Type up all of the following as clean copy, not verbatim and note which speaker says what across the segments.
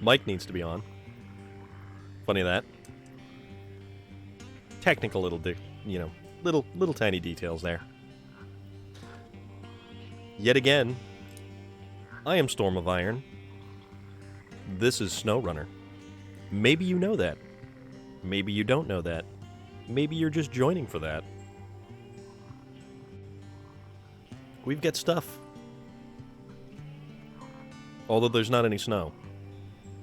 Speaker 1: Mic needs to be on. Funny that. Technical little, little tiny details there. Yet again, I am Storm of Iron. This is SnowRunner. Maybe you know that. Maybe you don't know that. Maybe you're just joining for that. We've got stuff. Although there's not any snow.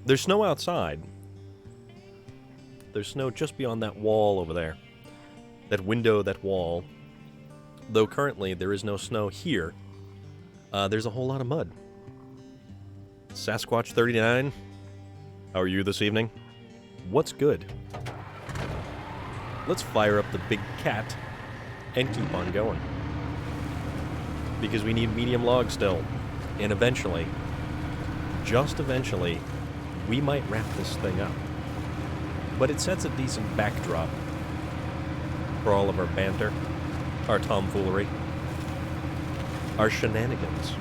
Speaker 1: There's snow outside. There's snow just beyond that wall over there. That window, that wall. Though currently there is no snow here. There's a whole lot of mud. Sasquatch 39, how are you this evening? What's good? Let's fire up the big cat and keep on going. Because we need medium logs still. And eventually, just eventually, we might wrap this thing up. But it sets a decent backdrop for all of our banter, our tomfoolery, our shenanigans.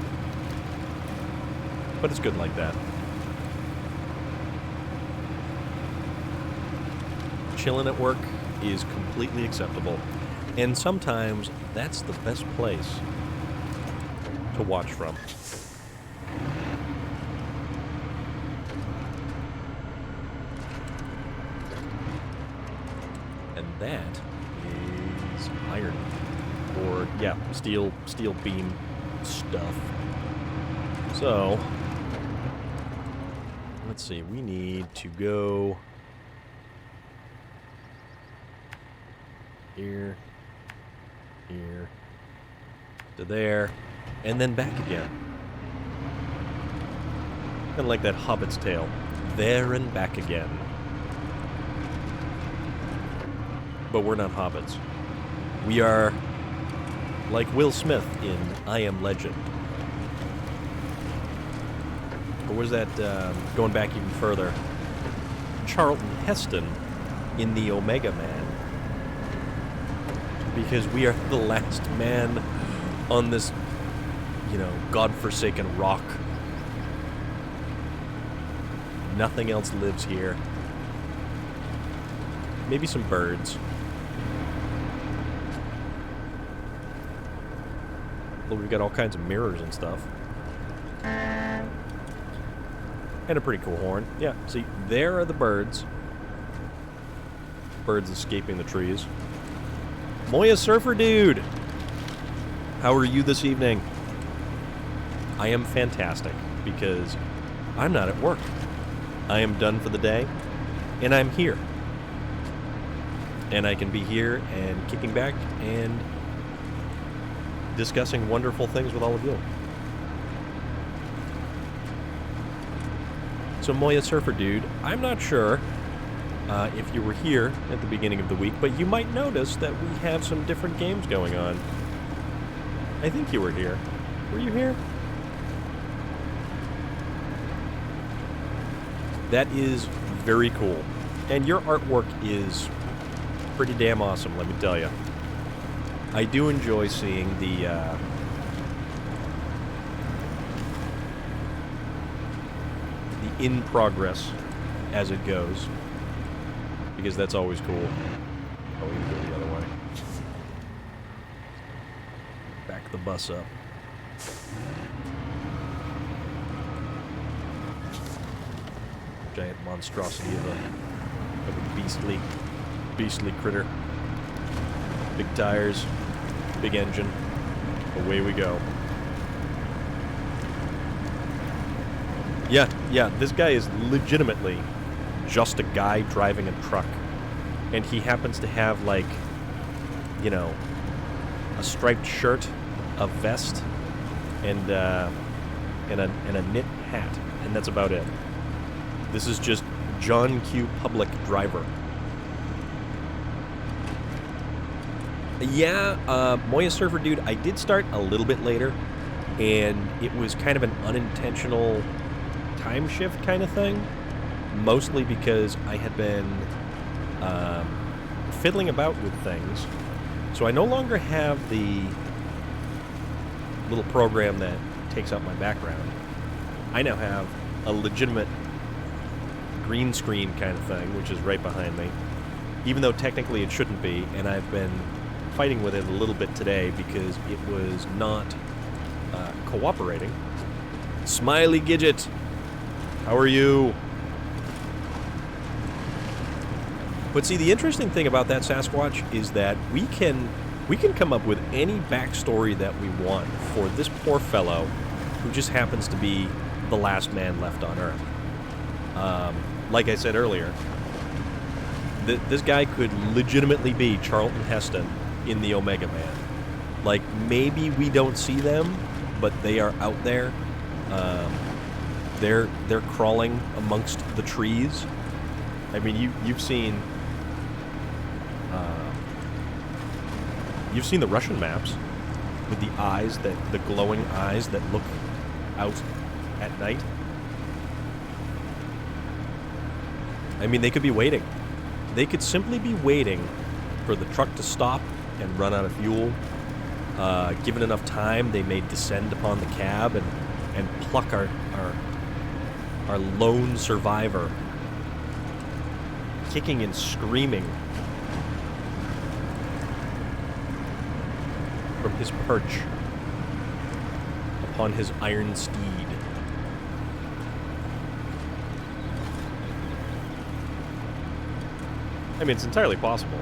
Speaker 1: But it's good like that. Chilling at work is completely acceptable. And sometimes that's the best place to watch from. And that is iron. Or, yeah, steel beam stuff. So, let's see, we need to go here, here, to there, and then back again. Kind of like that Hobbit's tale. There and back again. But we're not hobbits. We are like Will Smith in I Am Legend. Or was that, going back even further, Charlton Heston in the Omega Man? Because we are the last man on this, godforsaken rock. Nothing else lives here. Maybe some birds. Well, we've got all kinds of mirrors and stuff. And a pretty cool horn. Yeah, see, there are the birds. Birds escaping the trees. Moya Surfer Dude! How are you this evening? I am fantastic, because I'm not at work. I am done for the day, and I'm here. And I can be here and kicking back and discussing wonderful things with all of you. So Moya Surfer Dude, I'm not sure if you were here at the beginning of the week, but you might notice that we have some different games going on. I think you were here. Were you here? That is very cool. And your artwork is pretty damn awesome, let me tell you. I do enjoy seeing the in progress as it goes, because that's always cool. Oh, we can go the other way. Back the bus up. Giant monstrosity of a beastly critter. Big tires, big engine. Away we go. Yeah, this guy is legitimately just a guy driving a truck. And he happens to have, like, a striped shirt, a vest, and a knit hat. And that's about it. This is just John Q. Public driver. Yeah, Moya Surfer Dude, I did start a little bit later, and it was kind of an unintentional time shift kind of thing, mostly because I had been fiddling about with things. So I no longer have the little program that takes out my background. I now have a legitimate green screen kind of thing, which is right behind me. Even though technically it shouldn't be, and I've been fighting with it a little bit today because it was not cooperating. Smiley Gidget, how are you? But see, the interesting thing about that Sasquatch is that we can come up with any backstory that we want for this poor fellow who just happens to be the last man left on Earth. Like I said earlier, this guy could legitimately be Charlton Heston in the Omega Man. Like, maybe we don't see them, but they are out there. They're crawling amongst the trees. I mean, you've seen the Russian maps with the eyes, the glowing eyes that look out at night. I mean, they could be waiting. They could simply be waiting for the truck to stop and run out of fuel. Given enough time, they may descend upon the cab and pluck our lone survivor, kicking and screaming from his perch upon his iron steed. I mean, it's entirely possible.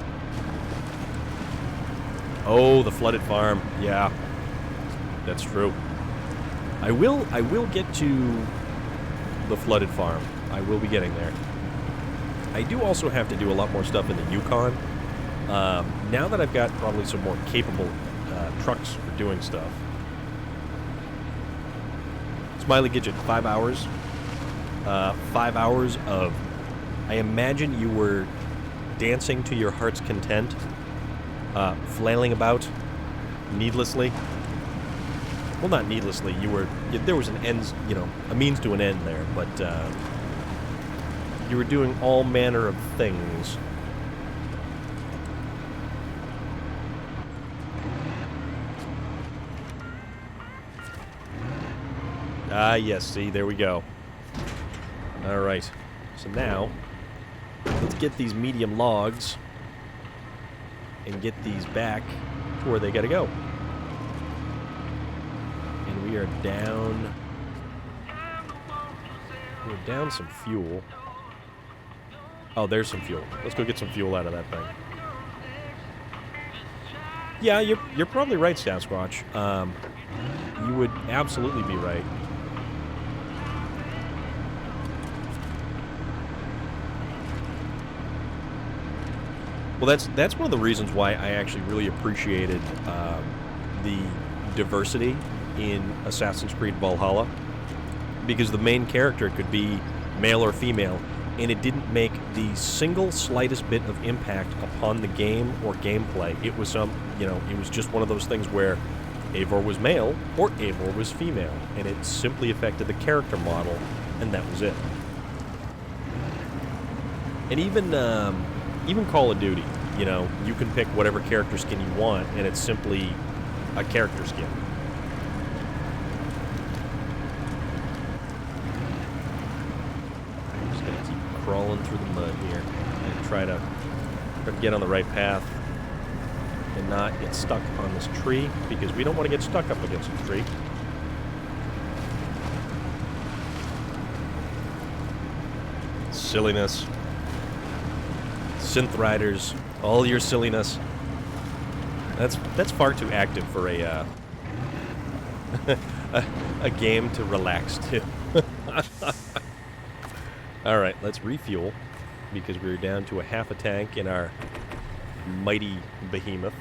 Speaker 1: Oh, the flooded farm. Yeah, that's true. I will get to the flooded farm. I will be getting there. I do also have to do a lot more stuff in the Yukon. Now that I've got probably some more capable trucks for doing stuff. Smiley Gidget, 5 hours. 5 hours of... I imagine you were dancing to your heart's content, flailing about needlessly. Well, not needlessly. There was an end, a means to an end there, but you were doing all manner of things. Ah, yes, see, there we go. All right. So now, let's get these medium logs and get these back to where they gotta go. And we are down... We're down some fuel. Oh, there's some fuel. Let's go get some fuel out of that thing. Yeah, you're probably right, Sasquatch. You would absolutely be right. Well, that's one of the reasons why I actually really appreciated the diversity in Assassin's Creed Valhalla, because the main character could be male or female, and it didn't make the single slightest bit of impact upon the game or gameplay. It was it was just one of those things where Eivor was male or Eivor was female, and it simply affected the character model, and that was it. And even Call of Duty, you can pick whatever character skin you want, and it's simply a character skin. I'm just going to keep crawling through the mud here and try to get on the right path and not get stuck on this tree, because we don't want to get stuck up against a tree. Silliness. Synth riders, all your silliness. That's far too active for a a game to relax to. All right, let's refuel, because we're down to a half a tank in our mighty behemoth.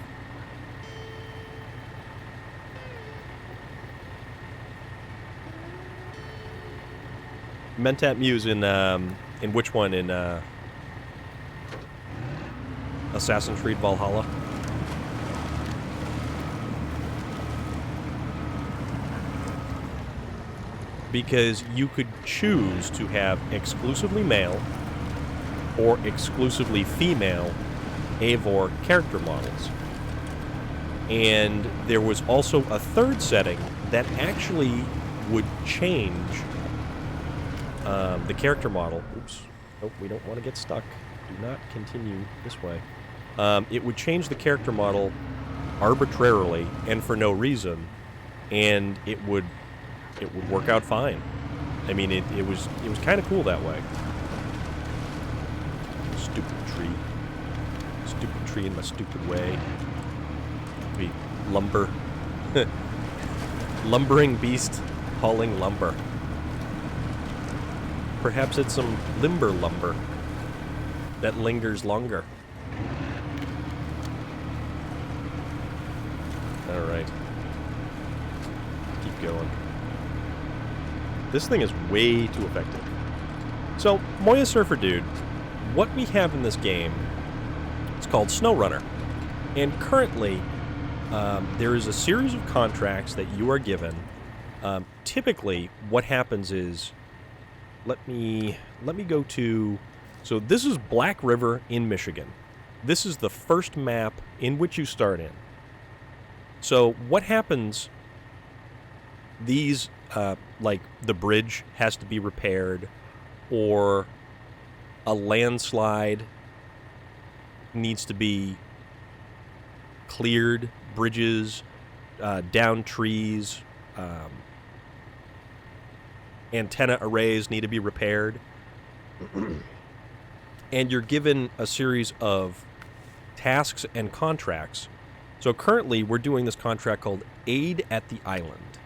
Speaker 1: Mentat Muse in which one? In Assassin's Creed Valhalla? Because you could choose to have exclusively male or exclusively female Eivor character models. And there was also a third setting that actually would change the character model. Oops. Nope, we don't want to get stuck. Do not continue this way. It would change the character model arbitrarily and for no reason, and it would work out fine. I mean, it was kind of cool that way. Stupid tree in my stupid way. We lumber. Lumbering beast hauling lumber. Perhaps it's some limber lumber that lingers longer. Alright. Keep going. This thing is way too effective. So, Moya Surfer Dude, what we have in this game, it's called SnowRunner. And currently, there is a series of contracts that you are given. Typically, what happens is, let me go to, so this is Black River in Michigan. This is the first map in which you start in. So what happens, these, like the bridge has to be repaired, or a landslide needs to be cleared, bridges, down trees, antenna arrays need to be repaired. And you're given a series of tasks and contracts. So currently we're doing this contract called Aid at the Island.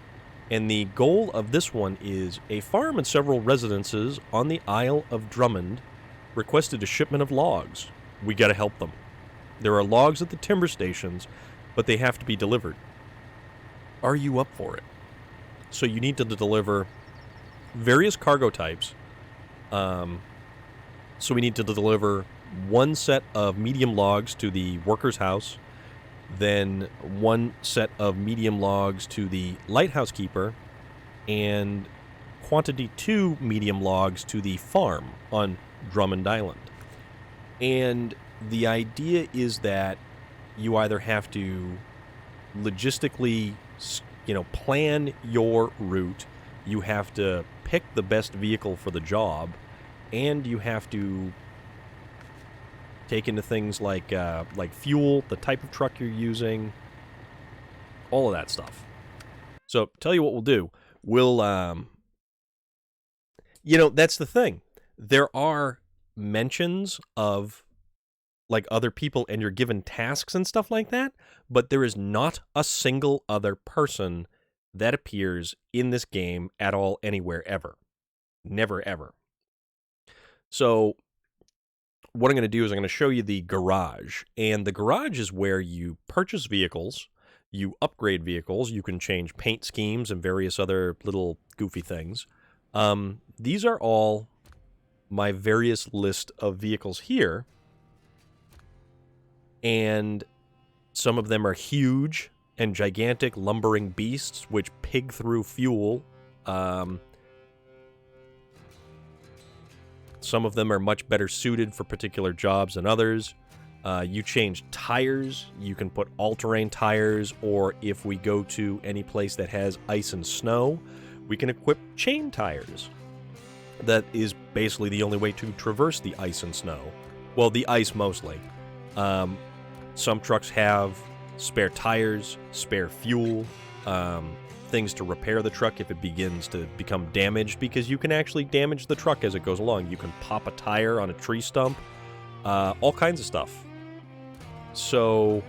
Speaker 1: And the goal of this one is a farm and several residences on the Isle of Drummond requested a shipment of logs. We gotta help them. There are logs at the timber stations, but they have to be delivered. Are you up for it? So you need to deliver various cargo types. So we need to deliver one set of medium logs to the worker's house, then one set of medium logs to the lighthouse keeper, and quantity 2 medium logs to the farm on Drummond Island. And the idea is that you either have to logistically, plan your route, you have to pick the best vehicle for the job, and you have to take into things like fuel, the type of truck you're using, all of that stuff. So, tell you what we'll do. We'll, that's the thing. There are mentions of, like, other people, and you're given tasks and stuff like that, but there is not a single other person that appears in this game at all, anywhere, ever. Never, ever. So, what I'm going to do is I'm going to show you the garage. And the garage is where you purchase vehicles, you upgrade vehicles, you can change paint schemes and various other little goofy things. These are all my various list of vehicles here. And some of them are huge and gigantic lumbering beasts which pig through fuel. Some of them are much better suited for particular jobs than others. You change tires. You can put all-terrain tires, or if we go to any place that has ice and snow, we can equip chain tires. That is basically the only way to traverse the ice and snow. Well, the ice mostly. Some trucks have spare tires, spare fuel, things to repair the truck if it begins to become damaged, because you can actually damage the truck as it goes along. You can pop a tire on a tree stump, all kinds of stuff. So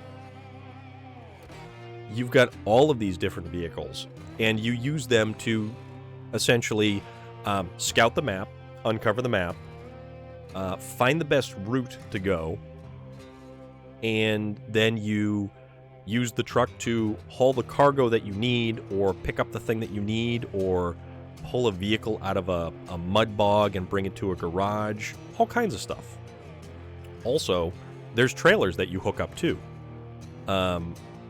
Speaker 1: you've got all of these different vehicles, and you use them to essentially scout the map, uncover the map, find the best route to go, and then you use the truck to haul the cargo that you need, or pick up the thing that you need, or pull a vehicle out of a mud bog and bring it to a garage, all kinds of stuff. Also, there's trailers that you hook up too. A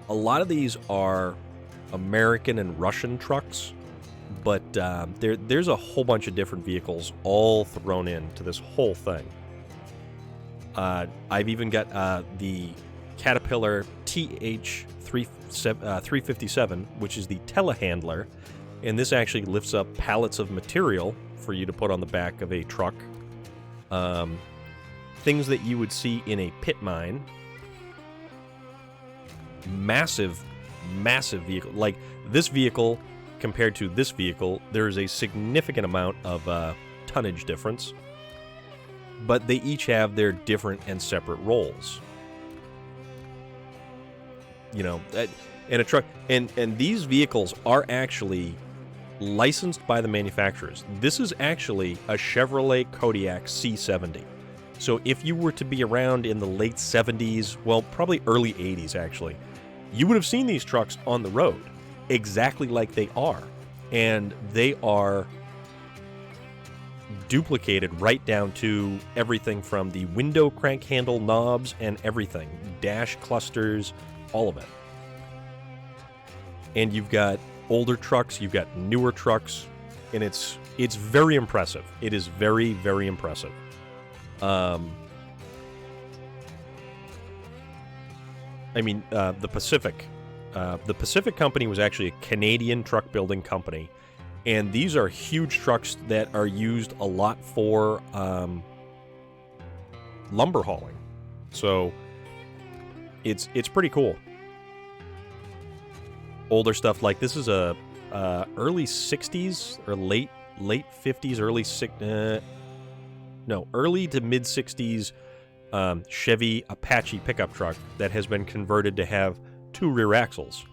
Speaker 1: lot of these are American and Russian trucks, but there's a whole bunch of different vehicles all thrown into this whole thing. I've even got the Caterpillar TH357, which is the telehandler, and this actually lifts up pallets of material for you to put on the back of a truck. Things that you would see in a pit mine. Massive, massive vehicle. Like, this vehicle compared to this vehicle, there is a significant amount of tonnage difference. But they each have their different and separate roles. You know, and a truck, and these vehicles are actually licensed by the manufacturers. This is actually a Chevrolet Kodiak C70. So if you were to be around in the late 70s, well, probably early 80s actually, you would have seen these trucks on the road exactly like they are. And they are duplicated right down to everything from the window crank handle knobs and everything, dash clusters, all of it. And you've got older trucks, you've got newer trucks, and it's very impressive. It is very, very impressive. I mean, the Pacific company was actually a Canadian truck building company, and these are huge trucks that are used a lot for lumber hauling. So it's pretty cool. Older stuff, like this is a early 60s or late 50s, early to mid 60s Chevy Apache pickup truck that has been converted to have 2 rear axles.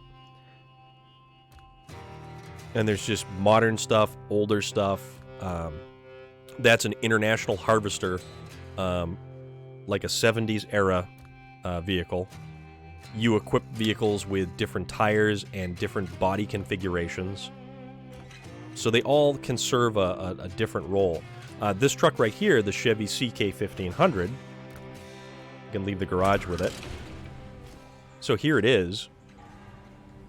Speaker 1: And there's just modern stuff, older stuff. That's an International Harvester, like a 70s era vehicle. You equip vehicles with different tires and different body configurations. So they all can serve a different role. This truck right here, the Chevy CK1500, you can leave the garage with it. So here it is.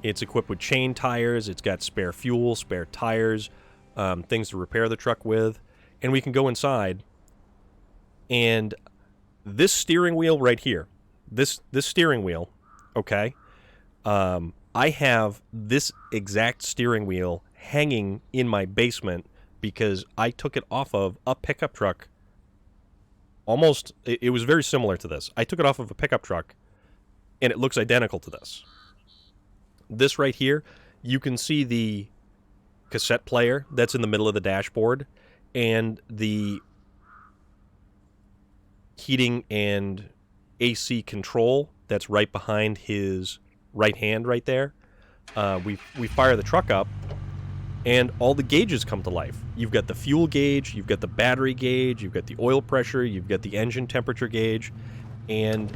Speaker 1: It's equipped with chain tires. It's got spare fuel, spare tires, things to repair the truck with. And we can go inside. And this steering wheel right here, this steering wheel, okay, I have this exact steering wheel hanging in my basement because I took it off of a pickup truck. Almost, it was very similar to this. I took it off of a pickup truck, and it looks identical to this. This right here, you can see the cassette player that's in the middle of the dashboard, and the heating and AC control that's right behind his right hand right there. We fire the truck up, and all the gauges come to life. You've got the fuel gauge, you've got the battery gauge, you've got the oil pressure, you've got the engine temperature gauge, and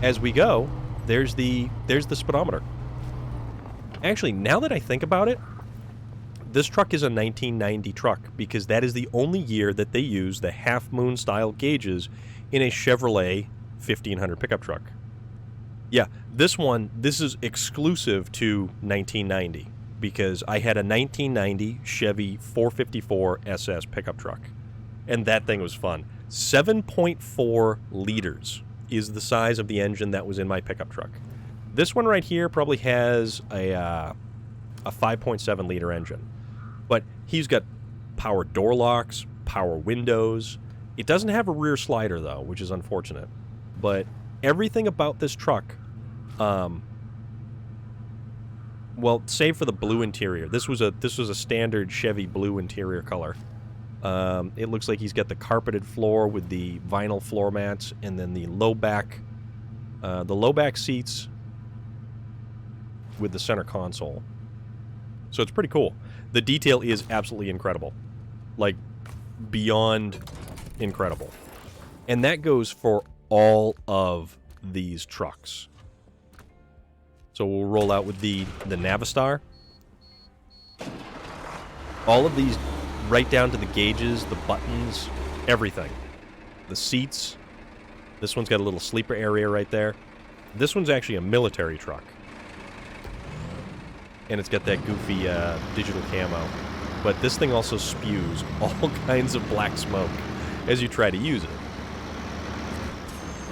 Speaker 1: as we go, there's the speedometer. Actually, now that I think about it, this truck is a 1990 truck because that is the only year that they use the half-moon style gauges in a Chevrolet 1500 pickup truck. Yeah, this is exclusive to 1990 because I had a 1990 Chevy 454 SS pickup truck, and that thing was fun. 7.4 liters is the size of the engine that was in my pickup truck. This one right here probably has a 5.7 liter engine, but he's got power door locks, power windows. It doesn't have a rear slider though, which is unfortunate. But everything about this truck, well, save for the blue interior. This was a standard Chevy blue interior color. It looks like he's got the carpeted floor with the vinyl floor mats, and then the low back seats with the center console. So it's pretty cool. The detail is absolutely incredible, like beyond incredible, and that goes for all of these trucks. So we'll roll out with the Navistar. All of these, right down to the gauges, the buttons, everything. The seats. This one's got a little sleeper area right there. This one's actually a military truck. And it's got that goofy digital camo. But this thing also spews all kinds of black smoke as you try to use it.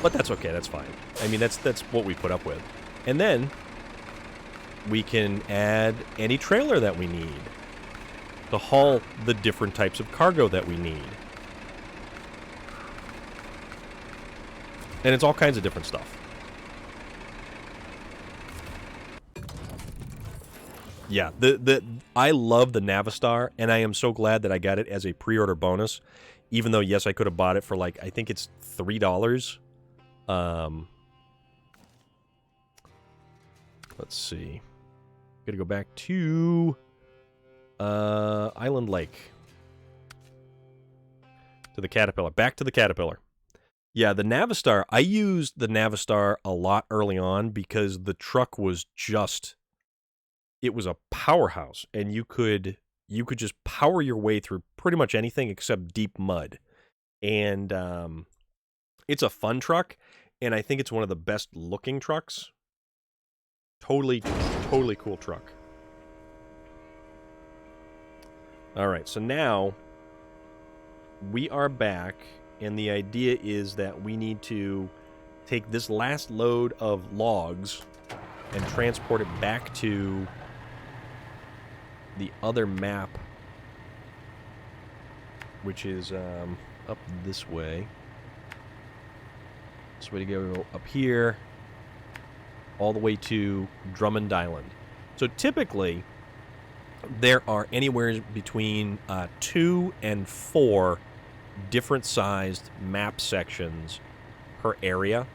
Speaker 1: But that's okay, that's fine. I mean, that's what we put up with. And then we can add any trailer that we need to haul the different types of cargo that we need. And it's all kinds of different stuff. Yeah, I love the Navistar, and I am so glad that I got it as a pre-order bonus, even though, yes, I could have bought it for, like, I think it's $3. Let's see. Gotta go back to Island Lake. To the Caterpillar. Back to the Caterpillar. Yeah, the Navistar, I used the Navistar a lot early on because the truck was just... It was a powerhouse, and you could just power your way through pretty much anything except deep mud. And it's a fun truck, and I think it's one of the best looking trucks. Totally cool truck. All right, so now we are back, and the idea is that we need to take this last load of logs and transport it back to the other map, which is up this way. This way to go up here, all the way to Drummond Island. So typically, there are anywhere between 2 and 4 different sized map sections per area.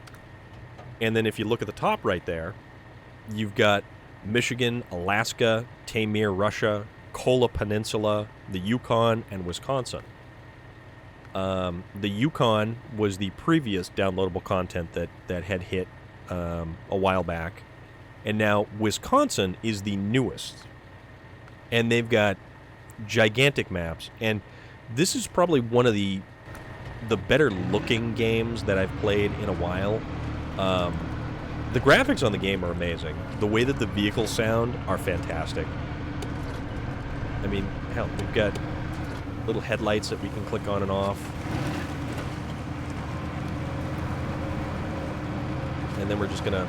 Speaker 1: And then if you look at the top right there, you've got Michigan, Alaska, Taymyr, Russia, Kola Peninsula, the Yukon, and Wisconsin. The Yukon was the previous downloadable content that had hit a while back. And now Wisconsin is the newest. And they've got gigantic maps. And this is probably one of the better looking games that I've played in a while. The graphics on the game are amazing. The way that the vehicles sound are fantastic. I mean, hell, we've got little headlights that we can click on and off. And then we're just gonna,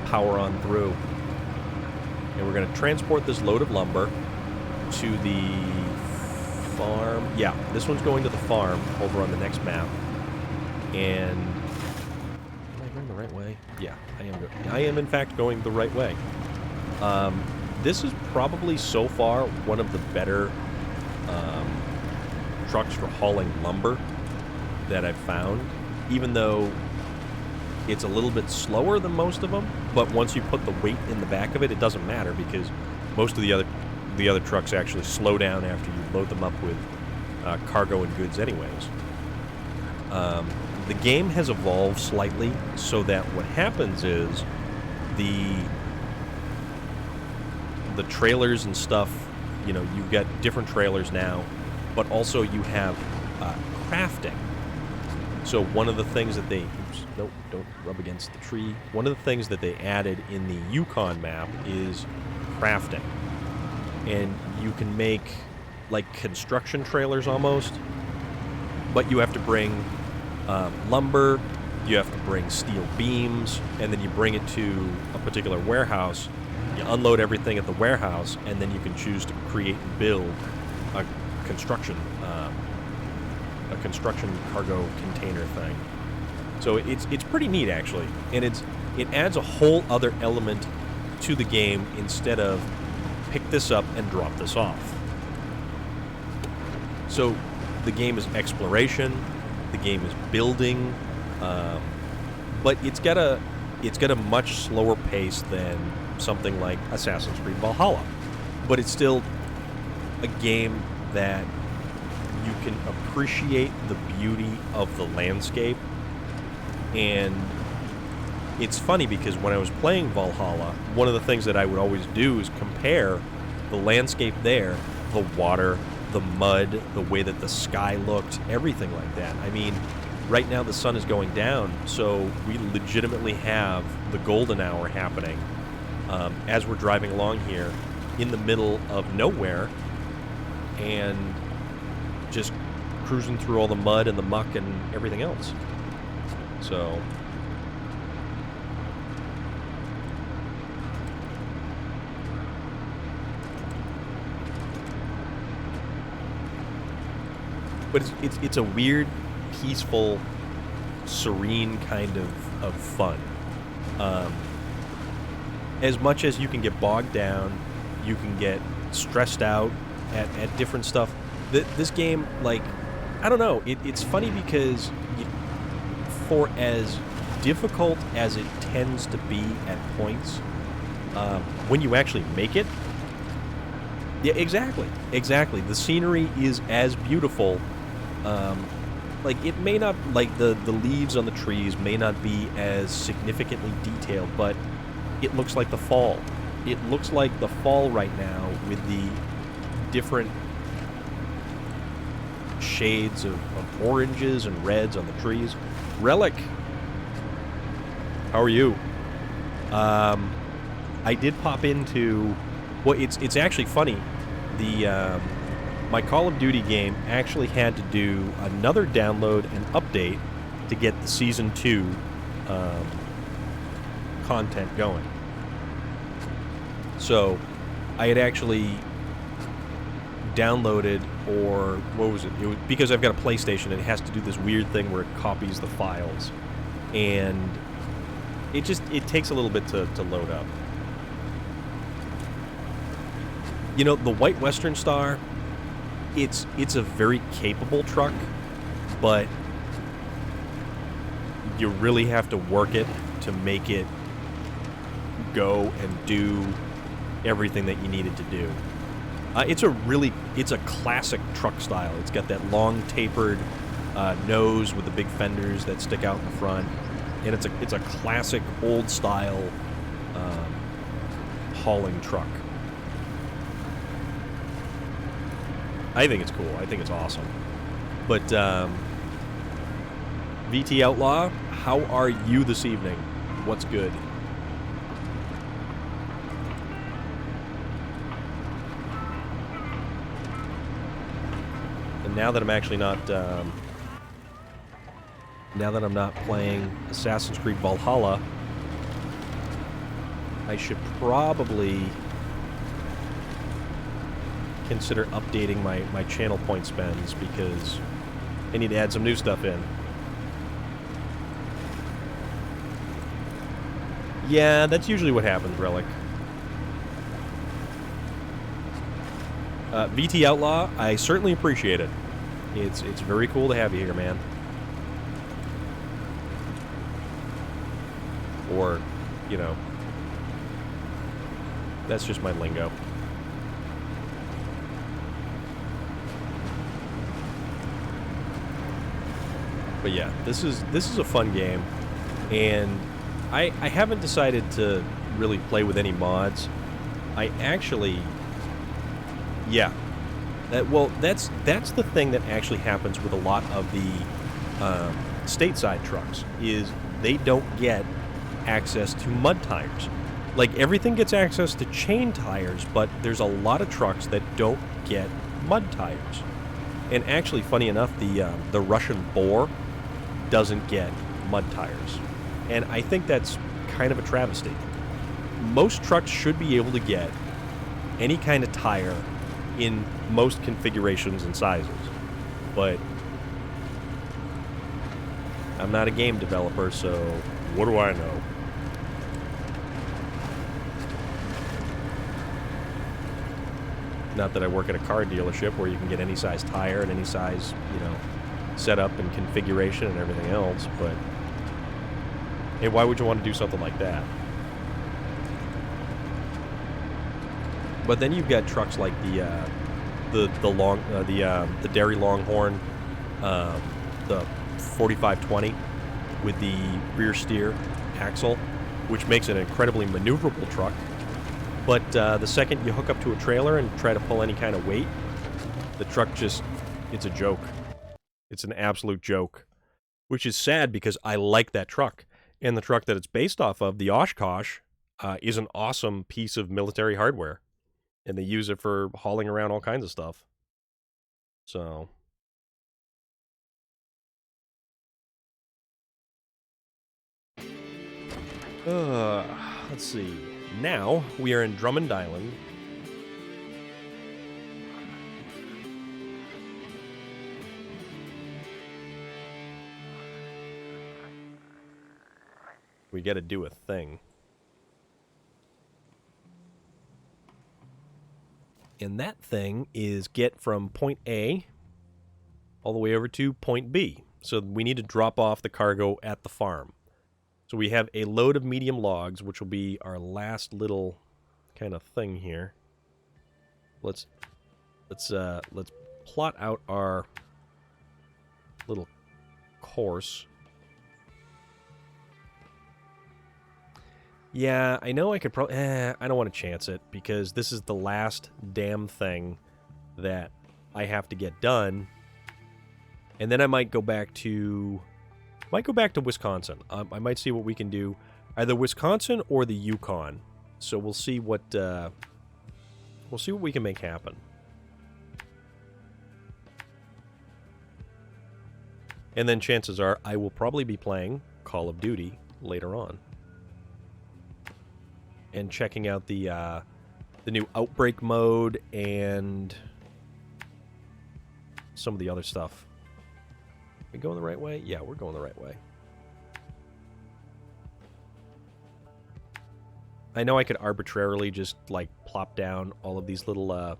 Speaker 1: power on through. And we're gonna transport this load of lumber to the farm. Yeah, this one's going to the farm over on the next map. And... right way? Yeah, I am in fact going the right way. This is probably so far one of the better trucks for hauling lumber that I've found, even though it's a little bit slower than most of them. But once you put the weight in the back of it, it doesn't matter because most of the other trucks actually slow down after you load them up with cargo and goods anyways. The game has evolved slightly so that what happens is the trailers and stuff, you've got different trailers now, but also you have crafting. So one of the things that they... Nope, don't rub against the tree. One of the things that they added in the Yukon map is crafting. And you can make, like, construction trailers almost, but you have to bring... lumber, you have to bring steel beams, and then you bring it to a particular warehouse. You unload everything at the warehouse, and then you can choose to create and build a construction cargo container thing. So it's pretty neat actually, and it adds a whole other element to the game instead of pick this up and drop this off. So the game is exploration. The game is building, but it's got a much slower pace than something like Assassin's Creed Valhalla. But it's still a game that you can appreciate the beauty of the landscape. And it's funny because when I was playing Valhalla, one of the things that I would always do is compare the landscape there, the water, the mud, the way that the sky looked, everything like that. I mean, right now the sun is going down, so we legitimately have the golden hour happening as we're driving along here in the middle of nowhere and just cruising through all the mud and the muck and everything else. So... but it's a weird, peaceful serene kind of fun. As much as you can get bogged down, you can get stressed out at different stuff. This game, like, I don't know, it's funny because for as difficult as it tends to be at points, when you actually make it, yeah, exactly. The scenery is as beautiful. Like, it may not, like, the leaves on the trees may not be as significantly detailed, but it looks like the fall. It looks like the fall right now with the different shades of oranges and reds on the trees. Relic, how are you? I did pop into, well, it's actually funny. The my Call of Duty game actually had to do another download and update to get the Season 2 content going. So I had actually downloaded, or what was it? It was because I've got a PlayStation and it has to do this weird thing where it copies the files, and it takes a little bit to load up. You know, the White Western Star, it's a very capable truck, but you really have to work it to make it go and do everything that you need it to do. It's a classic truck style. It's got that long tapered nose with the big fenders that stick out in the front, and it's a classic old style hauling truck. I think it's cool. I think it's awesome. But VT Outlaw, how are you this evening? What's good? And now that I'm actually not, now that I'm not playing Assassin's Creed Valhalla, I should probably consider updating my channel point spends, because I need to add some new stuff in. Yeah, that's usually what happens, Relic. VT Outlaw, I certainly appreciate it. It's very cool to have you here, man. Or, you know, that's just my lingo. But yeah, this is a fun game, and I haven't decided to really play with any mods. I actually, yeah, well, that's the thing that actually happens with a lot of the stateside trucks, is they don't get access to mud tires. Like, everything gets access to chain tires, but there's a lot of trucks that don't get mud tires. And actually, funny enough, the Russian Boar doesn't get mud tires, and I think that's kind of a travesty. Most trucks should be able to get any kind of tire in most configurations and sizes, but I'm not a game developer, so what do I know? Not that I work at a car dealership where you can get any size tire and any size, you know, setup and configuration and everything else, but hey, why would you want to do something like that? But then you've got trucks like the Dairy Longhorn, the 4520 with the rear steer axle, which makes it an incredibly maneuverable truck. But the second you hook up to a trailer and try to pull any kind of weight, the truck it's a joke. It's an absolute joke, which is sad because I like that truck. And the truck that it's based off of, the Oshkosh, is an awesome piece of military hardware. And they use it for hauling around all kinds of stuff. So let's see. Now we are in Drummond Island. We got to do a thing. And that thing is get from point A all the way over to point B. So we need to drop off the cargo at the farm. So we have a load of medium logs, which will be our last little kind of thing here. Let's plot out our little course. Yeah, I know I could probably... I don't want to chance it, because this is the last damn thing that I have to get done. And then I might go back to... Wisconsin. I might see what we can do. Either Wisconsin or the Yukon. So we'll see what... we'll see what we can make happen. And then chances are I will probably be playing Call of Duty later on. And checking out the new Outbreak mode and some of the other stuff. Are we going the right way? Yeah, we're going the right way. I know I could arbitrarily just, like, plop down all of these little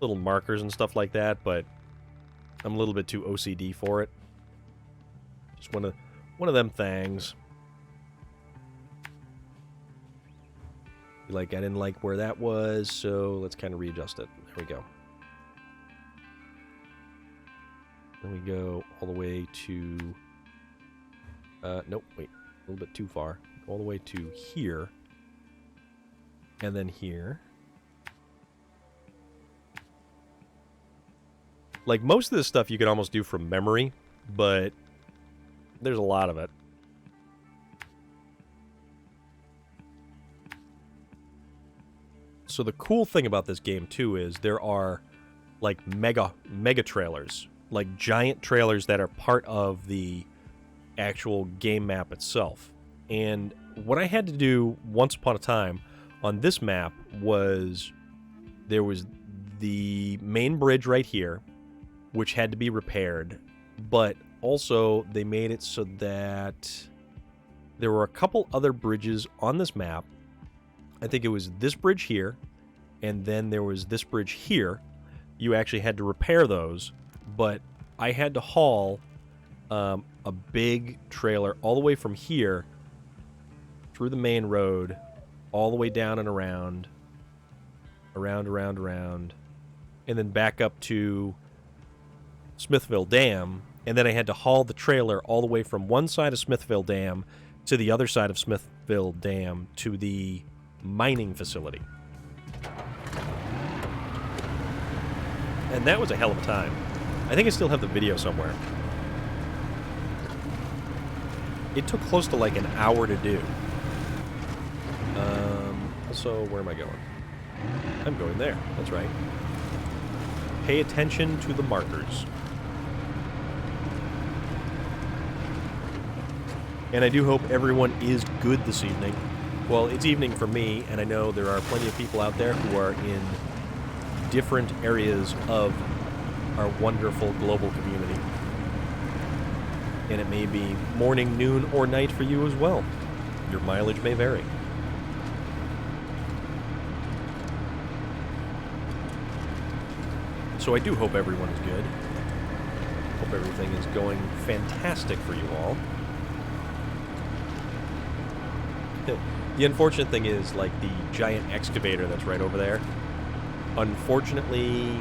Speaker 1: little markers and stuff like that, but I'm a little bit too OCD for it. Just one of them things. Like, I didn't like where that was, so let's kind of readjust it. There we go. Then we go all the way to... nope, wait. A little bit too far. All the way to here. And then here. Like, most of this stuff you can almost do from memory, but there's a lot of it. So the cool thing about this game, too, is there are, like, mega trailers. Like, giant trailers that are part of the actual game map itself. And what I had to do once upon a time on this map was... there was the main bridge right here, which had to be repaired. But also, they made it so that there were a couple other bridges on this map. I think it was this bridge here, and then there was this bridge here. You actually had to repair those, but I had to haul a big trailer all the way from here through the main road, all the way down and around, and then back up to Smithville Dam, and then I had to haul the trailer all the way from one side of Smithville Dam to the other side of Smithville Dam to the mining facility. And that was a hell of a time. I think I still have the video somewhere. It took close to like an hour to do. Also, where am I going? I'm going there. That's right. Pay attention to the markers. And I do hope everyone is good this evening. Well, it's evening for me, and I know there are plenty of people out there who are in different areas of our wonderful global community. And it may be morning, noon, or night for you as well. Your mileage may vary. So I do hope everyone is good. Hope everything is going fantastic for you all. The unfortunate thing is, like, the giant excavator that's right over there, unfortunately,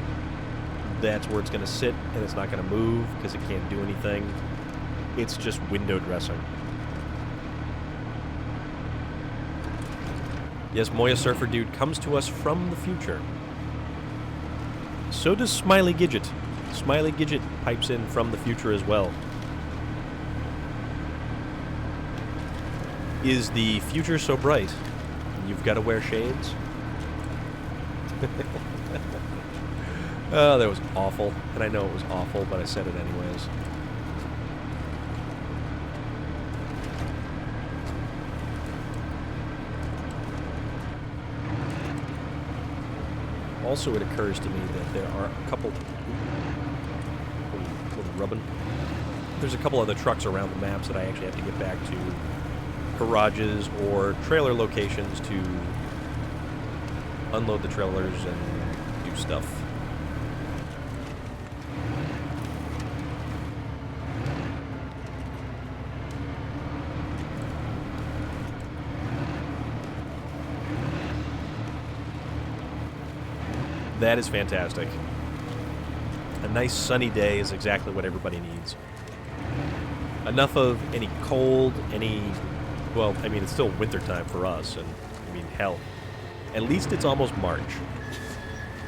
Speaker 1: that's where it's going to sit, and it's not going to move because it can't do anything. It's just window dressing. Yes, Moya Surfer Dude comes to us from the future. So does Smiley Gidget. Smiley Gidget pipes in from the future as well. Is the future so bright? You've got to wear shades? Oh, that was awful. And I know it was awful, but I said it anyways. Also, it occurs to me that there are a couple... little rubbing. There's a couple other trucks around the maps that I actually have to get back to garages or trailer locations to unload the trailers and do stuff. That is fantastic. A nice sunny day is exactly what everybody needs. Enough of any cold, well, I mean, it's still wintertime for us, and, I mean, hell, at least it's almost March.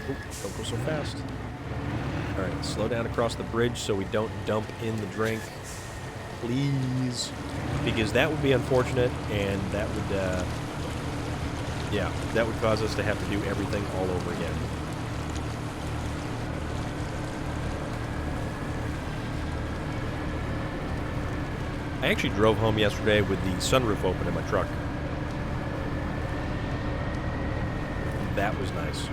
Speaker 1: Oop, don't go so fast. Alright, slow down across the bridge so we don't dump in the drink. Please. Because that would be unfortunate, and that would, yeah, that would cause us to have to do everything all over again. I actually drove home yesterday with the sunroof open in my truck. That was nice.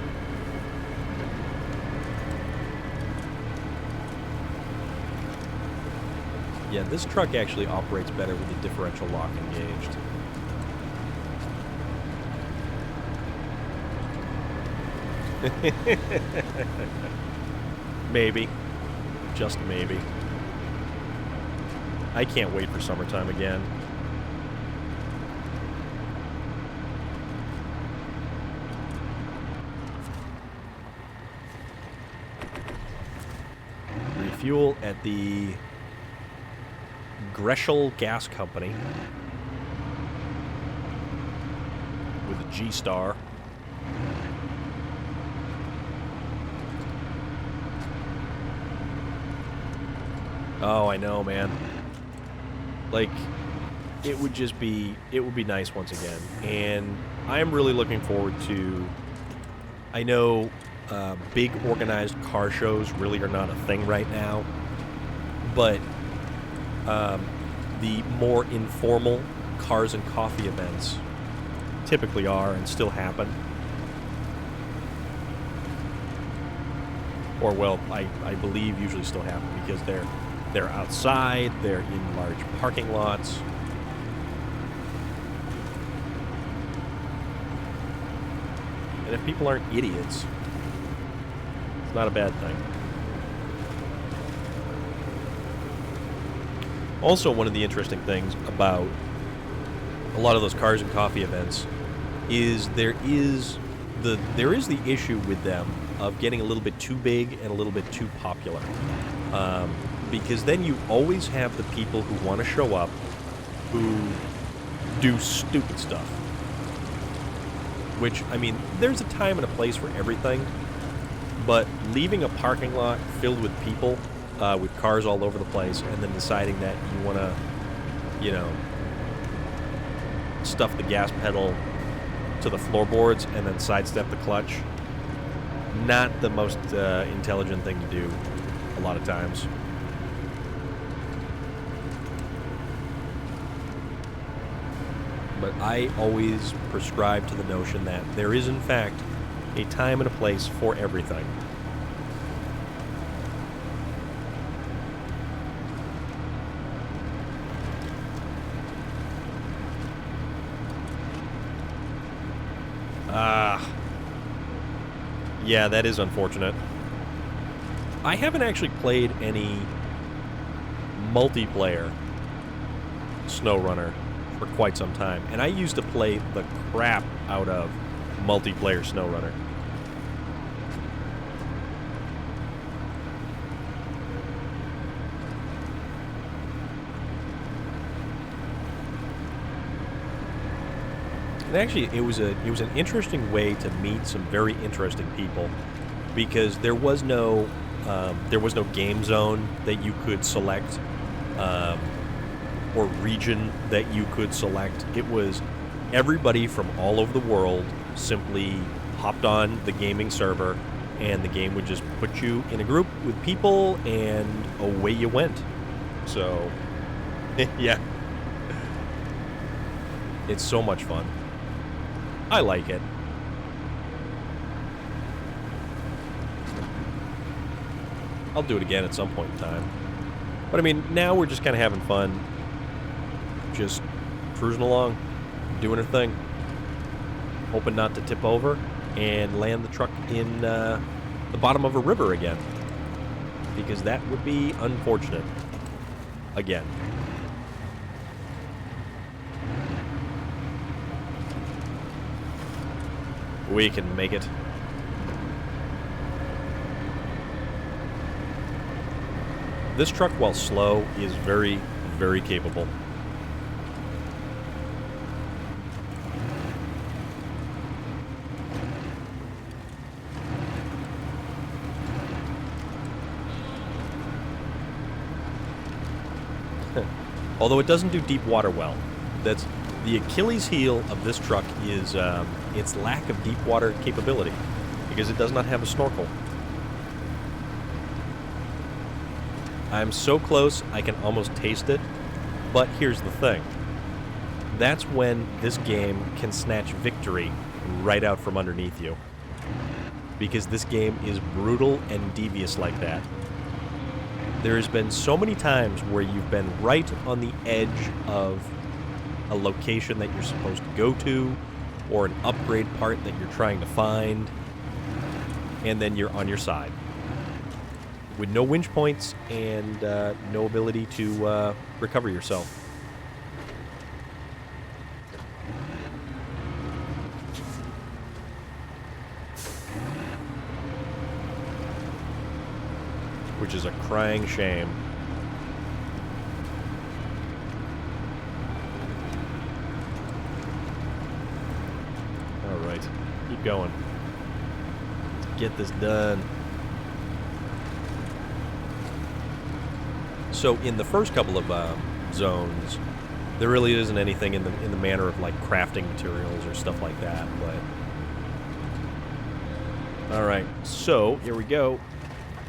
Speaker 1: Yeah, this truck actually operates better with the differential lock engaged. Maybe. Just maybe. I can't wait for summertime again. Refuel at the Greshel Gas Company with a G-Star. Oh, I know, man. Like, it would be nice once again. And I am really looking forward to, I know big organized car shows really are not a thing right now, but the more informal cars and coffee events typically are and still happen. Or, well, I believe usually still happen because they're outside, they're in large parking lots. And if people aren't idiots, it's not a bad thing. Also, one of the interesting things about a lot of those cars and coffee events is there is the issue with them of getting a little bit too big and a little bit too popular. Because then you always have the people who want to show up who do stupid stuff. Which, I mean, there's a time and a place for everything, but leaving a parking lot filled with people, with cars all over the place, and then deciding that you want to, you know, stuff the gas pedal to the floorboards and then sidestep the clutch, not the most intelligent thing to do a lot of times. But I always prescribe to the notion that there is, in fact, a time and a place for everything. Yeah, that is unfortunate. I haven't actually played any multiplayer SnowRunner for quite some time, and I used to play the crap out of multiplayer SnowRunner. And actually, it was an interesting way to meet some very interesting people, because there was no game zone that you could select, or region that you could select. It was everybody from all over the world simply hopped on the gaming server, and the game would just put you in a group with people, and away you went. So, yeah. It's so much fun. I like it. I'll do it again at some point in time. But I mean, now we're just kind of having fun, just cruising along, doing her thing, hoping not to tip over and land the truck in the bottom of a river again, because that would be unfortunate. Again. We can make it. This truck, while slow, is very, very capable. Although it doesn't do deep water well. That's the Achilles heel of this truck is its lack of deep water capability, because it does not have a snorkel. I'm so close I can almost taste it, but here's the thing. That's when this game can snatch victory right out from underneath you, because this game is brutal and devious like that. There's been so many times where you've been right on the edge of a location that you're supposed to go to, or an upgrade part that you're trying to find, and then you're on your side with no winch points and no ability to recover yourself. Which is a crying shame. All right, keep going. Let's get this done. So in the first couple of zones, there really isn't anything in the manner of like crafting materials or stuff like that. But all right, so here we go.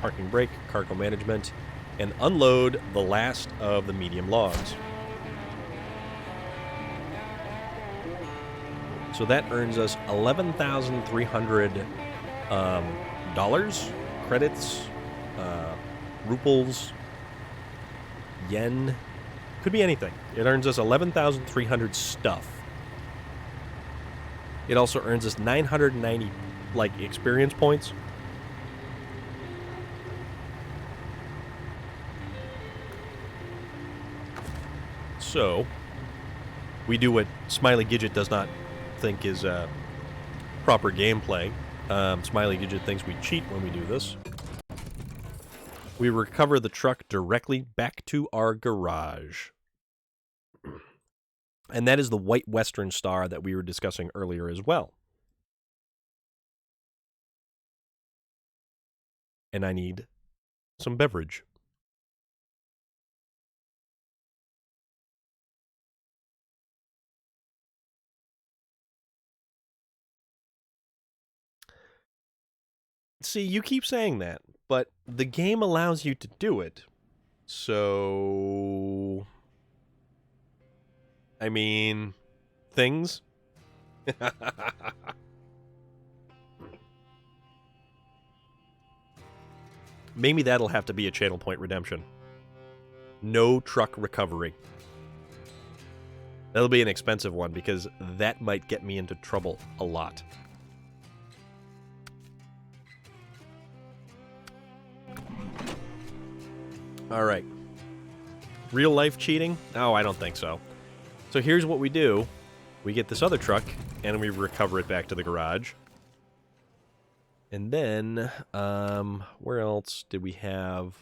Speaker 1: Parking brake, cargo management, and unload the last of the medium logs. So that earns us $11,300 credits, ruples, yen. Could be anything. It earns us 11,300 stuff. It also earns us 990 like experience points. So, we do what Smiley Gidget does not think is proper gameplay. Smiley Gidget thinks we cheat when we do this. We recover the truck directly back to our garage. And that is the White Western Star that we were discussing earlier as well. And I need some beverage. See, you keep saying that, but the game allows you to do it. So, I mean, things. Maybe that'll have to be a channel point redemption. No truck recovery. That'll be an expensive one, because that might get me into trouble a lot. All right. Real life cheating? Oh, I don't think so. So here's what we do. We get this other truck, and we recover it back to the garage. And then, where else did we have?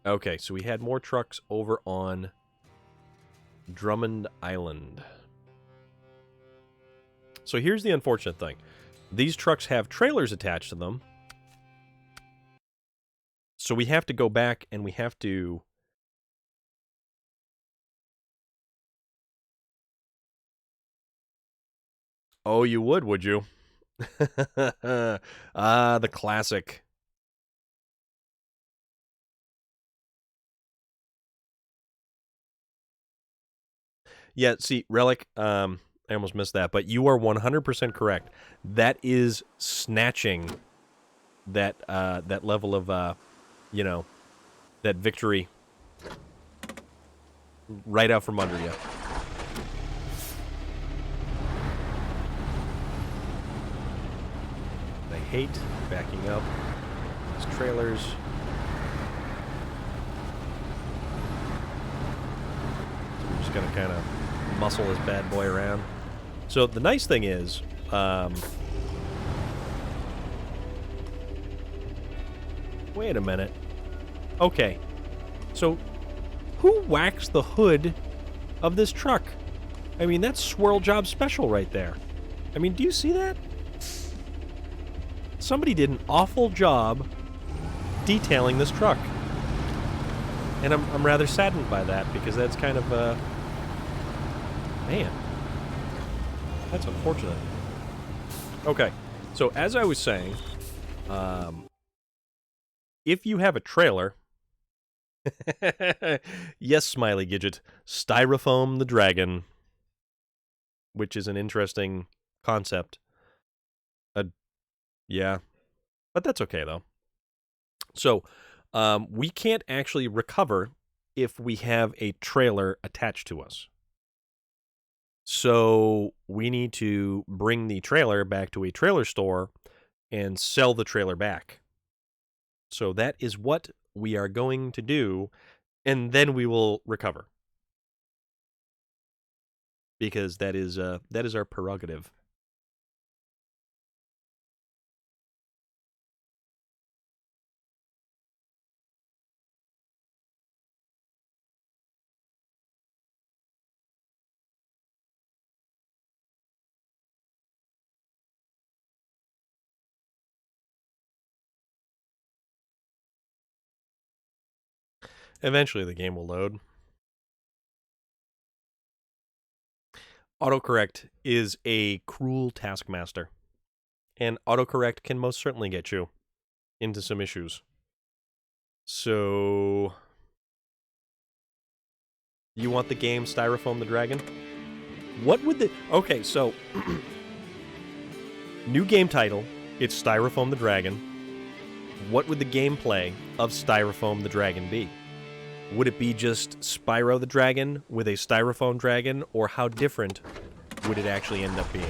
Speaker 1: Okay, so we had more trucks over on Drummond Island. So here's the unfortunate thing. These trucks have trailers attached to them. So we have to go back and we have to... Oh, you would you? Ah, the classic. Yeah, see, Relic, I almost missed that, but you are 100% correct. That is snatching that that level of, you know, that victory. right out from under you. I hate backing up these trailers. So we're just going to kind of muscle this bad boy around. So the nice thing is, wait a minute. Okay, so who waxed the hood of this truck? I mean, that's Swirl Job Special right there. I mean, do you see that? Somebody did an awful job detailing this truck. And I'm rather saddened by that, because that's kind of, man. That's unfortunate. Okay, so as I was saying, if you have a trailer... Yes, Smiley Gidget. Styrofoam the dragon. Which is an interesting concept. Yeah. But that's okay, though. So, we can't actually recover if we have a trailer attached to us. So, we need to bring the trailer back to a trailer store and sell the trailer back. So, that is what we are going to do, and then we will recover. Because that is our prerogative. Eventually the game will load. Autocorrect is a cruel taskmaster. And autocorrect can most certainly get you into some issues. So... you want the game Styrofoam the Dragon? What would the... Okay, so... new game title. It's Styrofoam the Dragon. What would the gameplay of Styrofoam the Dragon be? Would it be just Spyro the Dragon with a Styrofoam dragon, or how different would it actually end up being?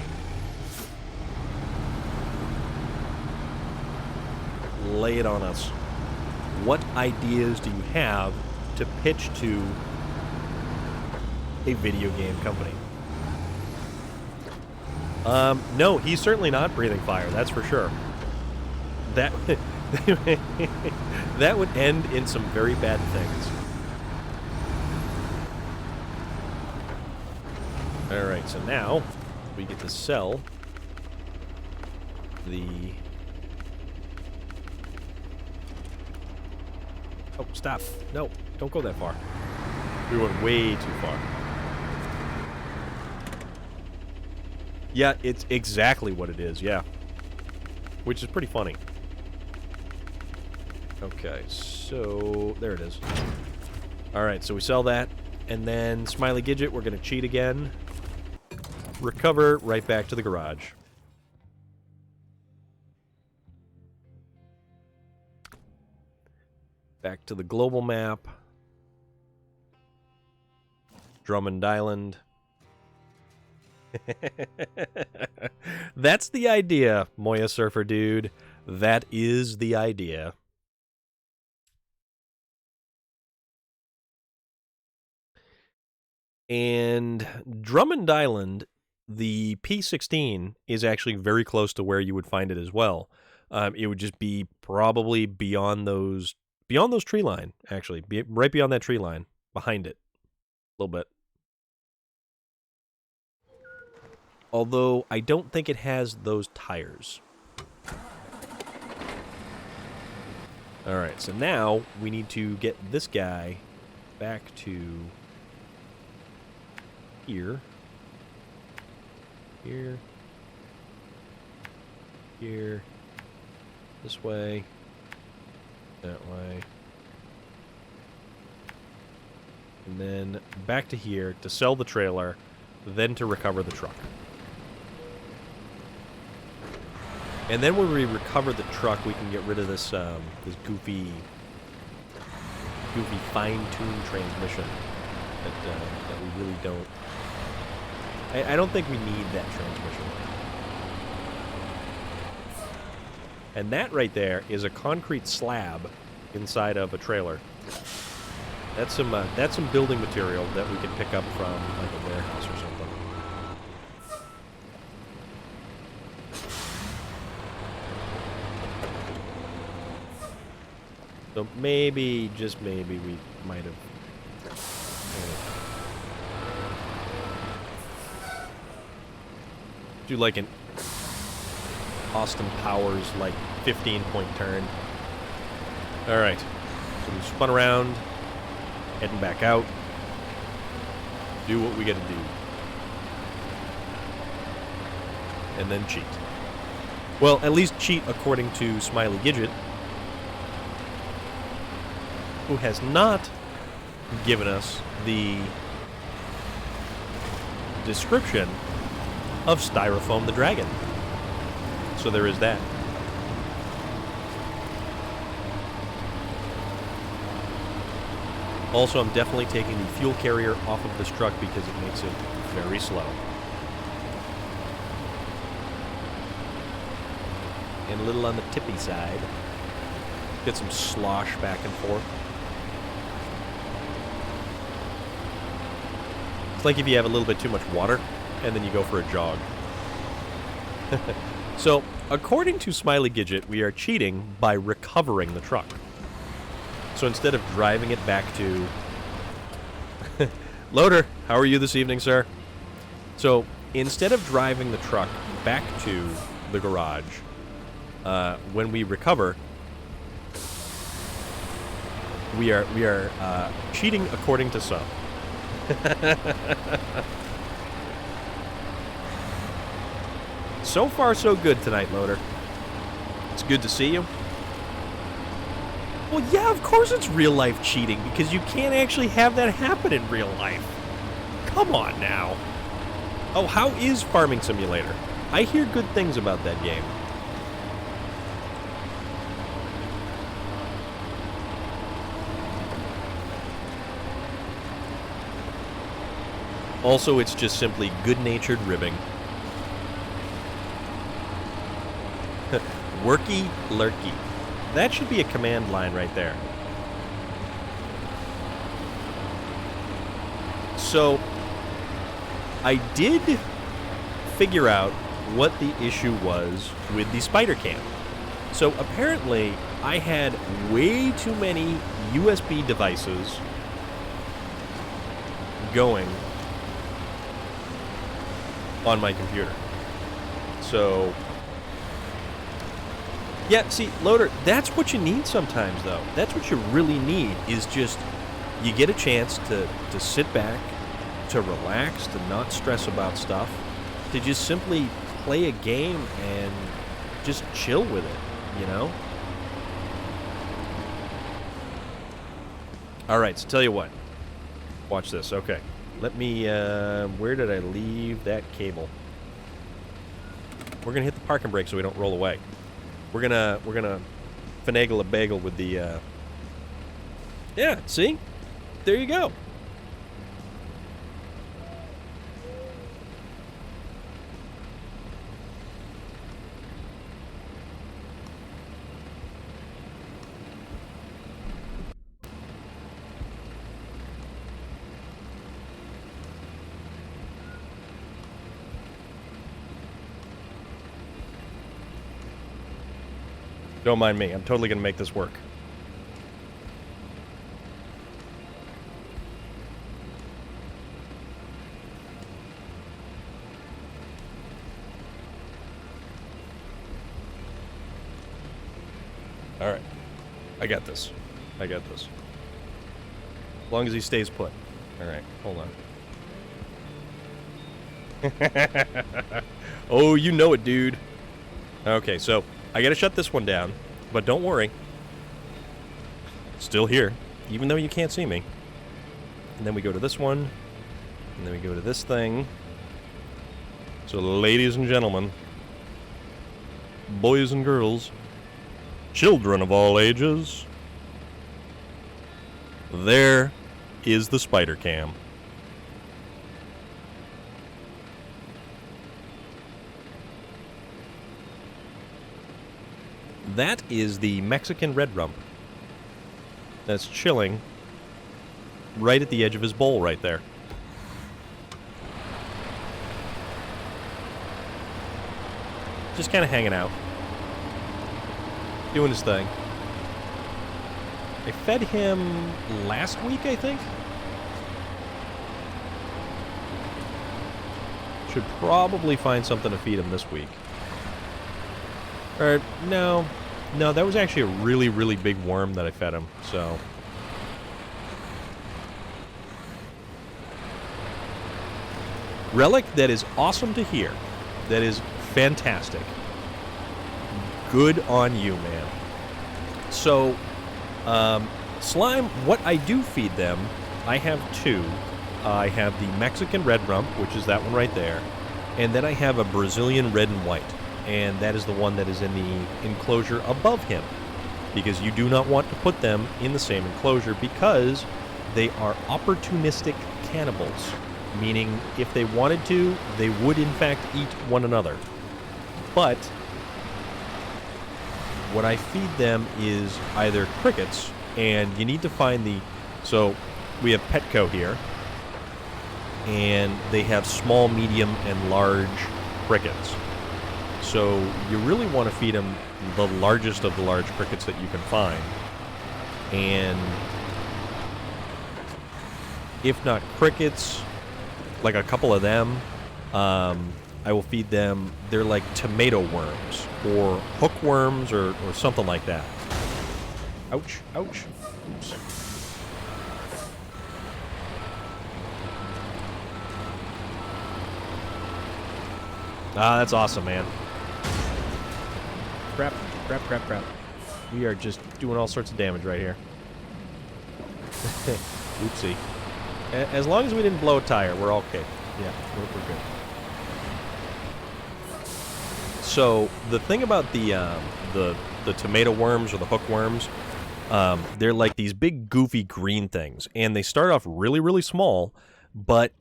Speaker 1: Lay it on us. What ideas do you have to pitch to a video game company? No, he's certainly not breathing fire, that's for sure. That that would end in some very bad things. Alright, so now we get to sell the... Oh, stop. No, don't go that far. We went way too far. Yeah, it's exactly what it is, yeah. Which is pretty funny. Okay, so there it is. Alright, so we sell that, and then Smiley Gidget, we're going to cheat again. Recover right back to the garage. Back to the global map. Drummond Island. That's the idea, Moya Surfer Dude. That is the idea. And Drummond Island, the P16 is actually very close to where you would find it as well. It would just be probably beyond those tree line, actually. Right beyond that tree line. Behind it. A little bit. Although, I don't think it has those tires. Alright, so now we need to get this guy back to here. Here. Here. This way. That way. And then back to here to sell the trailer, then to recover the truck. And then when we recover the truck, we can get rid of this this goofy fine-tuned transmission. that we really don't. I don't think we need that transmission. And that right there is a concrete slab inside of a trailer. That's some building material that we can pick up from like a warehouse or something. So maybe, just maybe, we might have. Do like an Austin Powers like 15-point turn. All right, so we spun around, heading back out. Do what we got to do, and then cheat. Well, at least cheat according to Smiley Gidget, who has not given us the description of Styrofoam the Dragon. So there is that. Also, I'm definitely taking the fuel carrier off of this truck because it makes it very slow. And a little on the tippy side. Get some slosh back and forth. It's like if you have a little bit too much water, and then you go for a jog. So, according to Smiley Gidget, we are cheating by recovering the truck. So instead of driving it back to... Loader, how are you this evening, sir? So, instead of driving the truck back to the garage, when we recover, we are cheating according to some. So far, so good tonight, Loader. It's good to see you. Well, yeah, of course it's real-life cheating, because you can't actually have that happen in real life. Come on, now. Oh, how is Farming Simulator? I hear good things about that game. Also, it's just simply good-natured ribbing. Worky lurky. That should be a command line right there. So, I did figure out what the issue was with the spider cam. So, apparently, I had way too many USB devices going on my computer. So... yeah, see, Loader, that's what you need sometimes, though. That's what you really need, is just, you get a chance to sit back, to relax, to not stress about stuff, to just simply play a game and just chill with it, you know? Alright, so tell you what. Watch this, okay. Let me, where did I leave that cable? We're gonna hit the parking brake so we don't roll away. We're gonna finagle a bagel with the, yeah, see? There you go. Don't mind me. I'm totally going to make this work. All right. I got this. I got this. As long as he stays put. All right. Hold on. Oh, you know it, dude. Okay, so... I gotta shut this one down, but don't worry. Still here, even though you can't see me. And then we go to this one, and then we go to this thing. So, ladies and gentlemen, boys and girls, children of all ages, there is the spider cam. That is the Mexican red rump. That's chilling right at the edge of his bowl right there. Just kind of hanging out. Doing his thing. I fed him last week, I think. Should probably find something to feed him this week. Or, no, that was actually a really, really big worm that I fed him, so. Relic, that is awesome to hear. That is fantastic. Good on you, man. So, slime, what I do feed them, I have two. I have the Mexican red rump, which is that one right there, and then I have a Brazilian red and white, and that is the one that is in the enclosure above him, because you do not want to put them in the same enclosure because they are opportunistic cannibals, meaning if they wanted to, they would in fact eat one another. But what I feed them is either crickets, and you need to find the... So, we have Petco here, and they have small, medium, and large crickets. So you really want to feed them the largest of the large crickets that you can find. And if not crickets, like a couple of them, I will feed them, they're like tomato worms, or hookworms, or something like that. Ouch, ouch. Oops. Ah, that's awesome, man. Crap, crap, crap, crap. We are just doing all sorts of damage right here. Oopsie. As long as we didn't blow a tire, we're okay. Yeah, we're good. So, the thing about the tomato worms or the hookworms, they're like these big goofy green things, and they start off really, really small, but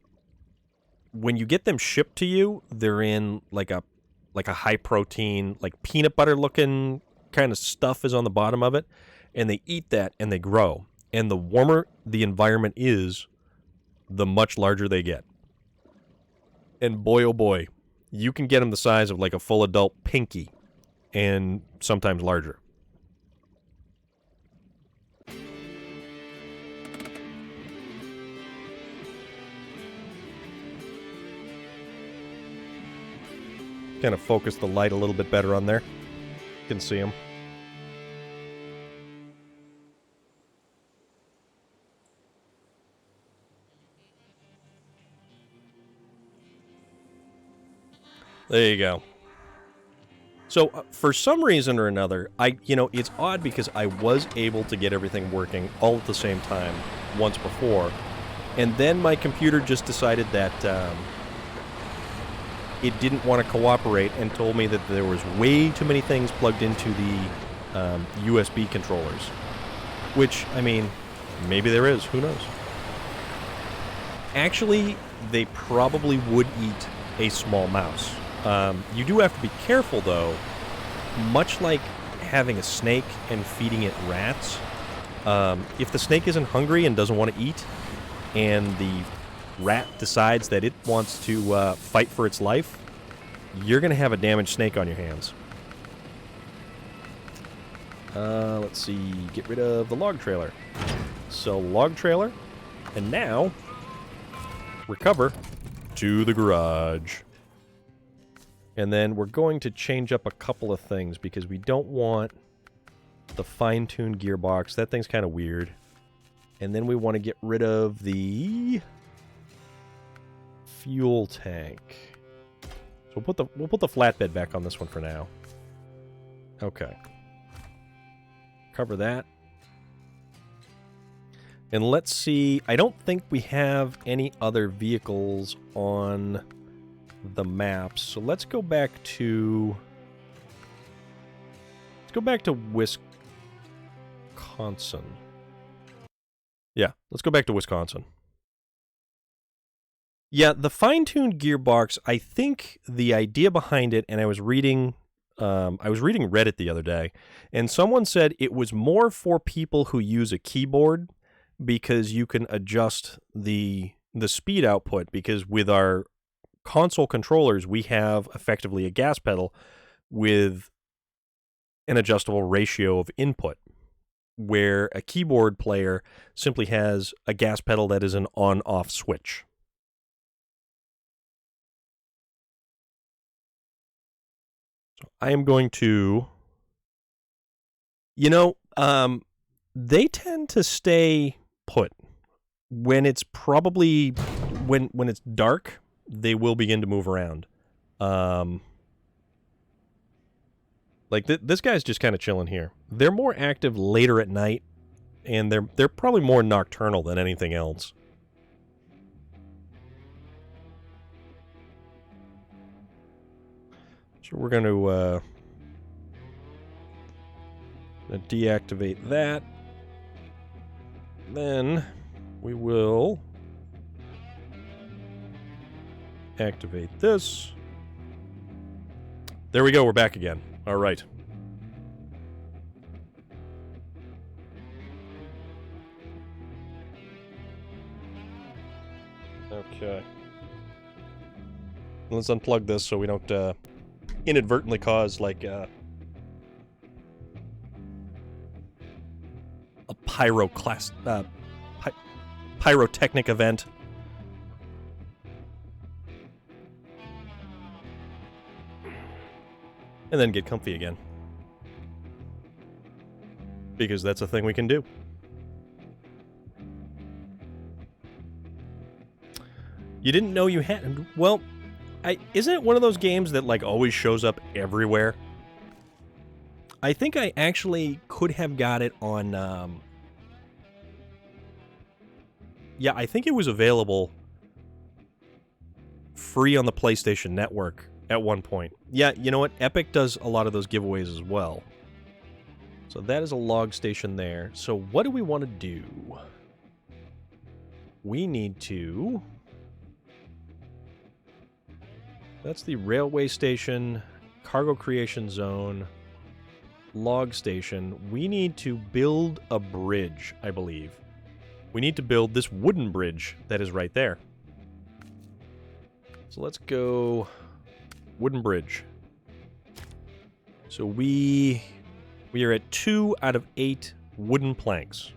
Speaker 1: when you get them shipped to you, they're in like a high protein, like peanut butter looking kind of stuff is on the bottom of it, and they eat that and they grow. And the warmer the environment is, the much larger they get. And boy oh boy, you can get them the size of like a full adult pinky, and sometimes larger. Kind of focus the light a little bit better on there. You can see them. There you go. So, for some reason or another, it's odd because I was able to get everything working all at the same time once before, and then my computer just decided that it didn't want to cooperate and told me that there was way too many things plugged into the USB controllers. Which, I mean, maybe there is. Who knows? Actually, they probably would eat a small mouse. You do have to be careful, though. Much like having a snake and feeding it rats, if the snake isn't hungry and doesn't want to eat, and the rat decides that it wants to fight for its life, you're going to have a damaged snake on your hands. Let's see, get rid of the log trailer. So, log trailer, and now, recover to the garage. And then we're going to change up a couple of things because we don't want the fine-tuned gearbox. That thing's kind of weird. And then we want to get rid of the fuel tank. So we'll put the flatbed back on this one for now. Okay. Cover that. And let's see, I don't think we have any other vehicles on the maps. So let's go back to Wisconsin. Yeah, let's go back to Wisconsin. Yeah, the fine-tuned gearbox, I think the idea behind it, and I was reading I was reading Reddit the other day, and someone said it was more for people who use a keyboard because you can adjust the speed output, because with our console controllers, we have effectively a gas pedal with an adjustable ratio of input, where a keyboard player simply has a gas pedal that is an on-off switch. So I am going to, they tend to stay put. When it's probably, when it's dark, they will begin to move around. Like this guy's just kind of chilling here. They're more active later at night, and they're probably more nocturnal than anything else. So we're going to deactivate that. Then we will activate this. There we go, we're back again. All right. Okay. Let's unplug this so we don't inadvertently cause like a pyrotechnic event. And then get comfy again. Because that's a thing we can do. You didn't know you had... Well, isn't it one of those games that like always shows up everywhere? I think I actually could have got it on... Yeah, I think it was available free on the PlayStation Network at one point. Yeah, you know what? Epic does a lot of those giveaways as well. So that is a log station there. So what do we want to do? We need to... That's the railway station, cargo creation zone, log station. We need to build a bridge, I believe. We need to build this wooden bridge that is right there. So let's go wooden bridge. So we are at 2 out of 8 wooden planks.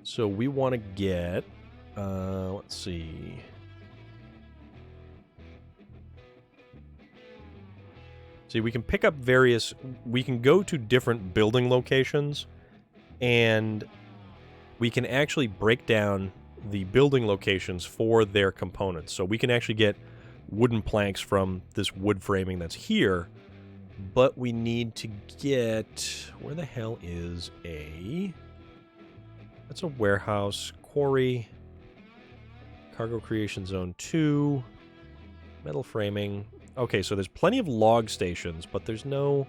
Speaker 1: So we want to get, let's see. See, we can pick up we can go to different building locations, and we can actually break down the building locations for their components. So we can actually get wooden planks from this wood framing that's here, but we need to get... Where the hell is a... That's a warehouse, quarry, cargo creation zone 2, metal framing... Okay, so there's plenty of log stations, but there's no...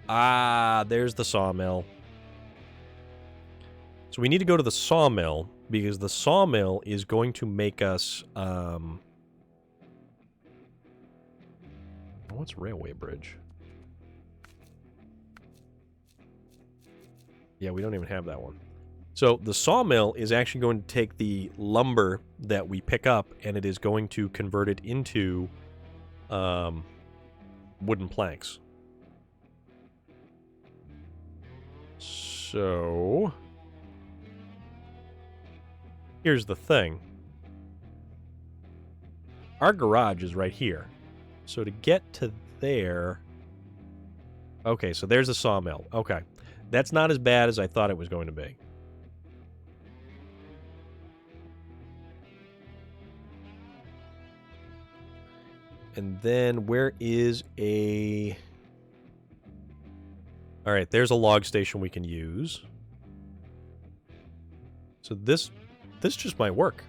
Speaker 1: Ah, there's the sawmill. So we need to go to the sawmill, because the sawmill is going to make us... What's railway bridge? Yeah, we don't even have that one. So the sawmill is actually going to take the lumber that we pick up, and it is going to convert it into... wooden planks. So here's the thing. Our garage is right here. So to get to there... Okay, so there's a sawmill. Okay. That's not as bad as I thought it was going to be. And then where is a... All right, there's a log station we can use. So this just might work.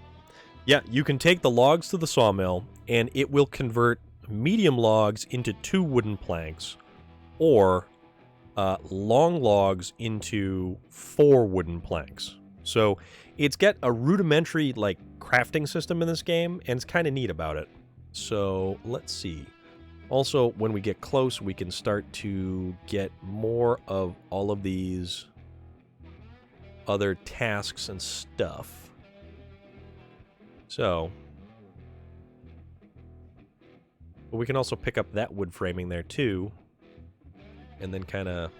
Speaker 1: Yeah, you can take the logs to the sawmill, and it will convert medium logs into 2 wooden planks, or long logs into 4 wooden planks. So it's got a rudimentary like crafting system in this game, and it's kind of neat about it. So let's see. Also, when we get close, we can start to get more of all of these other tasks and stuff. So, but we can also pick up that wood framing there too, and then kind of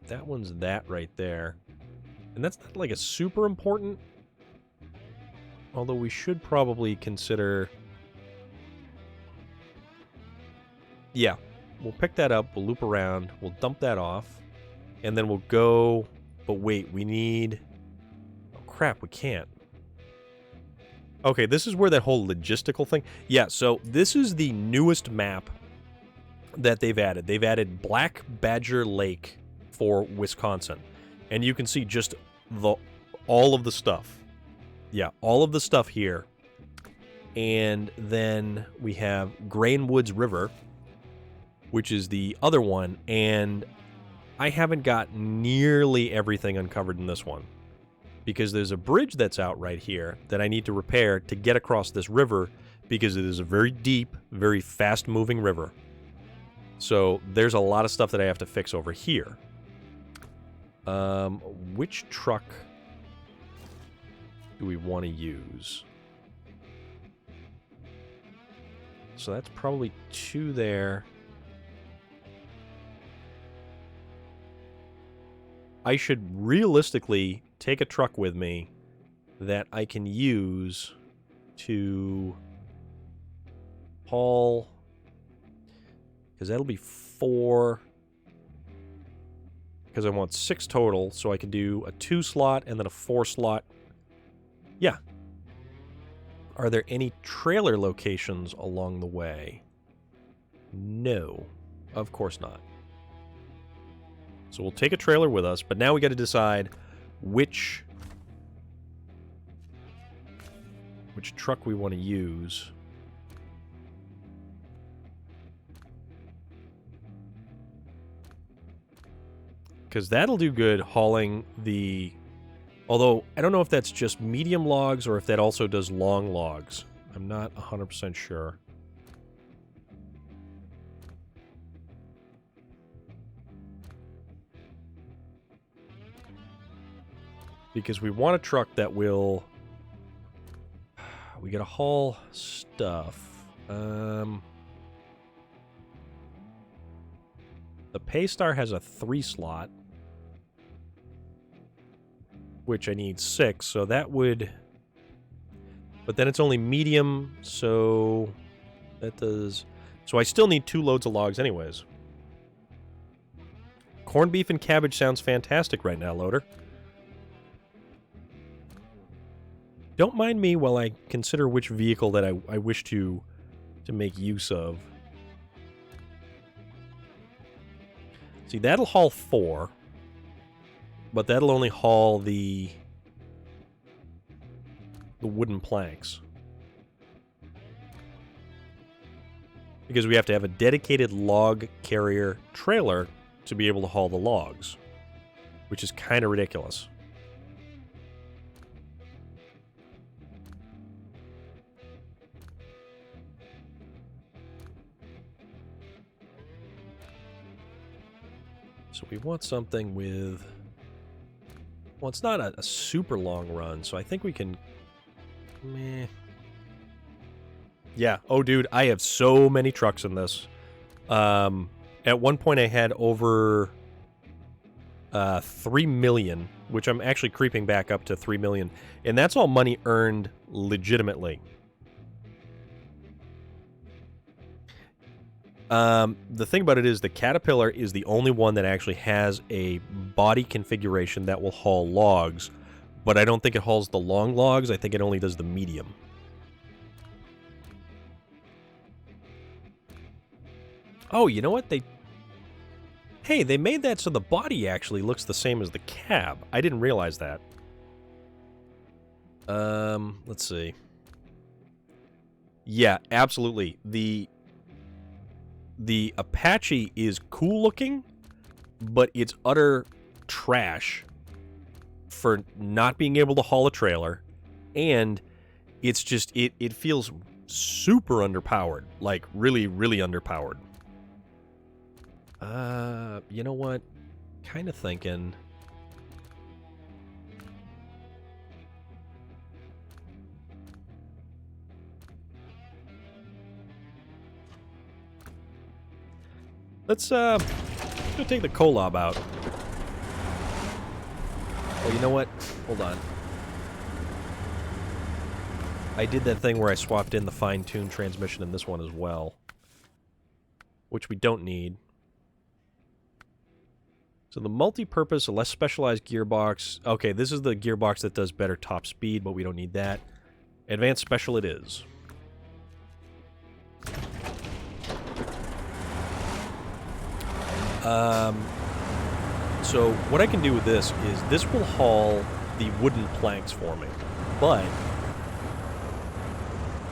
Speaker 1: that one's that right there. And that's not like a super important, although we should probably consider, yeah, we'll pick that up, we'll loop around, we'll dump that off, and then we'll go, but wait, we need, oh crap, we can't. Okay, this is where that whole logistical thing, yeah, so this is the newest map that they've added. They've added Black Badger Lake for Wisconsin, and you can see just all of the stuff. Yeah, all of the stuff here. And then we have Grain Woods River, which is the other one, and I haven't got nearly everything uncovered in this one because there's a bridge that's out right here that I need to repair to get across this river because it is a very deep, very fast-moving river. So there's a lot of stuff that I have to fix over here. Which truck do we want to use? So that's probably 2 there. I should realistically take a truck with me that I can use to haul, because that'll be 4, because I want 6 total, so I can do a 2 slot and then a 4 slot. Yeah. Are there any trailer locations along the way? No, of course not. So we'll take a trailer with us, but now we got to decide which truck we want to use. Because that'll do good hauling the... Although, I don't know if that's just medium logs or if that also does long logs. I'm not 100% sure. Because we want a truck that will... We gotta haul stuff. The Paystar has a 3 slot, which I need 6, so that would... But then it's only medium, so that does... So I still need 2 loads of logs anyways. Corned beef and cabbage sounds fantastic right now, Loader. Don't mind me while I consider which vehicle that I wish to make use of. See, that'll haul 4. But that'll only haul the wooden planks. Because we have to have a dedicated log carrier trailer to be able to haul the logs. Which is kind of ridiculous. So we want something with... Well, it's not a super long run, so I think we can... Meh. Yeah. Oh, dude, I have so many trucks in this. At one point I had over 3 million, which I'm actually creeping back up to 3 million. And that's all money earned legitimately. The thing about it is the Caterpillar is the only one that actually has a body configuration that will haul logs, but I don't think it hauls the long logs. I think it only does the medium. Oh, you know what? Hey, they made that so the body actually looks the same as the cab. I didn't realize that. Let's see. Yeah, absolutely. The Apache is cool looking, but it's utter trash for not being able to haul a trailer And it's just, it feels super underpowered. Like, really, really underpowered. You know what? Kind of thinking... Let's take the Kolob out. Oh, you know what? Hold on. I did that thing where I swapped in the fine-tuned transmission in this one as well. Which we don't need. So the multi-purpose, a less specialized gearbox. Okay, this is the gearbox that does better top speed, but we don't need that. Advanced special it is. So what I can do with this is this will haul the wooden planks for me, but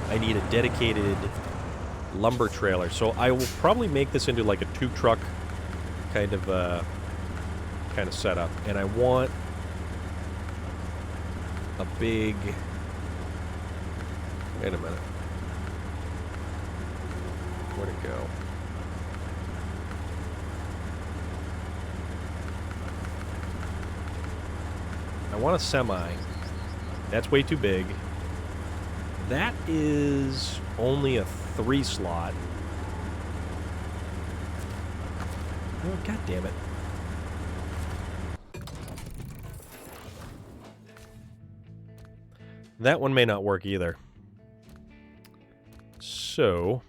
Speaker 1: I need a dedicated lumber trailer. So I will probably make this into like a tube truck kind of setup, and I want a big... Wait a minute. Where'd it go? I want a semi. That's way too big. That is only a 3 slot. Oh, god damn it. That one may not work either. So...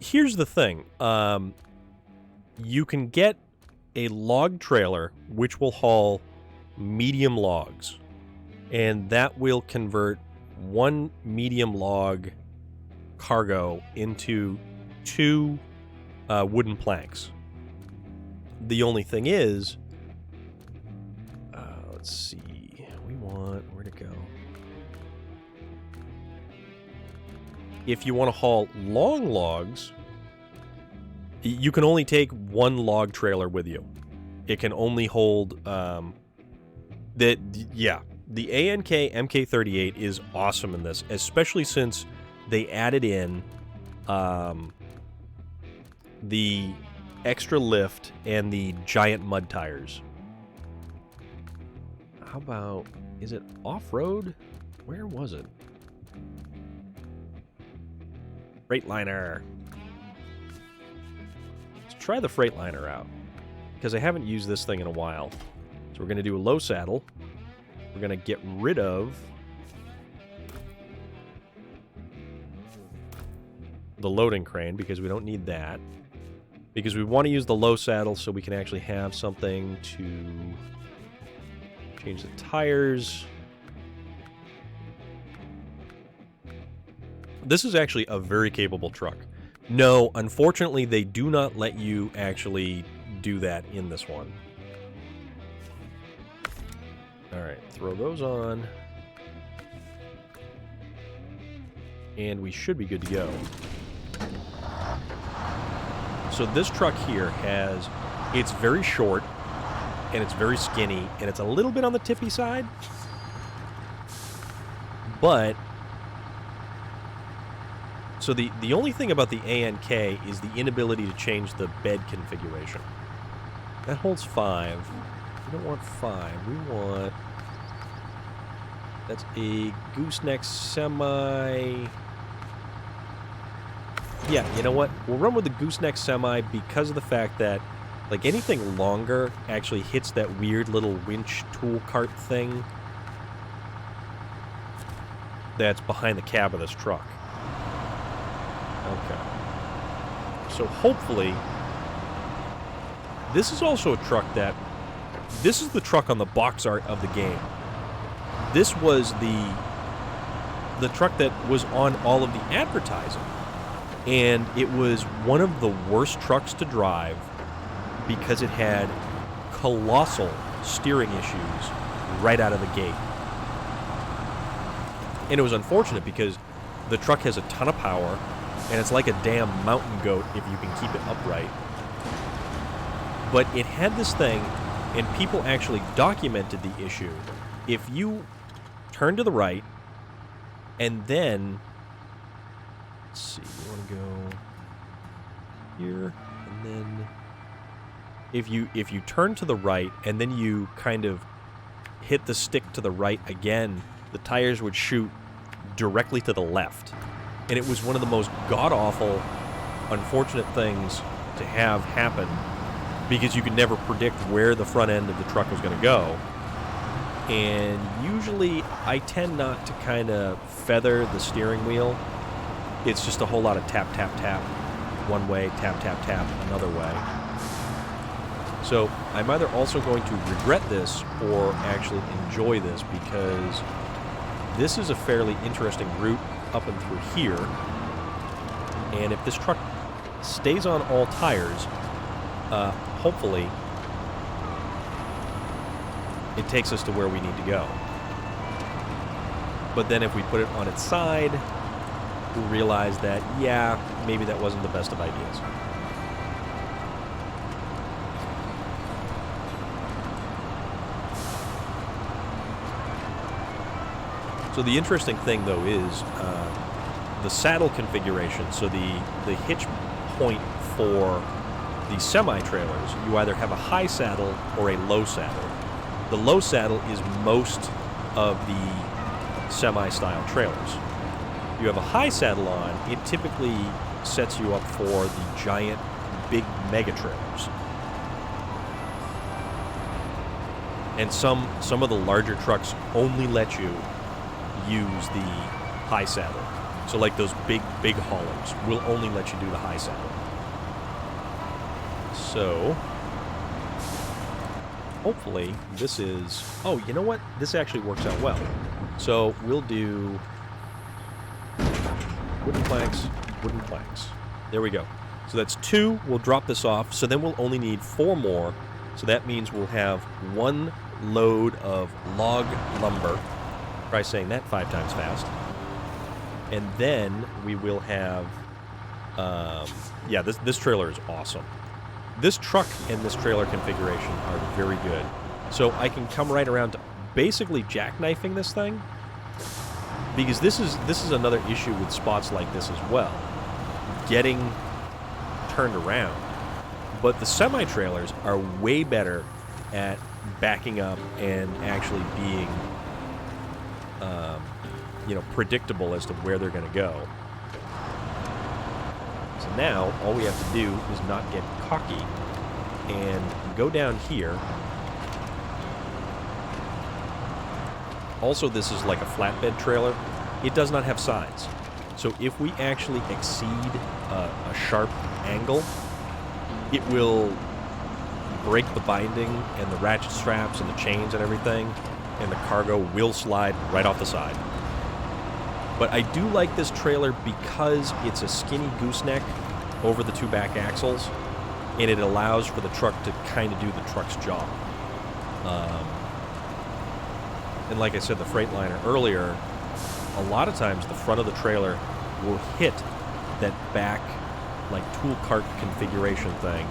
Speaker 1: here's the thing. You can get a log trailer which will haul medium logs. And that will convert one medium log cargo into 2 wooden planks. The only thing is... let's see. We want... Where'd it go? If you want to haul long logs, you can only take 1 log trailer with you. It can only hold, the ANK MK38 is awesome in this, especially since they added in, the extra lift and the giant mud tires. How about, is it off-road? Where was it? Freightliner. Let's try the Freightliner out, because I haven't used this thing in a while. So we're going to do a low saddle. We're going to get rid of the loading crane, because we don't need that. Because we want to use the low saddle so we can actually have something to change the tires. This is actually a very capable truck. No, unfortunately, they do not let you actually do that in this one. Alright, throw those on. And we should be good to go. So this truck here has... It's very short, and it's very skinny, and it's a little bit on the tippy side. But... So the only thing about the ANK is the inability to change the bed configuration. That holds 5. We don't want 5. We want... That's a gooseneck semi... Yeah, you know what? We'll run with the gooseneck semi because of the fact that, like, anything longer actually hits that weird little winch tool cart thing that's behind the cab of this truck. Okay. So hopefully... This is also a truck that... This is the truck on the box art of the game. This was the truck that was on all of the advertising. And it was one of the worst trucks to drive because it had colossal steering issues right out of the gate. And it was unfortunate because the truck has a ton of power, and it's like a damn mountain goat if you can keep it upright. But it had this thing, and people actually documented the issue. If you turn to the right, and then, let's see, you want to go here, and then if you turn to the right, and then you kind of hit the stick to the right again, the tires would shoot directly to the left. And it was one of the most god-awful, unfortunate things to have happen, because you could never predict where the front end of the truck was going to go. And usually I tend not to kind of feather the steering wheel. It's just a whole lot of tap, tap, tap. One way, tap, tap, tap, another way. So I'm either also going to regret this or actually enjoy this, because this is a fairly interesting route up and through here. And if this truck stays on all tires, hopefully it takes us to where we need to go. But then if we put it on its side, we'll realize that, yeah, maybe that wasn't the best of ideas. So the interesting thing, though, is the saddle configuration. So the hitch point for the semi-trailers, you either have a high saddle or a low saddle. The low saddle is most of the semi-style trailers. You have a high saddle on, it typically sets you up for the giant, big mega trailers. And some of the larger trucks only let you use the high saddle. So like those big haulers will only let you do the high saddle. So hopefully this is... Oh, you know what? This actually works out well. So we'll do wooden planks, wooden planks. There we go. So that's 2. We'll drop this off. So then we'll only need 4 more. So that means we'll have 1 load of log lumber. Try saying that 5 times fast. And then we will have... yeah, this trailer is awesome. This truck and this trailer configuration are very good. So I can come right around to basically jackknifing this thing, because this is another issue with spots like this as well, getting turned around. But the semi-trailers are way better at backing up and actually being predictable as to where they're going to go. So now all we have to do is not get cocky and go down here. Also, this is like a flatbed trailer. It does not have sides. So if we actually exceed a sharp angle, it will break the binding and the ratchet straps and the chains and everything, and the cargo will slide right off the side. But I do like this trailer because it's a skinny gooseneck over the 2 back axles, and it allows for the truck to kind of do the truck's job. And like I said, the Freightliner earlier, a lot of times the front of the trailer will hit that back, like, tool cart configuration thing,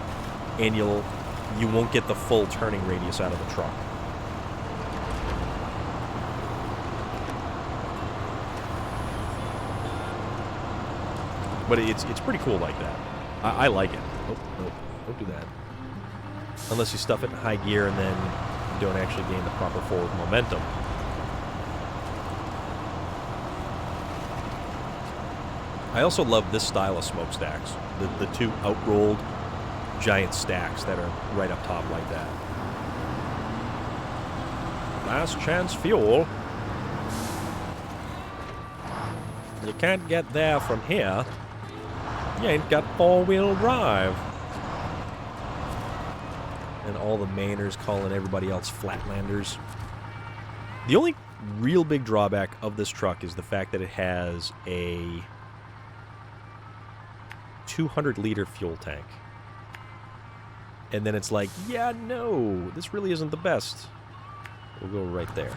Speaker 1: and you won't get the full turning radius out of the truck. But it's pretty cool like that. I like it. Oh, no, don't do that. Unless you stuff it in high gear and then you don't actually gain the proper forward momentum. I also love this style of smokestacks. The 2 outrolled giant stacks that are right up top like that. Last chance fuel. You can't get there from here. You ain't got 4-wheel drive. And all the Mainers calling everybody else Flatlanders. The only real big drawback of this truck is the fact that it has a 200-liter fuel tank. And then it's like, yeah, no, this really isn't the best. We'll go right there.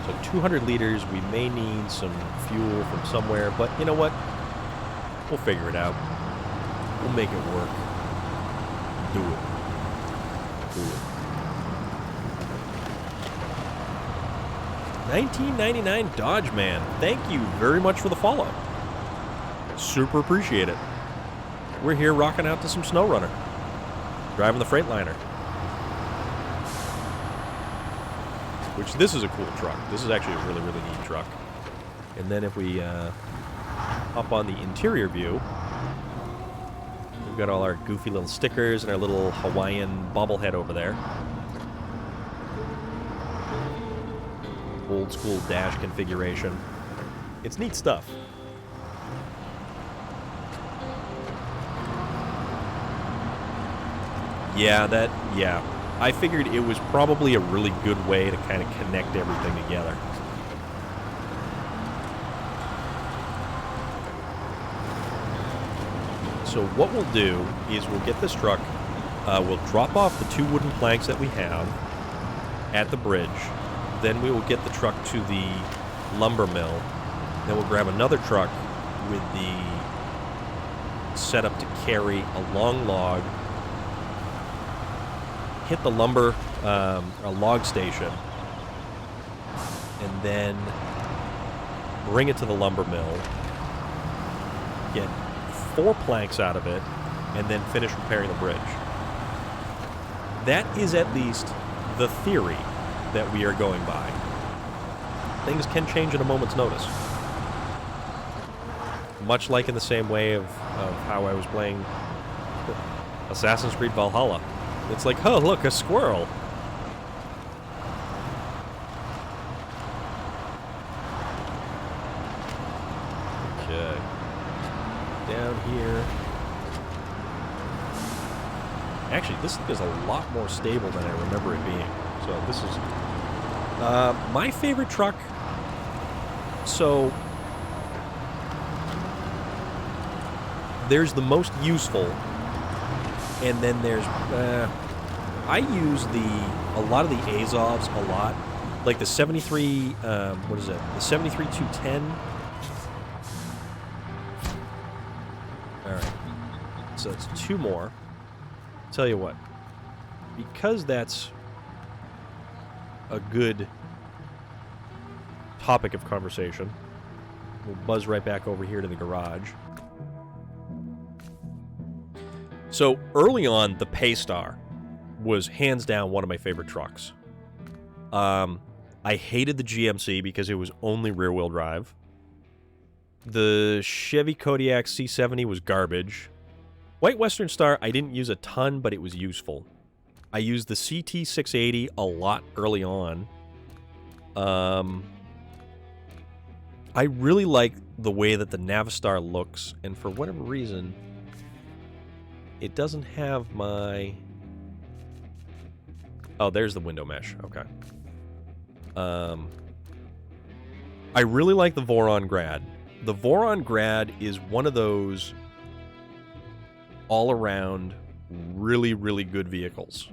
Speaker 1: So 200 liters. We may need some fuel from somewhere, but you know what? We'll figure it out. We'll make it work. Do it. Do it. 1999 Dodge Man. Thank you very much for the follow. Super appreciate it. We're here rocking out to some SnowRunner. Driving the Freightliner. Which, this is a cool truck. This is actually a really, really neat truck. And then if we hop on the interior view, we've got all our goofy little stickers and our little Hawaiian bobblehead over there. Old school dash configuration. It's neat stuff. Yeah. I figured it was probably a really good way to kind of connect everything together. So what we'll do is we'll get this truck, we'll drop off the 2 wooden planks that we have at the bridge. Then we will get the truck to the lumber mill. Then we'll grab another truck with the setup to carry a long log, hit the lumber, a log station, and then bring it to the lumber mill, get 4 planks out of it, and then finish repairing the bridge. That is at least the theory that we are going by. Things can change at a moment's notice. Much like in the same way of how I was playing Assassin's Creed Valhalla. It's like, oh, look, a squirrel. Okay. Down here. Actually, this thing is a lot more stable than I remember it being. So this is my favorite truck. So there's the most useful, and then there's I use a lot of the Azovs a lot, like the 73. What is it? The 73-210. All right. So it's 2 more. Tell you what, because that's a good topic of conversation, we'll buzz right back over here to the garage. So early on, the Paystar was hands down one of my favorite trucks. I hated the GMC because it was only rear-wheel drive. The Chevy Kodiak C70 was garbage. White Western Star, I didn't use a ton, but it was useful. I used the CT680 a lot early on. I really like the way that the Navistar looks, and for whatever reason, it doesn't have my... Oh, there's the window mesh. Okay. I really like the Voron Grad. The Voron Grad is one of those all-around really, really good vehicles.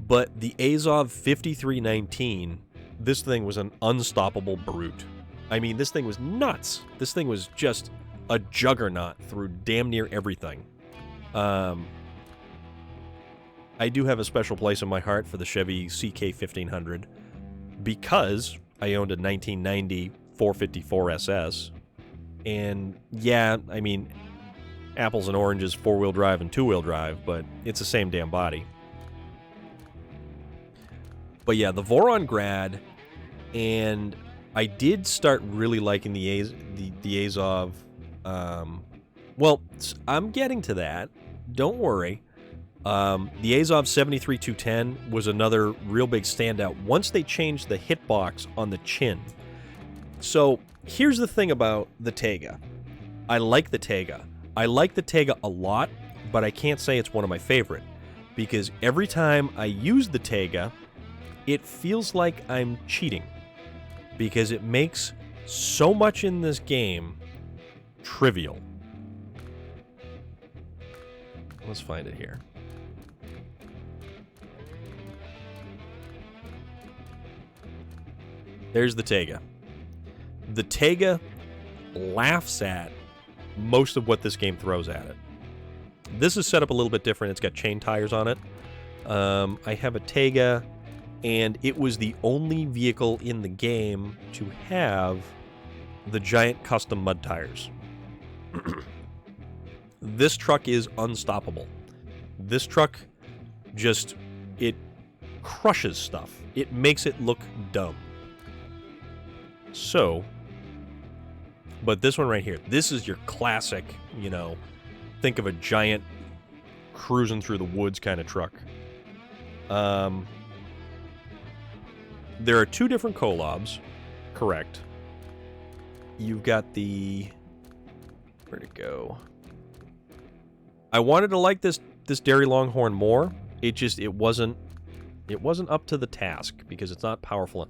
Speaker 1: But the Azov 5319, this thing was an unstoppable brute. I mean, this thing was nuts. This thing was just a juggernaut through damn near everything. I do have a special place in my heart for the Chevy CK1500 because I owned a 1990 454 SS. And yeah, I mean, apples and oranges, 4-wheel drive and 2-wheel drive, but it's the same damn body. But yeah, the Voron Grad, and I did start really liking the Azov. Well, I'm getting to that. Don't worry. The Azov 73-210 was another real big standout once they changed the hitbox on the chin. So here's the thing about the Tega. I like the Tega. I like the Tega a lot, but I can't say it's one of my favorite, because every time I use the Tega, it feels like I'm cheating, because it makes so much in this game trivial. Let's find it here. There's the Tega. The Tega laughs at most of what this game throws at it. This is set up a little bit different. It's got chain tires on it. I have a Tega, and it was the only vehicle in the game to have the giant custom mud tires. This truck is unstoppable. This truck just, it crushes stuff. It makes it look dumb. So, but this one right here, this is your classic, you know, think of a giant cruising through the woods kind of truck. There are two different collabs, correct. You've got the, where'd it go? I wanted to like this Dairy Longhorn more. It wasn't up to the task because it's not powerful.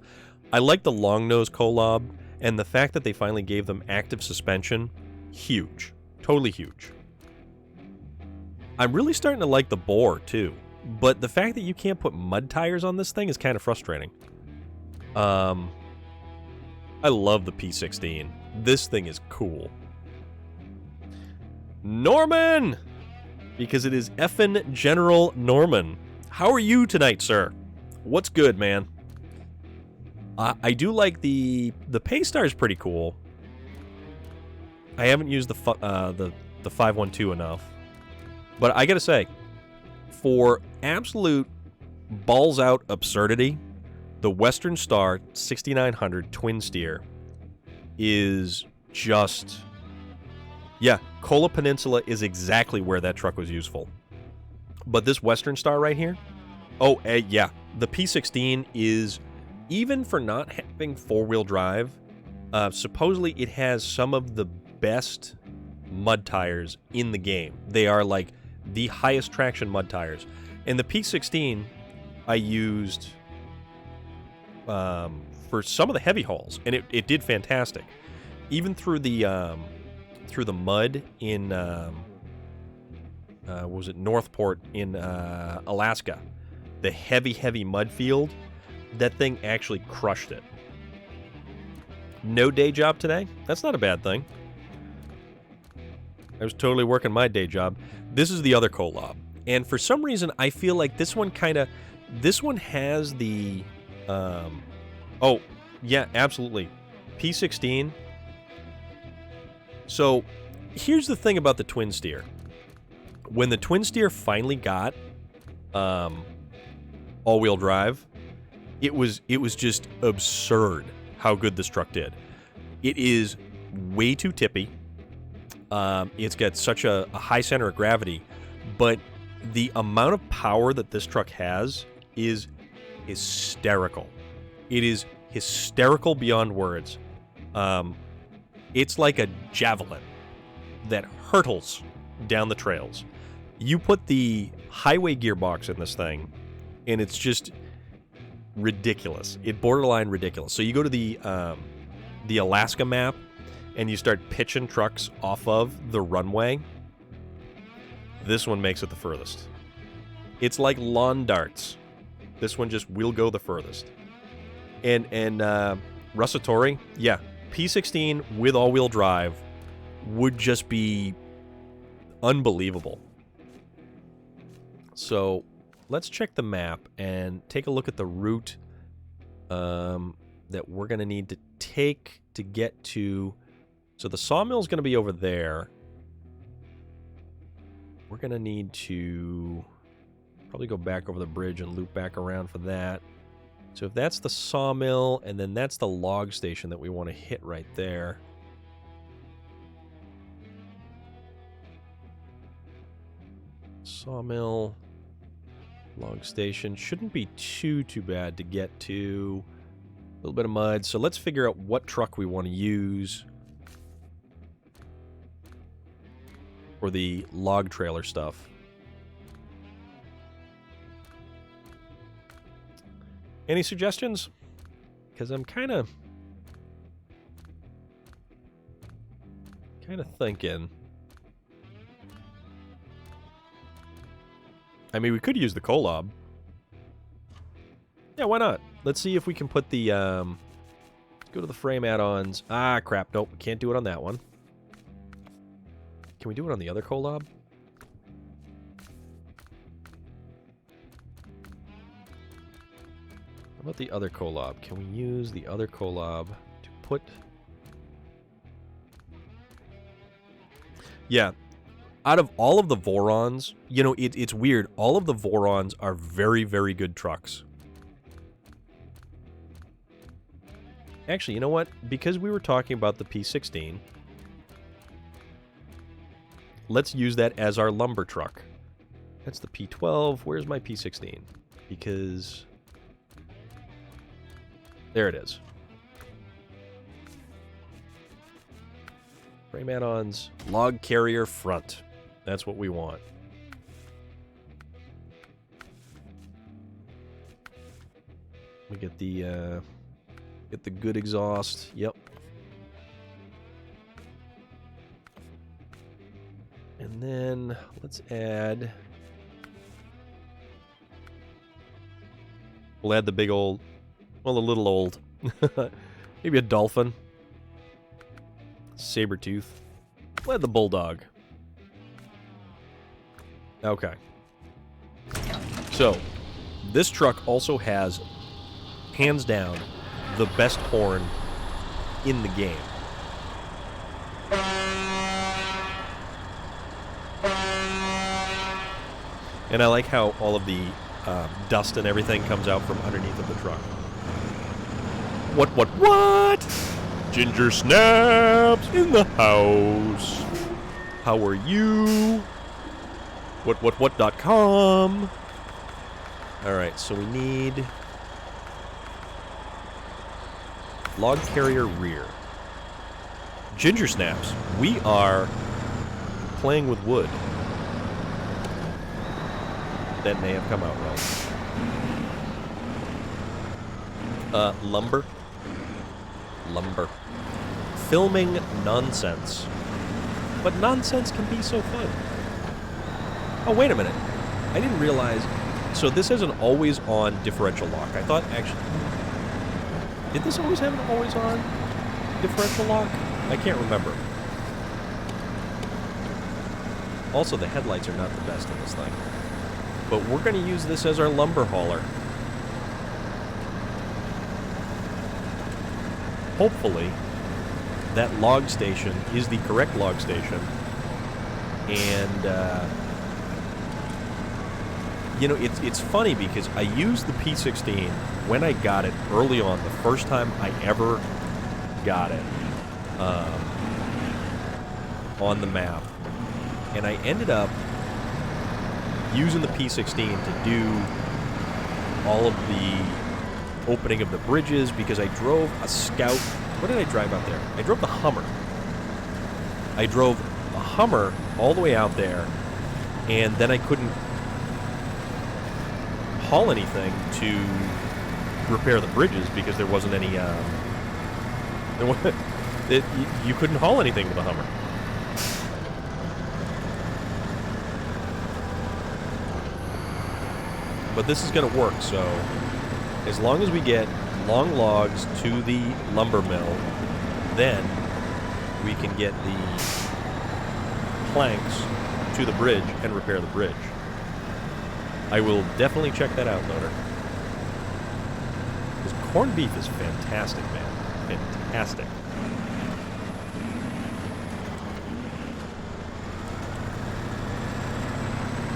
Speaker 1: I like the long nose collab, and the fact that they finally gave them active suspension, huge, totally huge. I'm really starting to like the Boar too, but the fact that you can't put mud tires on this thing is kind of frustrating. I love the P16. This thing is cool. Norman! Because it is effin' General Norman. How are you tonight, sir? What's good, man? I do like the Paystar is pretty cool. I haven't used the 512 enough. But I gotta say, for absolute balls-out absurdity, the Western Star 6900 twin steer is just... Yeah, Kola Peninsula is exactly where that truck was useful. But this Western Star right here... Oh, yeah. The P16 is... Even for not having four-wheel drive, supposedly it has some of the best mud tires in the game. They are like the highest traction mud tires. And the P16 I used for some of the heavy hauls, and it did fantastic. Even through the mud in what was it, Northport in Alaska, the heavy mud field, that thing actually crushed it. No day job today? That's not a bad thing. I was totally working my day job. This is the other collab. And for some reason, I feel like this one has the, oh, yeah, absolutely. P16. So, here's the thing about the twin steer. When the twin steer finally got all-wheel drive, it was just absurd how good this truck did. It is way too tippy. It's got such a high center of gravity, but the amount of power that this truck has is hysterical. It is hysterical beyond words. It's like a javelin that hurtles down the trails. You put the highway gearbox in this thing, and it's just ridiculous. It borderline ridiculous. So you go to the Alaska map, and you start pitching trucks off of the runway. This one makes it the furthest. It's like lawn darts. This one just will go the furthest. And Russatory, yeah, P16 with all-wheel drive would just be unbelievable. So let's check the map and take a look at the route that we're going to need to take to get to... So the sawmill is going to be over there. We're going to need to probably go back over the bridge and loop back around for that. So if that's the sawmill, and then that's the log station that we want to hit right there. Sawmill, log station. Shouldn't be too bad to get to. A little bit of mud. So let's figure out what truck we want to use for the log trailer stuff. Any suggestions? Because I'm kind of thinking. I mean, we could use the collab. Yeah, why not? Let's see if we can put the Go to the frame add-ons. Ah, crap. Nope, can't do it on that one. Can we do it on the other collab? How about the other collab? Can we use the other collab to put... Yeah. Out of all of the Vorons, you know, it's weird. All of the Vorons are very, very good trucks. Actually, you know what? Because we were talking about the P16, let's use that as our lumber truck. That's the P12. Where's my P16? Because... there it is. Frame add-ons, log carrier front. That's what we want. We get the good exhaust. Yep. And then let's add... we'll add the big old... well, a little old. Maybe a dolphin. Sabertooth. We'll add the bulldog. Okay. So, this truck also has, hands down, the best horn in the game. And I like how all of the dust and everything comes out from underneath of the truck. What? Ginger Snaps in the house. How are you? What.com. Alright, so we need... log carrier rear. Ginger Snaps. We are playing with wood. That may have come out wrong. Lumber. Lumber. Filming nonsense. But nonsense can be so fun. Oh, wait a minute. I didn't realize... so this has an always-on differential lock. I thought, actually... did this always have an always-on differential lock? I can't remember. Also, the headlights are not the best in this thing. But we're going to use this as our lumber hauler. Hopefully, that log station is the correct log station. And, you know, it's funny because I used the P16 when I got it early on, the first time I ever got it on the map. And I ended up using the P16 to do all of the opening of the bridges because I drove a Scout. What did I drive out there? I drove the Hummer. I drove a Hummer all the way out there, and then I couldn't haul anything to repair the bridges because there wasn't any, you couldn't haul anything with a Hummer. But this is going to work, so as long as we get long logs to the lumber mill, then we can get the planks to the bridge and repair the bridge. I will definitely check that out, Loader. Because corned beef is fantastic, man. Fantastic.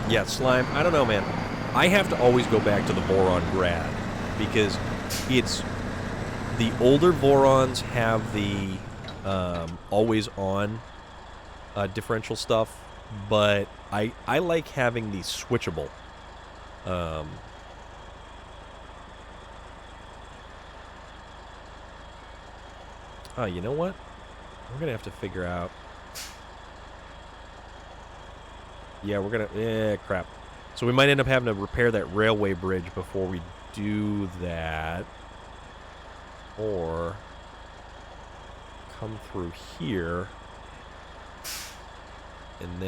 Speaker 1: Yeah, slime. I don't know, man. I have to always go back to the Voron Grad because it's the older Vorons have the always on differential stuff, but I like having the switchable. You know what? We're gonna have to figure out. Yeah, we're gonna. Crap. So we might end up having to repair that railway bridge before we do that. Or come through here. And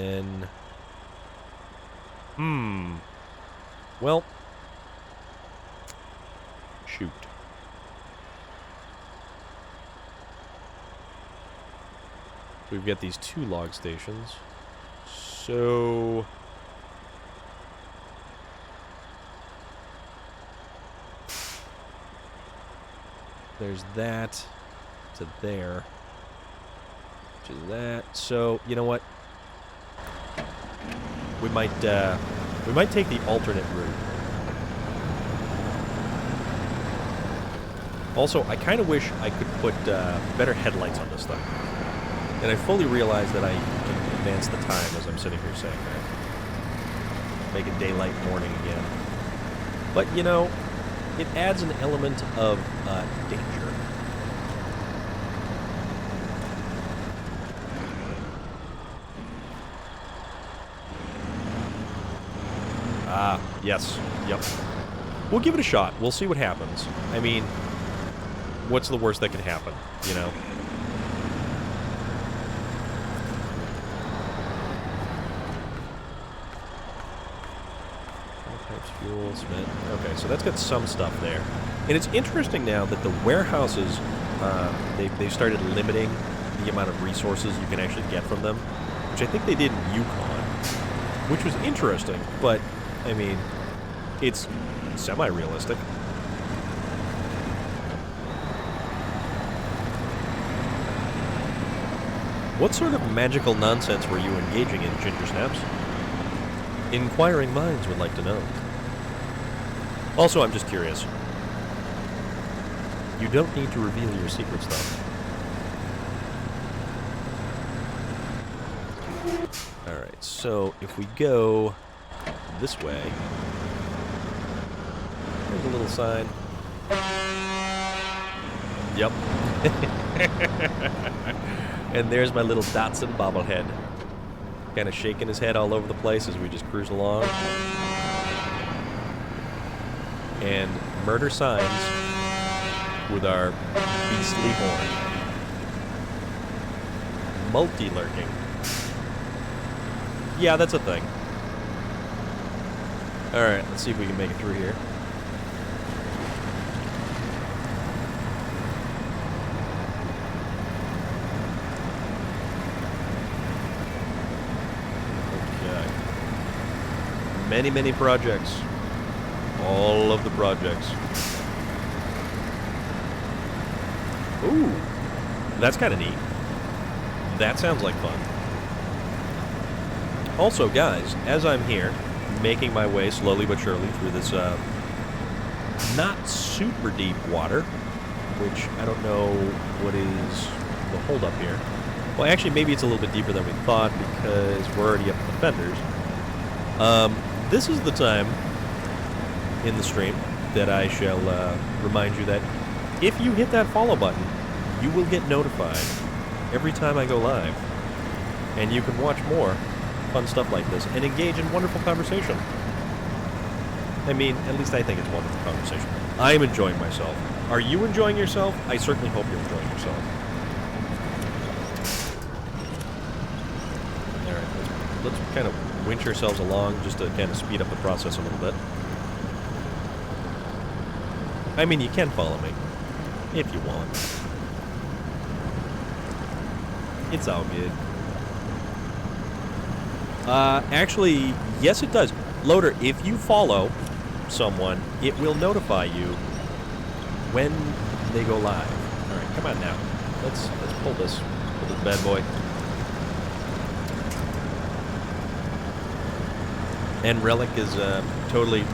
Speaker 1: then... Well... Shoot. We've got these 2 log stations. So... there's that to there. Which is that. So, you know what? We might take the alternate route. Also, I kind of wish I could put better headlights on this thing. And I fully realize that I can advance the time as I'm sitting here saying that. Make it daylight morning again. But, you know, it adds an element of danger. Ah, yes. Yep. We'll give it a shot. We'll see what happens. I mean, what's the worst that can happen, you know? Fuel, cement. Okay, so that's got some stuff there. And it's interesting now that the warehouses, they've started limiting the amount of resources you can actually get from them, which I think they did in Yukon, which was interesting, but, I mean, it's semi-realistic. What sort of magical nonsense were you engaging in, Ginger Snaps? Inquiring minds would like to know. Also, I'm just curious. You don't need to reveal your secrets, though. Alright, so if we go this way... there's a little sign. Yep. And there's my little Datsun bobblehead. Kind of shaking his head all over the place as we just cruise along. And murder signs with our beastly horn. Multi-lurking. Yeah, that's a thing. Alright, let's see if we can make it through here. Okay. Many, many projects. All of the projects. Ooh, that's kind of neat. That sounds like fun. Also, guys, as I'm here, making my way slowly but surely through this not super deep water, which I don't know what is the holdup here. Well, actually, maybe it's a little bit deeper than we thought because we're already up to the fenders. This is the time in the stream that I shall remind you that if you hit that follow button, you will get notified every time I go live. And you can watch more fun stuff like this and engage in wonderful conversation. I mean, at least I think it's wonderful conversation. I'm enjoying myself. Are you enjoying yourself? I certainly hope you're enjoying yourself. Alright, let's kind of winch ourselves along just to kind of speed up the process a little bit. I mean, you can follow me, if you want. It's all good. Actually, yes it does. Loader, if you follow someone, it will notify you when they go live. Alright, come on now. Let's pull this bad boy. And Relic is totally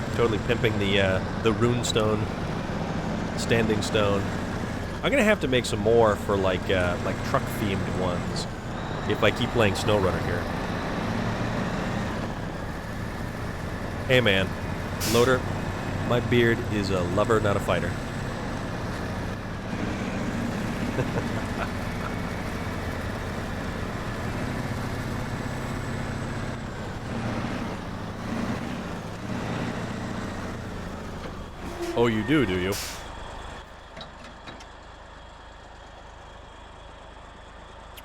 Speaker 1: pimping the runestone. Standing stone. I'm gonna have to make some more for like truck-themed ones if I keep playing SnowRunner here. Hey man, Loader, my beard is a lover, not a fighter. Oh, you do you?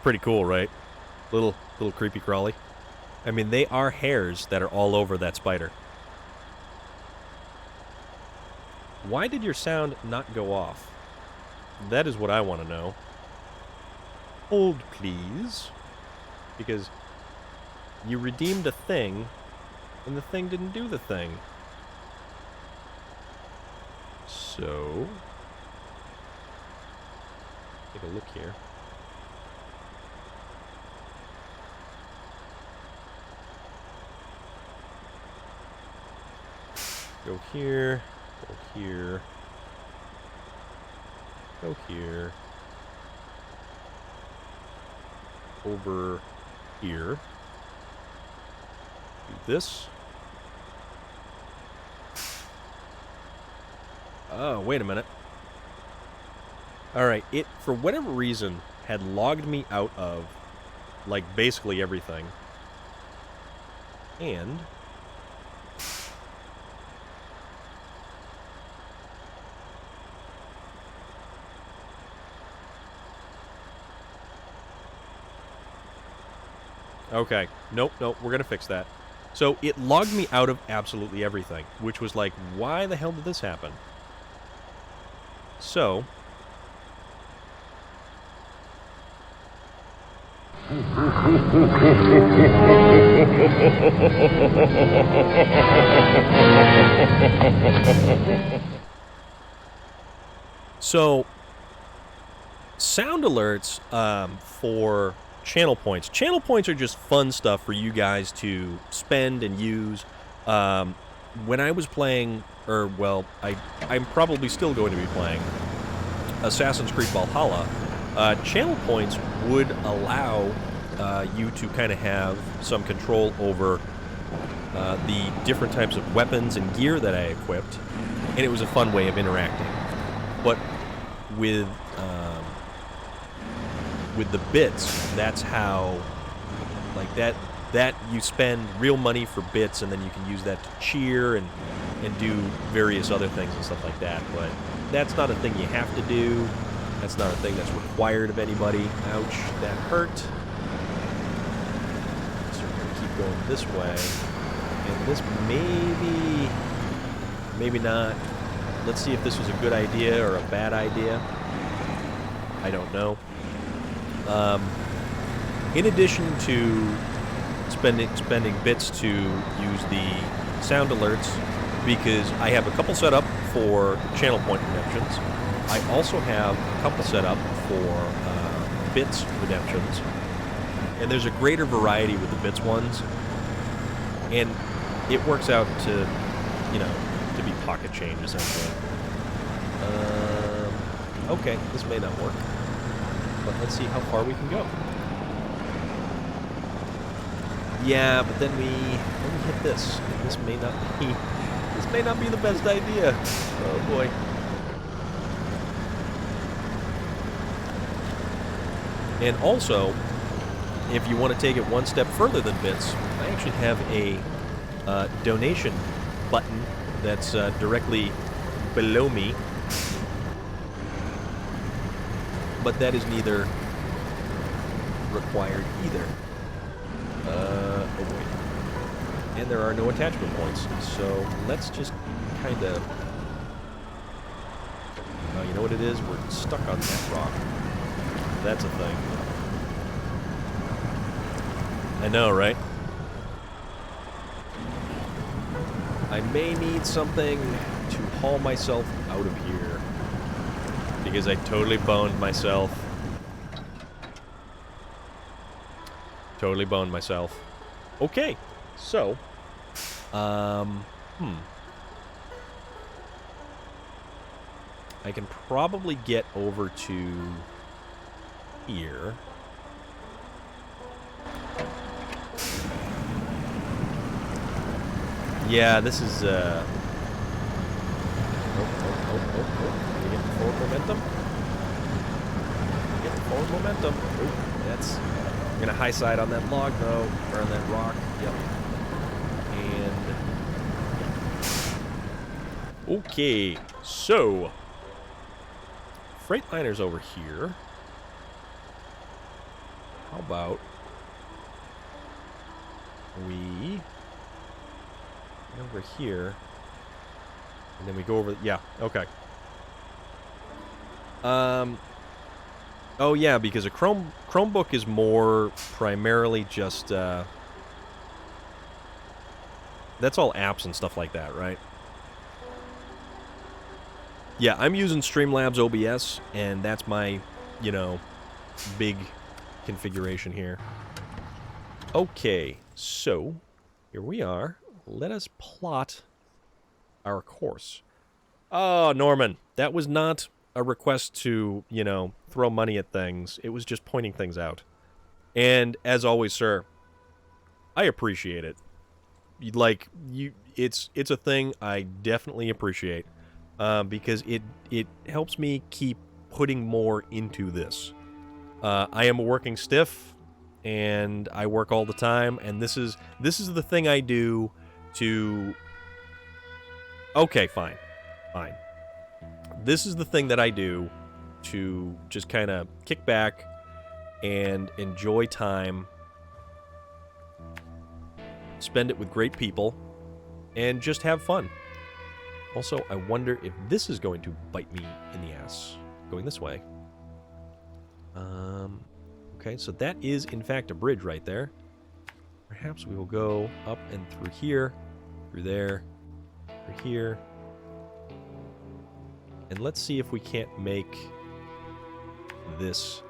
Speaker 1: Pretty cool, right? Little creepy crawly. I mean, they are hairs that are all over that spider. Why did your sound not go off? That is what I want to know. Hold, please. because you redeemed a thing, and the thing didn't do the thing. So, take a look here. Go here, go here, go here, over here, do this. Oh, wait a minute. Alright, it, for whatever reason, had logged me out of, like, basically everything. And okay, nope, we're gonna fix that. So it logged me out of absolutely everything, which was like, why the hell did this happen? So, sound alerts for channel points. Channel points are just fun stuff for you guys to spend and use. When I was playing, or well, I'm probably still going to be playing Assassin's Creed Valhalla, channel points would allow you to kind of have some control over the different types of weapons and gear that I equipped, and it was a fun way of interacting. But with the bits, that's how, like, that you spend real money for bits, and then you can use that to cheer and do various other things and stuff like that. But that's not a thing you have to do. That's not a thing that's required of anybody. Ouch, that hurt. So we're going to keep going this way. And this maybe not. Let's see if this was a good idea or a bad idea. I don't know. In addition to spending bits to use the sound alerts, because I have a couple set up for channel point redemptions, I also have a couple set up for bits redemptions, and there's a greater variety with the bits ones, and it works out to, you know, to be pocket change essentially. Okay, this may not work, but let's see how far we can go. Yeah, but then we hit this. This may not be the best idea. Oh boy. And also, if you want to take it one step further than bits, I actually have a donation button that's directly below me. But that is neither required either. Oh wait. And there are no attachment points, so let's just kind of... Oh, you know what it is? We're stuck on that rock. That's a thing. I know, right? I may need something to haul myself out of here, because I totally boned myself. Totally boned myself. Okay, so, I can probably get over to here. Yeah, this is, oh. You get forward momentum? Get forward momentum. Oh, that's... I'm gonna high side on that log, though, or on that rock. Yep. And... Okay, so... Freightliner's over here. How about... we... over here, and then we go over... Yeah, okay. Oh yeah, because a Chromebook is more primarily just that's all apps and stuff like that, right? Yeah, I'm using Streamlabs OBS, and that's my, you know, big configuration here. Okay, so here we are. Let us plot our course. Oh, Norman, that was not a request to, you know, throw money at things. It was just pointing things out. And as always, sir, I appreciate it. It's a thing I definitely appreciate, because it helps me keep putting more into this. I am a working stiff, and I work all the time, and this is the thing I do to. Okay, fine. This is the thing that I do to just kind of kick back and enjoy time, spend it with great people, and just have fun. Also, I wonder if this is going to bite me in the ass. Going this way. Okay, so that is, in fact, a bridge right there. Perhaps we will go up and through here, through there, through here. And let's see if we can't make this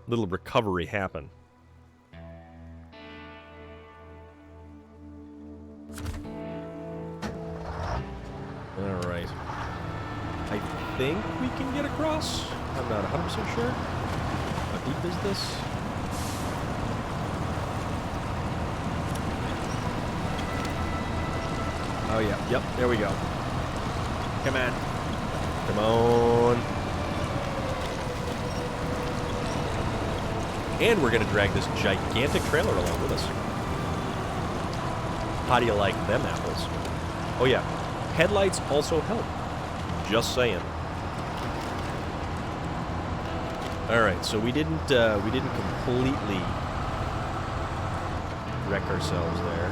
Speaker 1: little recovery happen. Alright. I think we can get across. I'm not 100% sure. How deep is this? Oh yeah, yep, there we go. Come on. Come on. And we're going to drag this gigantic trailer along with us. How do you like them apples? Oh yeah, headlights also help. Just saying. All right, so we didn't completely wreck ourselves there.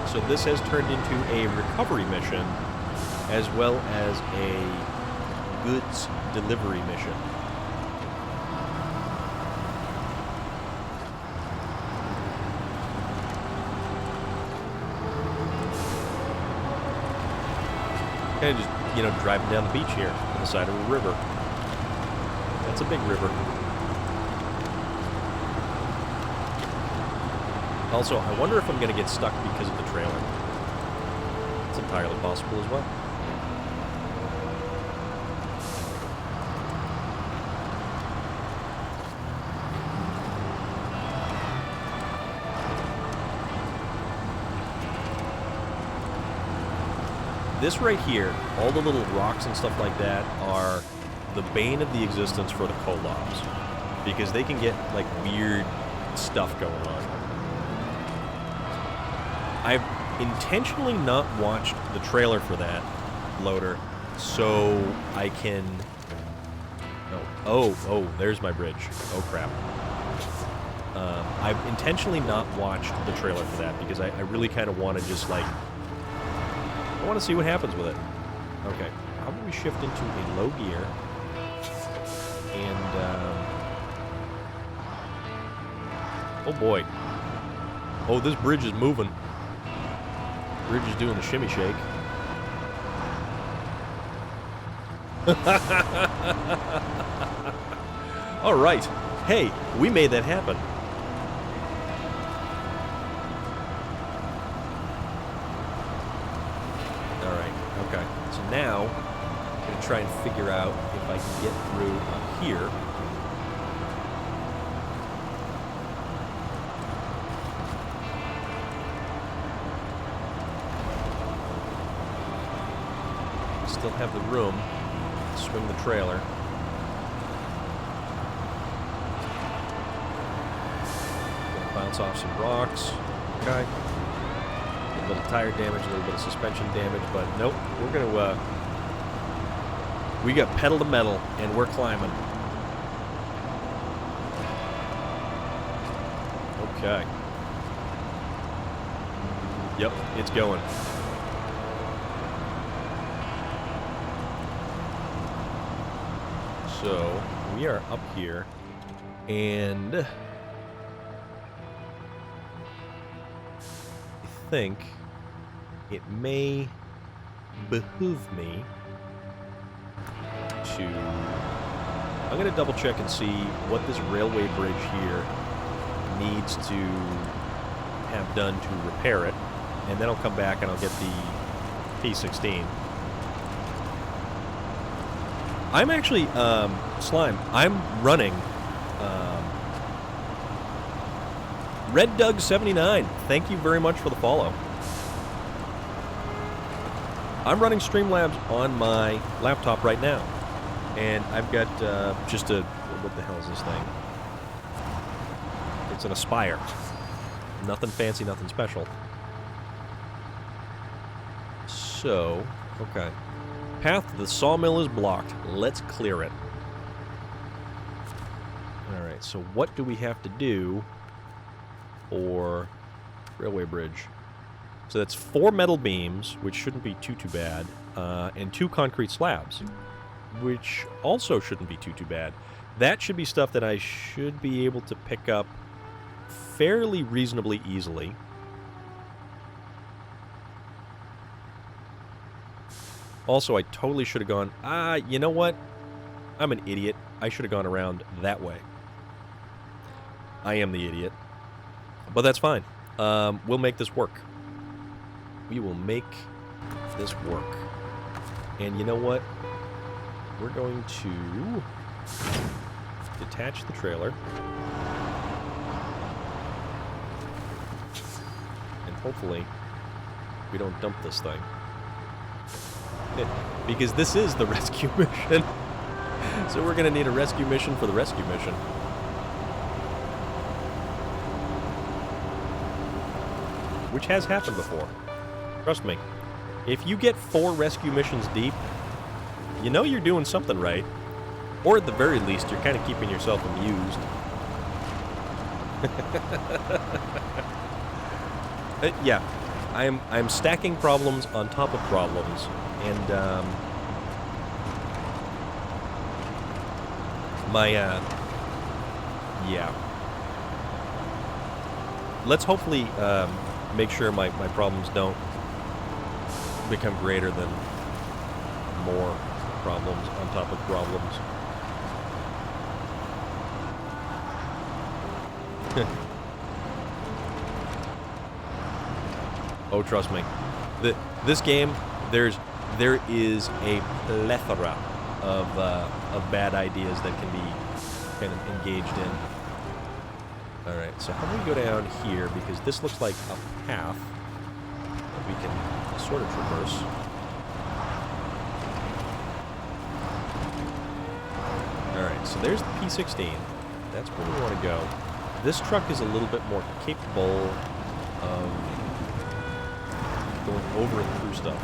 Speaker 1: So this has turned into a recovery mission as well as a goods delivery mission. Kind of just, you know, driving down the beach here on the side of a river. That's a big river. Also, I wonder if I'm going to get stuck because of the trailer. It's entirely possible as well. This right here, all the little rocks and stuff like that are the bane of the existence for the collabs, because they can get, like, weird stuff going on. I've intentionally not watched the trailer for that loader, so I can... Oh, there's my bridge. Oh, crap. I've intentionally not watched the trailer for that, because I really kind of want to just, like... I want to see what happens with it. Okay, how about we shift into a low gear, and, oh boy. Oh, this bridge is moving. Bridge is doing the shimmy shake. All right. Hey, we made that happen. All right. Okay. So now, I'm going to try and figure out if I can get through up here. Still have the room to swing the trailer. Gonna bounce off some rocks. Okay. A little tire damage, a little bit of suspension damage, but nope. We're gonna, we got pedal to metal, and we're climbing. Okay. Yep, it's going. So, we are up here, and I think it may behoove me to... I'm going to double check and see what this railway bridge here needs to have done to repair it, and then I'll come back and I'll get the P16. I'm actually, Slime, I'm running Red Doug 79. Thank you very much for the follow. I'm running Streamlabs on my laptop right now, and I've got just a... what the hell is this thing? It's an Aspire. Nothing fancy, nothing special. So, okay. Path to the sawmill is blocked. Let's clear it. Alright, so what do we have to do for railway bridge? So that's 4 metal beams, which shouldn't be too bad, and 2 concrete slabs, which also shouldn't be too bad. That should be stuff that I should be able to pick up fairly reasonably easily. Also, I totally should have gone, you know what? I'm an idiot. I should have gone around that way. I am the idiot. But that's fine. We'll make this work. We will make this work. And you know what? We're going to detach the trailer. And hopefully we don't dump this thing. Because this is the rescue mission. So we're going to need a rescue mission for the rescue mission. Which has happened before. Trust me. If you get 4 rescue missions deep, you know you're doing something right. Or at the very least, you're kind of keeping yourself amused. Yeah. I'm stacking problems on top of problems. And, yeah. Let's hopefully, make sure my problems don't become greater than more problems on top of problems. Oh, trust me. This game, there is a plethora of bad ideas that can be kind of engaged in. Alright, so how do we go down here? Because this looks like a path that we can sort of traverse. Alright, so there's the P16. That's where we want to go. This truck is a little bit more capable of going over and through stuff.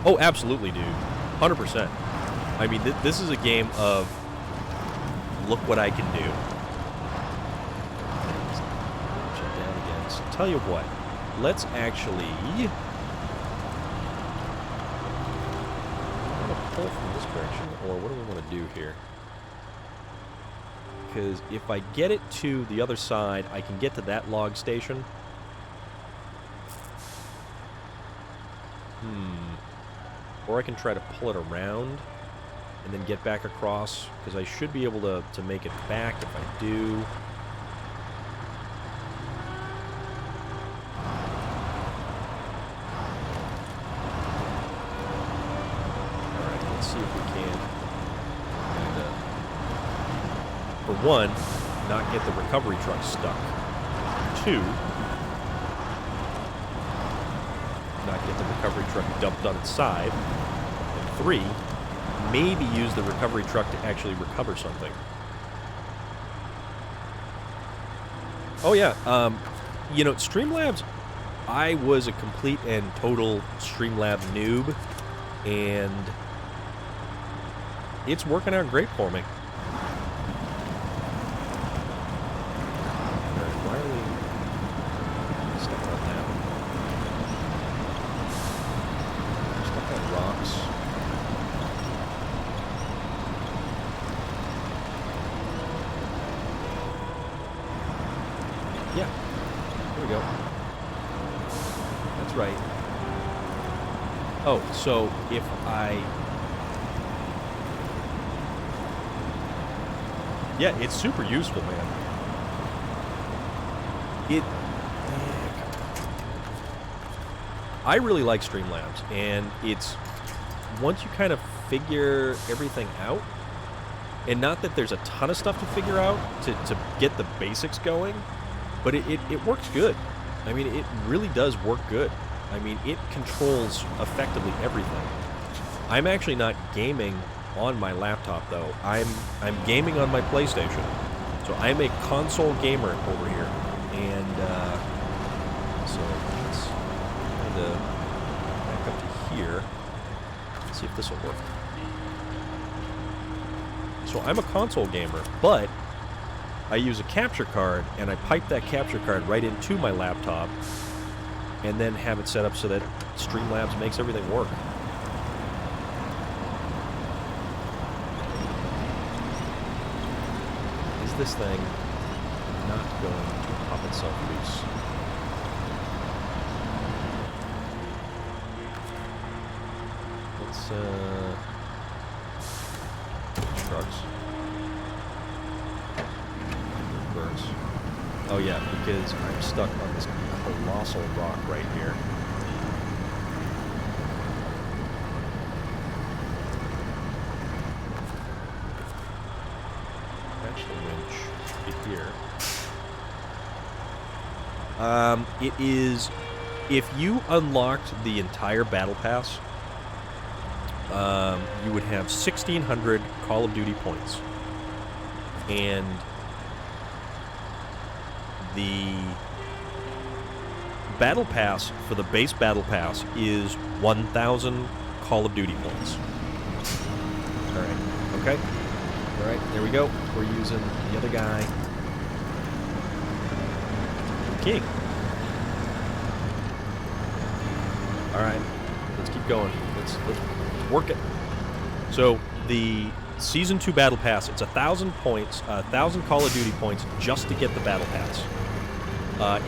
Speaker 1: Oh, absolutely, dude. 100%. I mean, this is a game of look what I can do. Shut down again. So tell you what, let's actually... want to pull from this direction, or what do we want to do here? Because if I get it to the other side, I can get to that log station. Or I can try to pull it around and then get back across, because I should be able to make it back if I do. Alright, let's see if we can. And, for one, not get the recovery truck stuck. 2, not get the recovery truck dumped on its side. And 3, maybe use the recovery truck to actually recover something. Oh yeah, you know, Streamlabs, I was a complete and total Streamlabs noob, and it's working out great for me. Yeah. Here we go. That's right. Oh, so if I... Yeah, it's super useful, man. I really like Streamlabs, and it's... Once you kind of figure everything out, and not that there's a ton of stuff to figure out to get the basics going, but it works good. I mean, it really does work good. I mean, it controls effectively everything. I'm actually not gaming on my laptop, though. I'm gaming on my PlayStation. So I'm a console gamer over here. And so let's kind of back up to here. Let's see if this will work. So I'm a console gamer, but I use a capture card, and I pipe that capture card right into my laptop, and then have it set up so that Streamlabs makes everything work. Is this thing not going to pop itself loose? Let's, shrugs. Burns. Oh yeah, because I'm stuck on this colossal rock right here. Catch the winch to here. It is... If you unlocked the entire Battle Pass, you would have 1,600 Call of Duty points. And the Battle Pass for the base Battle Pass is 1,000 Call of Duty points. Alright, okay. Alright, there we go. We're using the other guy. King. Alright, let's keep going. Let's work it. So, the Season 2 Battle Pass, it's 1,000 points, 1,000 Call of Duty points just to get the Battle Pass.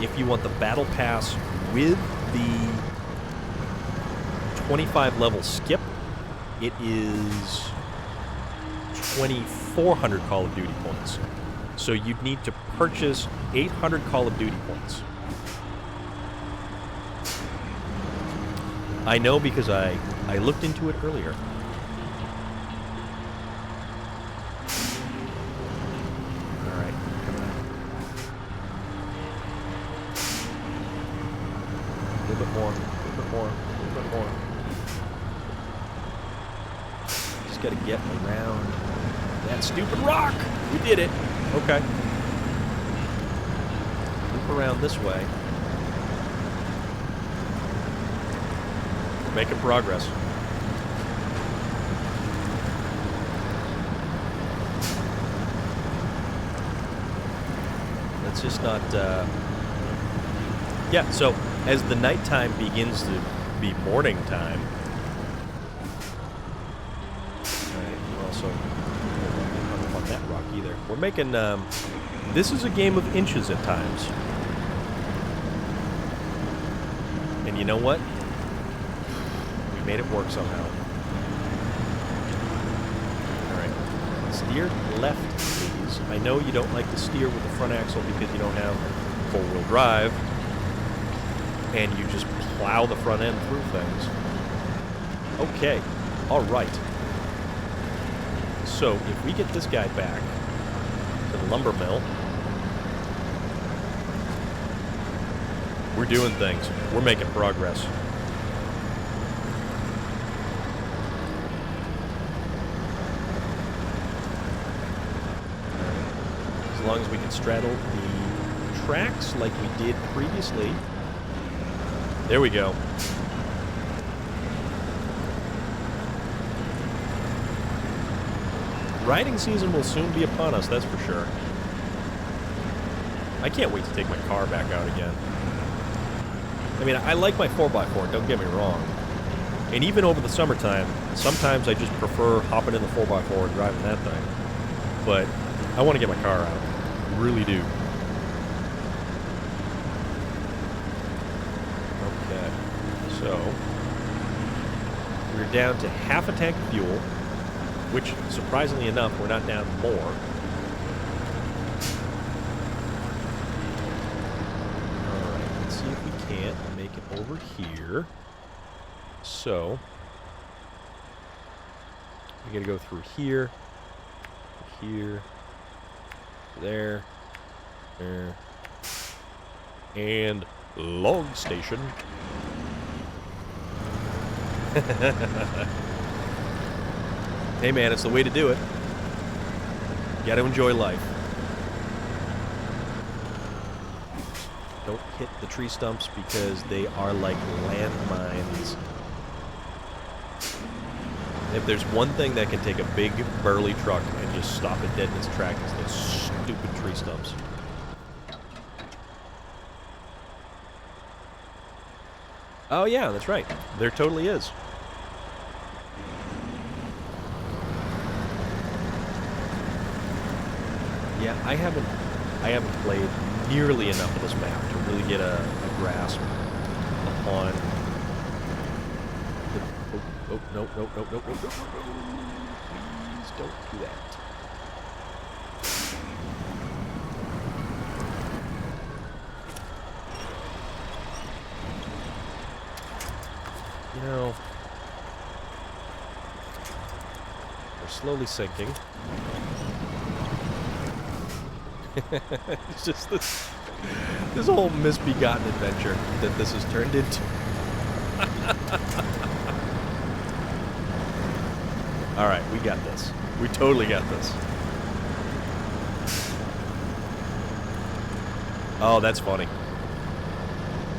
Speaker 1: If you want the Battle Pass with the 25 level skip, it is 2,400 Call of Duty points. So you'd need to purchase 800 Call of Duty points. I know because I looked into it earlier. Alright, coming out. A little bit more, a little bit more, a little bit more. Just gotta get around that stupid rock! We did it! Okay. Loop around this way. We're making progress. Let's just not, Yeah, so as the nighttime begins to be morning time, we're also not on that rock either. We're making, this is a game of inches at times. And you know what? We made it work somehow. Alright. Steer left, please. I know you don't like to steer with the front axle because you don't have four-wheel drive. And you just plow the front end through things. Okay. Alright. So, if we get this guy back to the lumber mill, we're doing things. We're making progress. As long as we can straddle the tracks like we did previously. There we go. Riding season will soon be upon us, that's for sure. I can't wait to take my car back out again. I mean, I like my 4x4, don't get me wrong. And even over the summertime, sometimes I just prefer hopping in the 4x4 and driving that thing. But I want to get my car out. Really do. So, we're down to half a tank of fuel, which, surprisingly enough, we're not down more. Alright, let's see if we can't make it over here. So, we gotta go through here, there, and log station. Hey man, it's the way to do it. You gotta enjoy life. Don't hit the tree stumps because they are like landmines. If there's one thing that can take a big, burly truck and just stop it dead in its tracks, it's those stupid tree stumps. Oh yeah, that's right. There totally is. Yeah, I haven't played nearly enough of this map to really get a grasp upon the... Oh, no. Please don't do that. You know, we're slowly sinking. It's just this whole misbegotten adventure that this has turned into. Alright, we got this. We totally got this. Oh, that's funny.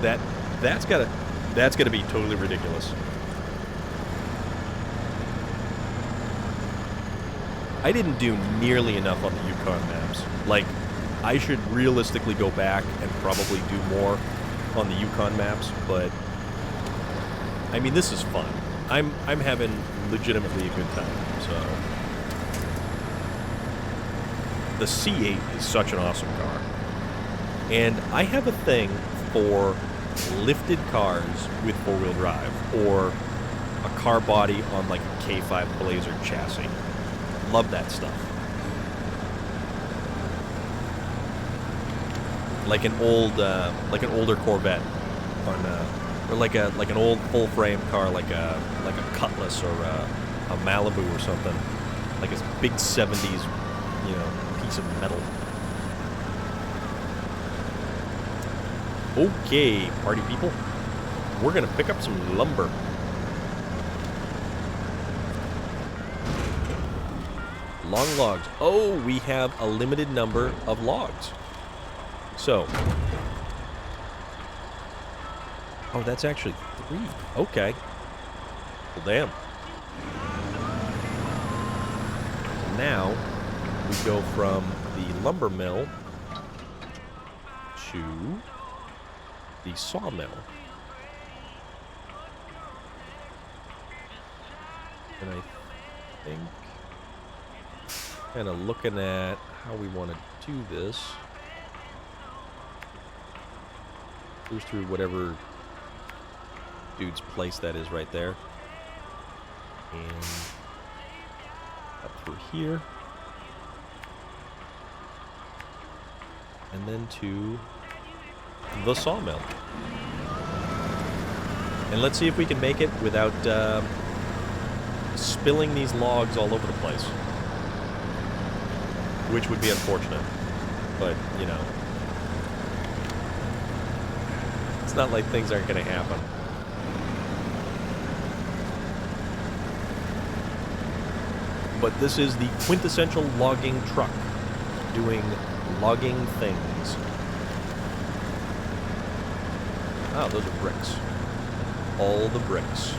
Speaker 1: That's gotta be totally ridiculous. I didn't do nearly enough on the Yukon maps. Like, I should realistically go back and probably do more on the Yukon maps, but I mean, this is fun. I'm having legitimately a good time. So the C8 is such an awesome car, and I have a thing for lifted cars with four-wheel drive, or a car body on like a K5 Blazer chassis. Love that stuff. Like an older Corvette, or like an old full-frame car, like a Cutlass or a Malibu or something, like a big '70s, piece of metal. Okay, party people, we're gonna pick up some lumber. Long logs. Oh, we have a limited number of logs. So, oh, that's actually 3. Okay. Well, damn. So now, we go from the lumber mill to the sawmill. And I think, kind of looking at how we want to do this, goes through whatever dude's place that is right there, and up through here, and then to the sawmill. And let's see if we can make it without spilling these logs all over the place, which would be unfortunate, but it's not like things aren't going to happen. But this is the quintessential logging truck doing logging things. Oh, those are bricks. All the bricks.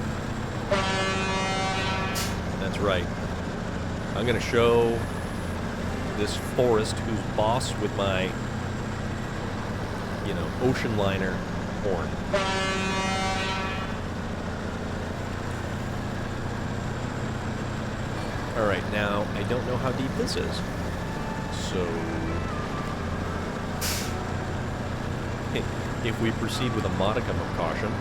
Speaker 1: That's right. I'm going to show this forest who's boss with my, ocean liner horn. Alright, now, I don't know how deep this is. So, if we proceed with a modicum of caution,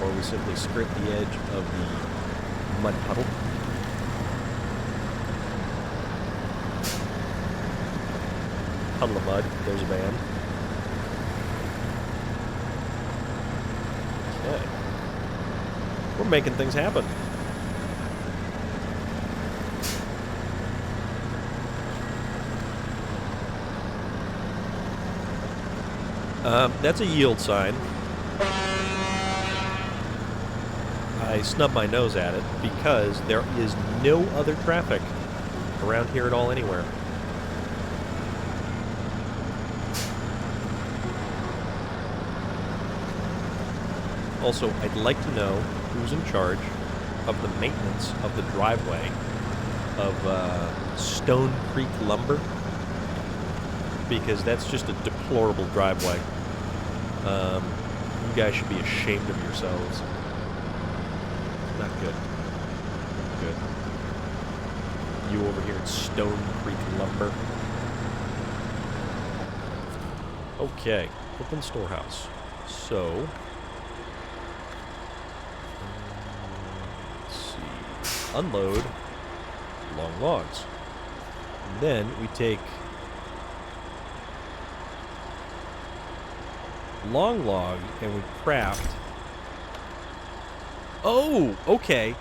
Speaker 1: or we simply skirt the edge of the mud puddle. Puddle of mud, there's a band. Okay. We're making things happen. That's a yield sign. I snub my nose at it because there is no other traffic around here at all anywhere. Also, I'd like to know who's in charge of the maintenance of the driveway of Stone Creek Lumber, because that's just a deplorable driveway. You guys should be ashamed of yourselves. Not good. Good. You over here at Stone Creek Lumber. Okay, open storehouse. So, let's see. Unload long logs. And then we take long log and we craft. Oh, okay.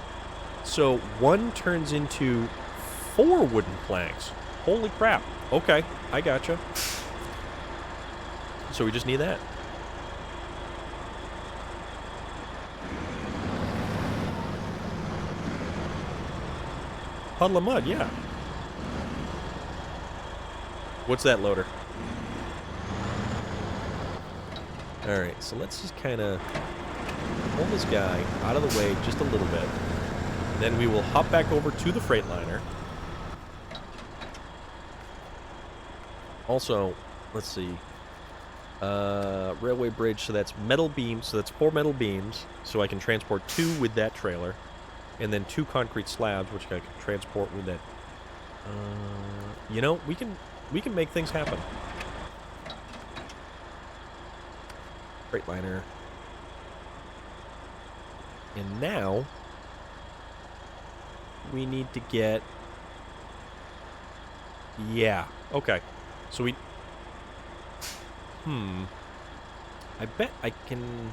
Speaker 1: So one turns into 4 wooden planks. Holy crap. Okay, I gotcha. So we just need that. Puddle of mud, yeah. What's that, loader? Alright, so let's just kind of pull this guy out of the way just a little bit. And then we will hop back over to the Freightliner. Also, let's see. Railway bridge, so that's metal beams. So that's 4 metal beams. So I can transport 2 with that trailer. And then 2 concrete slabs, which I can transport with that. You know, we can make things happen. Freightliner. And now we need to get... Yeah, okay. So we... I bet I can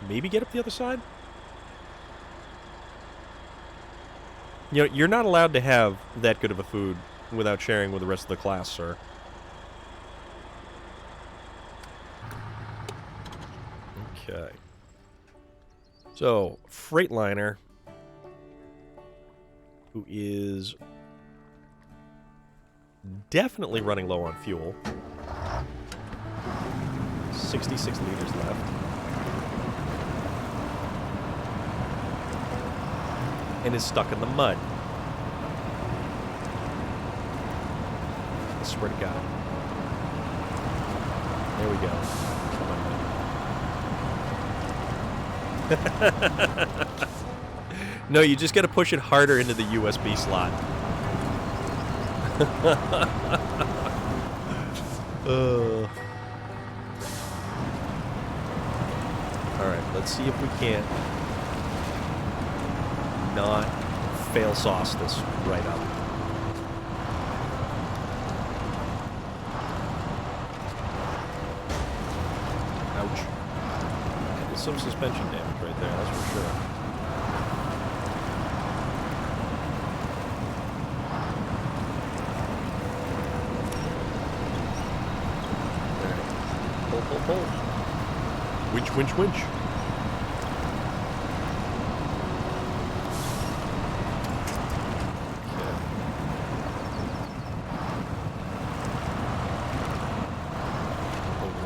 Speaker 1: maybe get up the other side? You know, you're not allowed to have that good of a food without sharing with the rest of the class, sir. Okay. So, Freightliner, who is definitely running low on fuel. 66 liters left. And is stuck in the mud. I swear to God. There we go. No, you just got to push it harder into the USB slot. Alright, let's see if we can't not fail sauce this right up. Ouch. There's some suspension damage right there, that's for sure. Alright. Pull, pull, pull. Winch, winch, winch.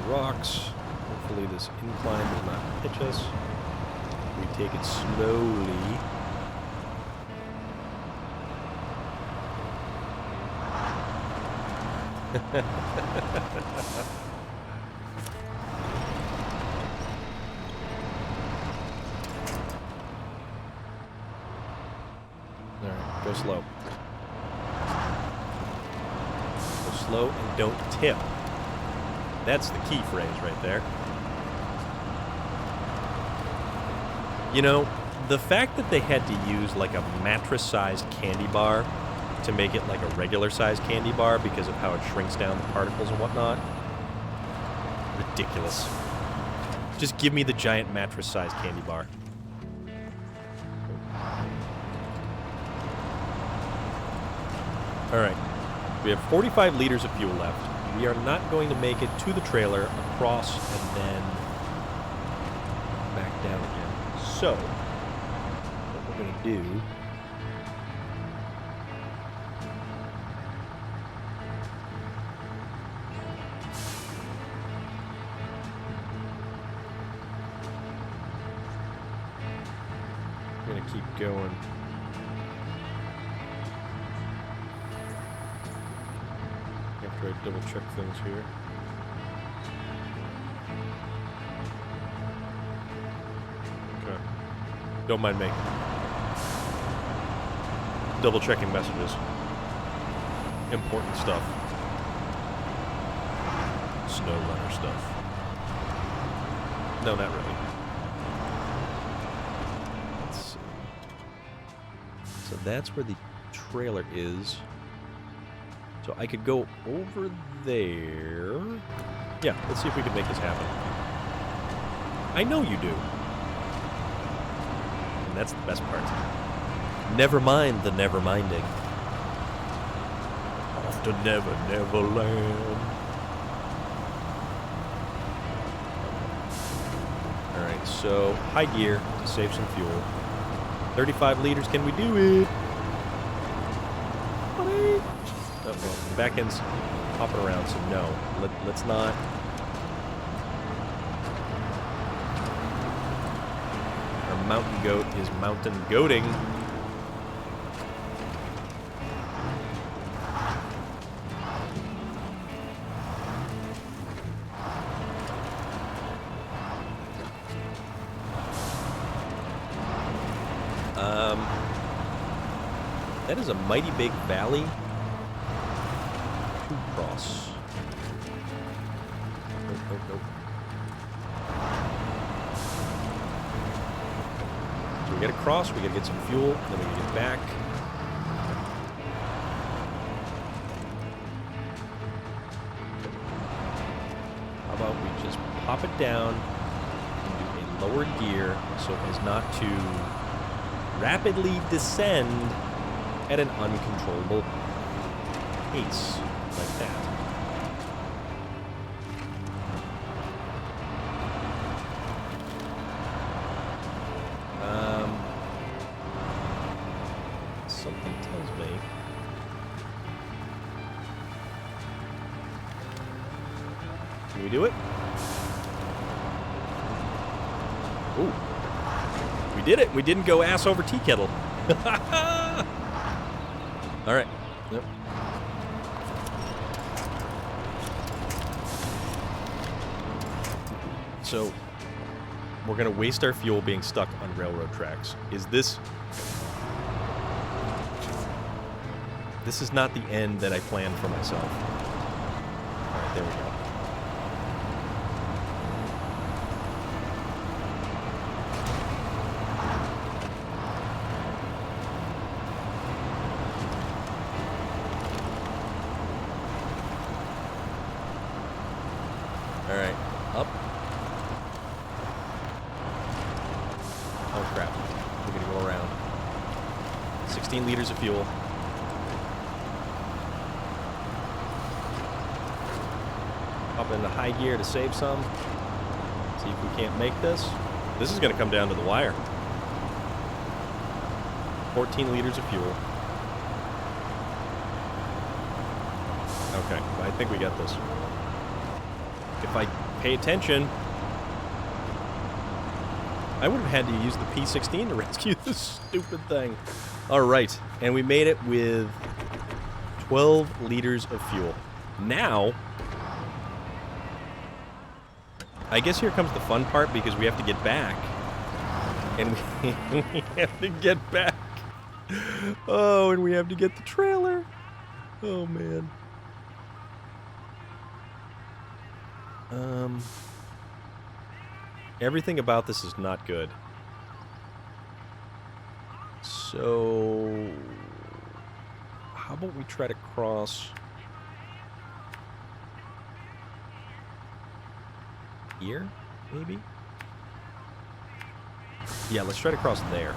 Speaker 1: Rocks. Hopefully this incline does not pitch us. We take it slowly. Alright, go slow. Go slow and don't tip. That's the key phrase right there. You know, the fact that they had to use like a mattress-sized candy bar to make it like a regular-sized candy bar because of how it shrinks down the particles and whatnot. Ridiculous. Just give me the giant mattress-sized candy bar. Alright. We have 45 liters of fuel left. We are not going to make it to the trailer, across, and then back down again. So, what we're going to do... We're going to keep going. After I double check things here. Okay. Don't mind me. Double checking messages. Important stuff. SnowRunner stuff. No, not really. Let's see. So that's where the trailer is. So I could go over there. Yeah, let's see if we can make this happen. I know you do. And that's the best part. Never mind the never minding. Off to Never Never Land. Alright, so high gear to save some fuel. 35 liters, can we do it? Oh, well, the back end's hopping around, so no. Let's not. Our mountain goat is mountain goating. That is a mighty big valley. Cross. Nope. So we gotta cross, we gotta get some fuel, and then we gotta get back. How about we just pop it down and do a lower gear so as not to rapidly descend at an uncontrollable pace. Like that. Something tells me. Can we do it? Ooh. We did it. We didn't go ass over tea kettle. All right. Yep. So, we're going to waste our fuel being stuck on railroad tracks. Is this... This is not the end that I planned for myself. Alright, there we go. Alright, up. Oh crap, we're gonna go around. 16 liters of fuel. Up into high gear to save some. See if we can't make this. This is gonna come down to the wire. 14 liters of fuel. Okay, I think we got this. If I pay attention, I would have had to use the P-16 to rescue this stupid thing. All right, and we made it with 12 liters of fuel. Now, I guess here comes the fun part because we have to get back. And we have to get back. Oh, and we have to get the trailer. Oh, man. Everything about this is not good. So, how about we try to cross here, maybe? Yeah, let's try to cross there.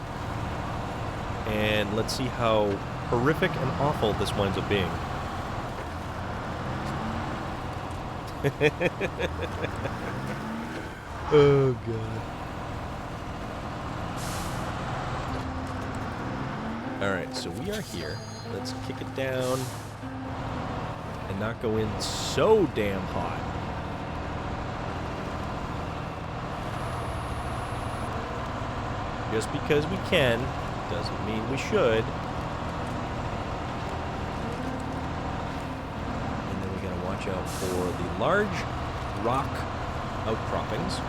Speaker 1: And let's see how horrific and awful this winds up being. Oh, God. Alright, so we are here. Let's kick it down and not go in so damn hot. Just because we can doesn't mean we should. And then we gotta watch out for the large rock outcroppings.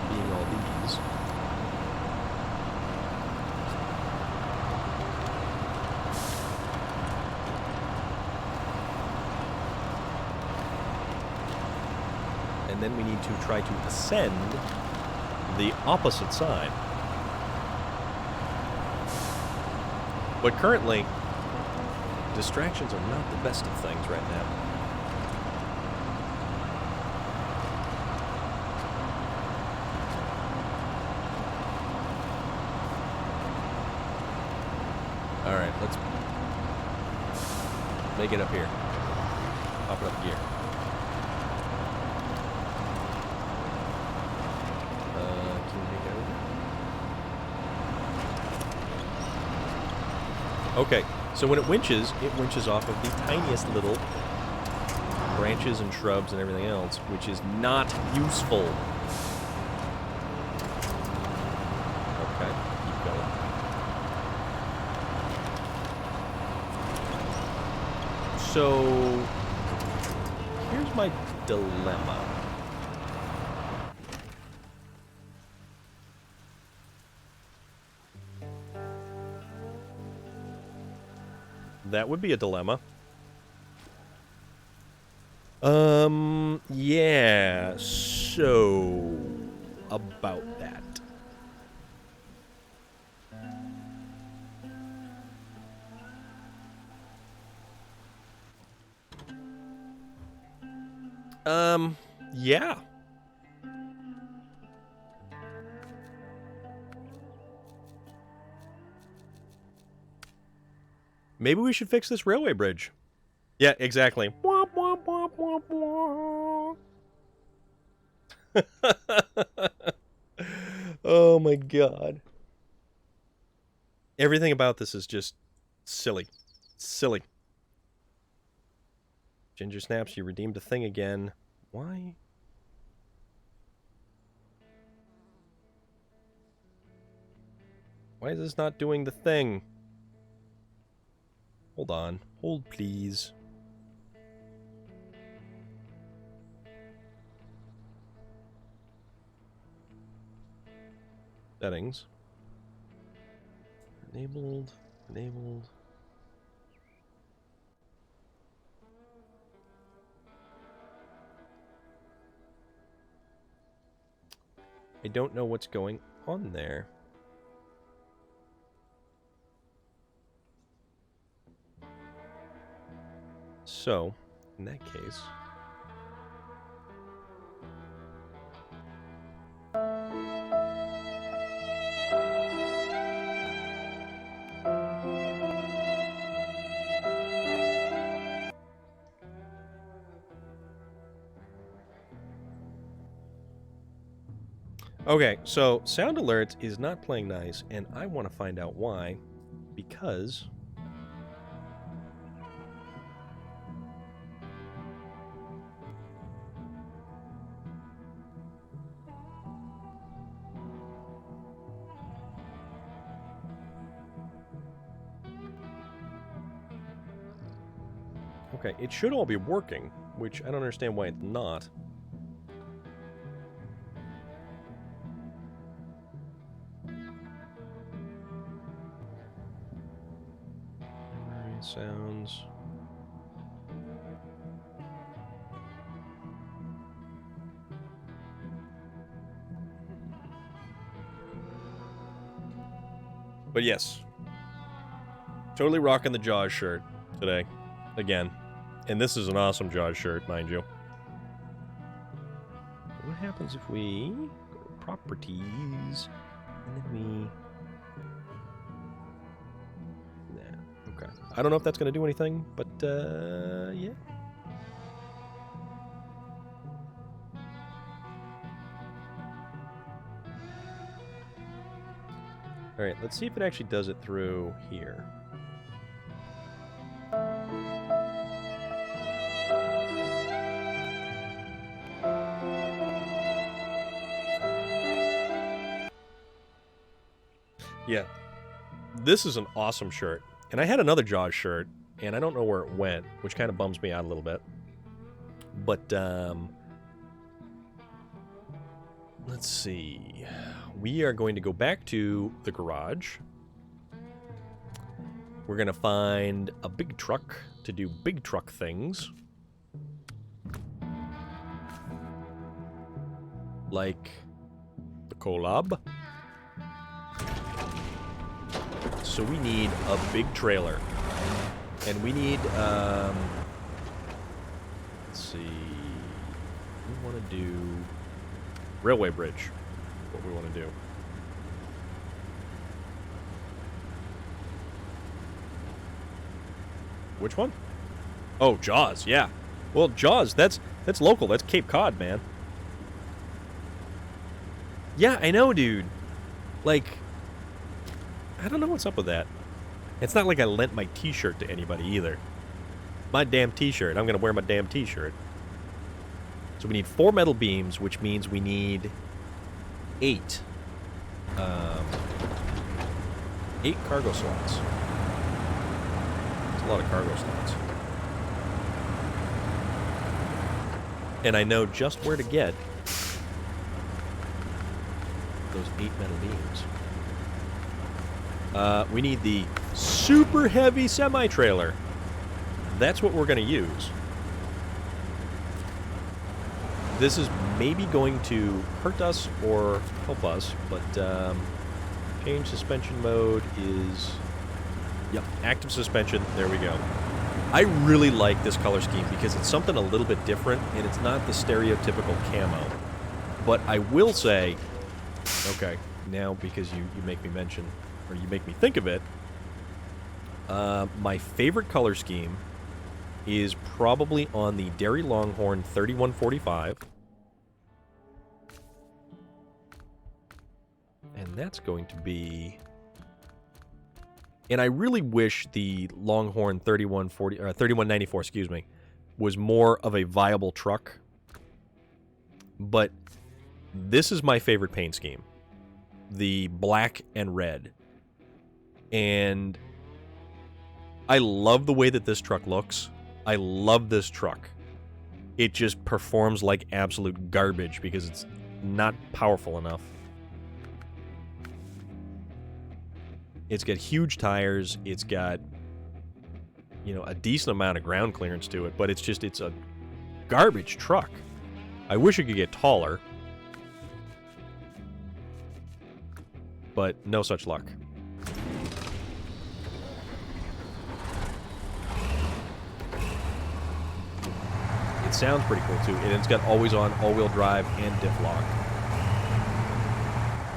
Speaker 1: Being all these. And then we need to try to ascend the opposite side. But currently, distractions are not the best of things right now. Alright, let's make it up here. Pop it up gear. Okay, so when it winches off of the tiniest little branches and shrubs and everything else, which is not useful. Okay, keep going. So, here's my dilemma. That would be a dilemma. Yeah, so about that. Yeah. Maybe we should fix this railway bridge. Yeah, exactly. Oh my god. Everything about this is just silly. Silly. Ginger Snaps, you redeemed a thing again. Why? Why is this not doing the thing? Hold on. Hold, please. Settings. Enabled. Enabled. I don't know what's going on there. So, in that case... Okay, so Sound Alerts is not playing nice, and I want to find out why, because... Okay, it should all be working, which I don't understand why it's not. Sounds. But yes. Totally rocking the Jaws shirt today. Again. And this is an awesome Jaws shirt, mind you. What happens if we go to properties and then we... Nah, okay. I don't know if that's going to do anything, but yeah. Alright, let's see if it actually does it through here. Yeah, this is an awesome shirt. And I had another Jaws shirt, and I don't know where it went, which kind of bums me out a little bit. But, let's see. We are going to go back to the garage. We're going to find a big truck to do big truck things. Like the collab. So we need a big trailer. And we need, let's see. We want to do railway bridge. What we want to do. Which one? Oh, Jaws, yeah. Well, Jaws, that's local. That's Cape Cod, man. Yeah, I know, dude. Like, I don't know what's up with that. It's not like I lent my t-shirt to anybody either. My damn t-shirt. I'm going to wear my damn t-shirt. So we need 4 metal beams, which means we need 8. 8 cargo slots. That's a lot of cargo slots. And I know just where to get those 8 metal beams. We need the super heavy semi-trailer. That's what we're going to use. This is maybe going to hurt us or help us, but change suspension mode is... Yep, active suspension. There we go. I really like this color scheme because it's something a little bit different, and it's not the stereotypical camo. But I will say... Okay, now because you make me mention... or you make me think of it, my favorite color scheme is probably on the Dairy Longhorn 3145. And that's going to be... And I really wish the Longhorn 3194, excuse me, was more of a viable truck. But this is my favorite paint scheme. The black and red. And I love the way that this truck looks. I love this truck. It just performs like absolute garbage because it's not powerful enough. It's got huge tires. It's got, you know, a decent amount of ground clearance to it, but it's a garbage truck. I wish it could get taller, but no such luck. It sounds pretty cool, too. And it's got always-on, all-wheel drive, and diff lock.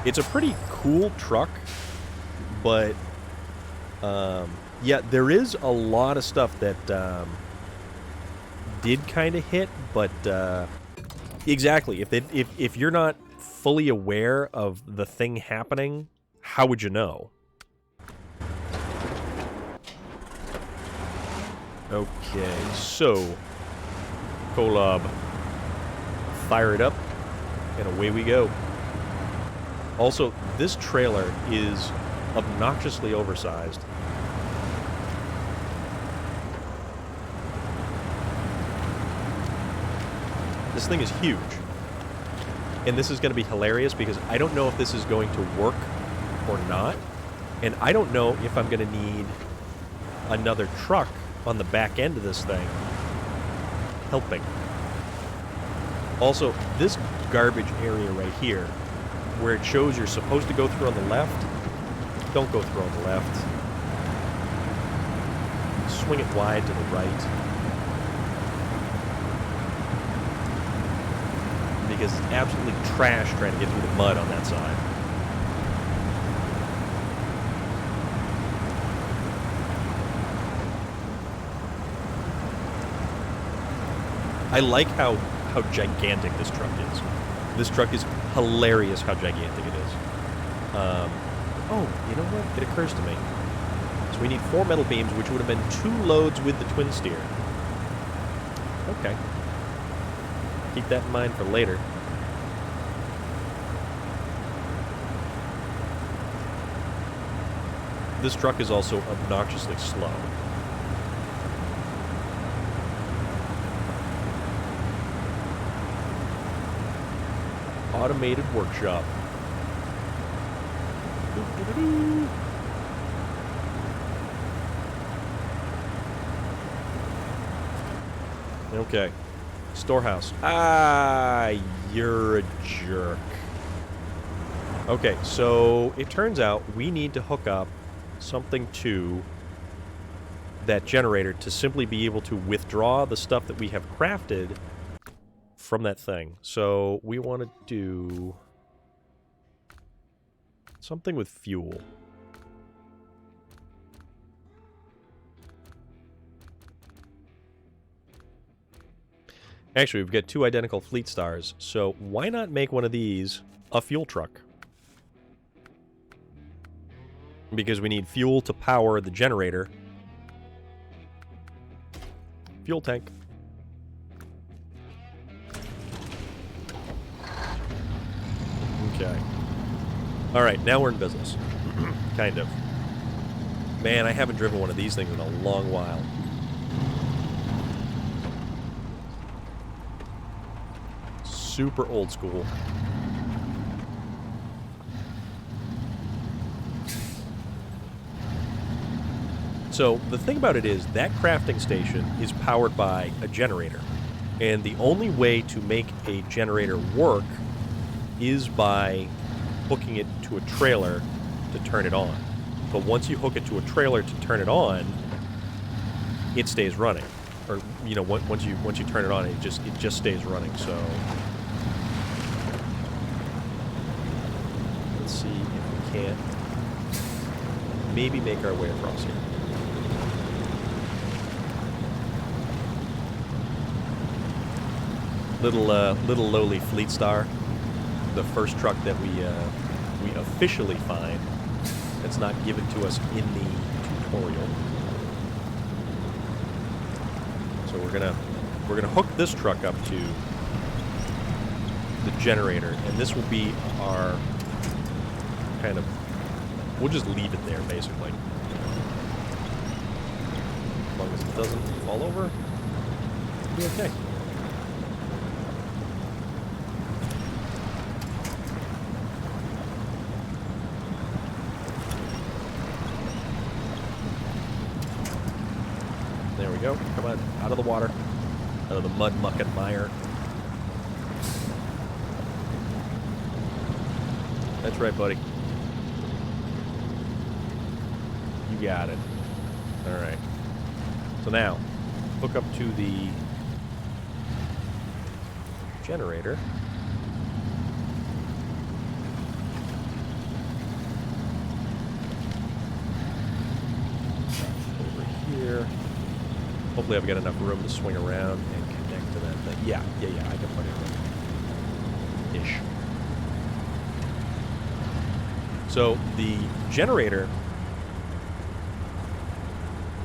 Speaker 1: It's a pretty cool truck, but, yeah, there is a lot of stuff that did kind of hit, but, exactly. If you're not fully aware of the thing happening, how would you know? Okay, so... Collab. Fire it up, and away we go. Also, this trailer is obnoxiously oversized. This thing is huge. And this is going to be hilarious because I don't know if this is going to work or not. And I don't know if I'm going to need another truck on the back end of this thing helping. Also, this garbage area right here, where it shows you're supposed to go through on the left, Don't go throwing left. Swing it wide to the right. Because it's absolutely trash trying to get through the mud on that side. I like how gigantic this truck is. This truck is hilarious how gigantic it is. Oh, you know what? It occurs to me. So we need 4 metal beams, which would have been 2 loads with the twin steer. Okay. Keep that in mind for later. This truck is also obnoxiously slow. Automated workshop. Okay. Storehouse. Ah, you're a jerk. Okay, so it turns out we need to hook up something to that generator to simply be able to withdraw the stuff that we have crafted from that thing. So we want to do something with fuel. Actually, we've got 2 identical fleet stars, so why not make one of these a fuel truck? Because we need fuel to power the generator. Fuel tank. Okay. Alright, now we're in business. Kind of. Man, I haven't driven one of these things in a long while. Super old school. So, the thing about it is, that crafting station is powered by a generator. And the only way to make a generator work is by hooking it to a trailer to turn it on. But once you hook it to a trailer to turn it on, it stays running. Or, you know, once you turn it on, it just stays running. So let's see if we can't maybe make our way across here. Little lowly Fleet Star, the first truck that we officially find that's not given to us in the tutorial. So we're gonna hook this truck up to the generator, and this will be our kind of. We'll just leave it there, basically, as long as it doesn't fall over. It'll be okay. There we go. Come on, out of the water. Out of the mud, muck, and mire. That's right, buddy. You got it. Alright. So now, hook up to the generator. Over here. Hopefully I've got enough room to swing around and connect to that thing. Yeah, I got plenty of room. Ish. So, the generator...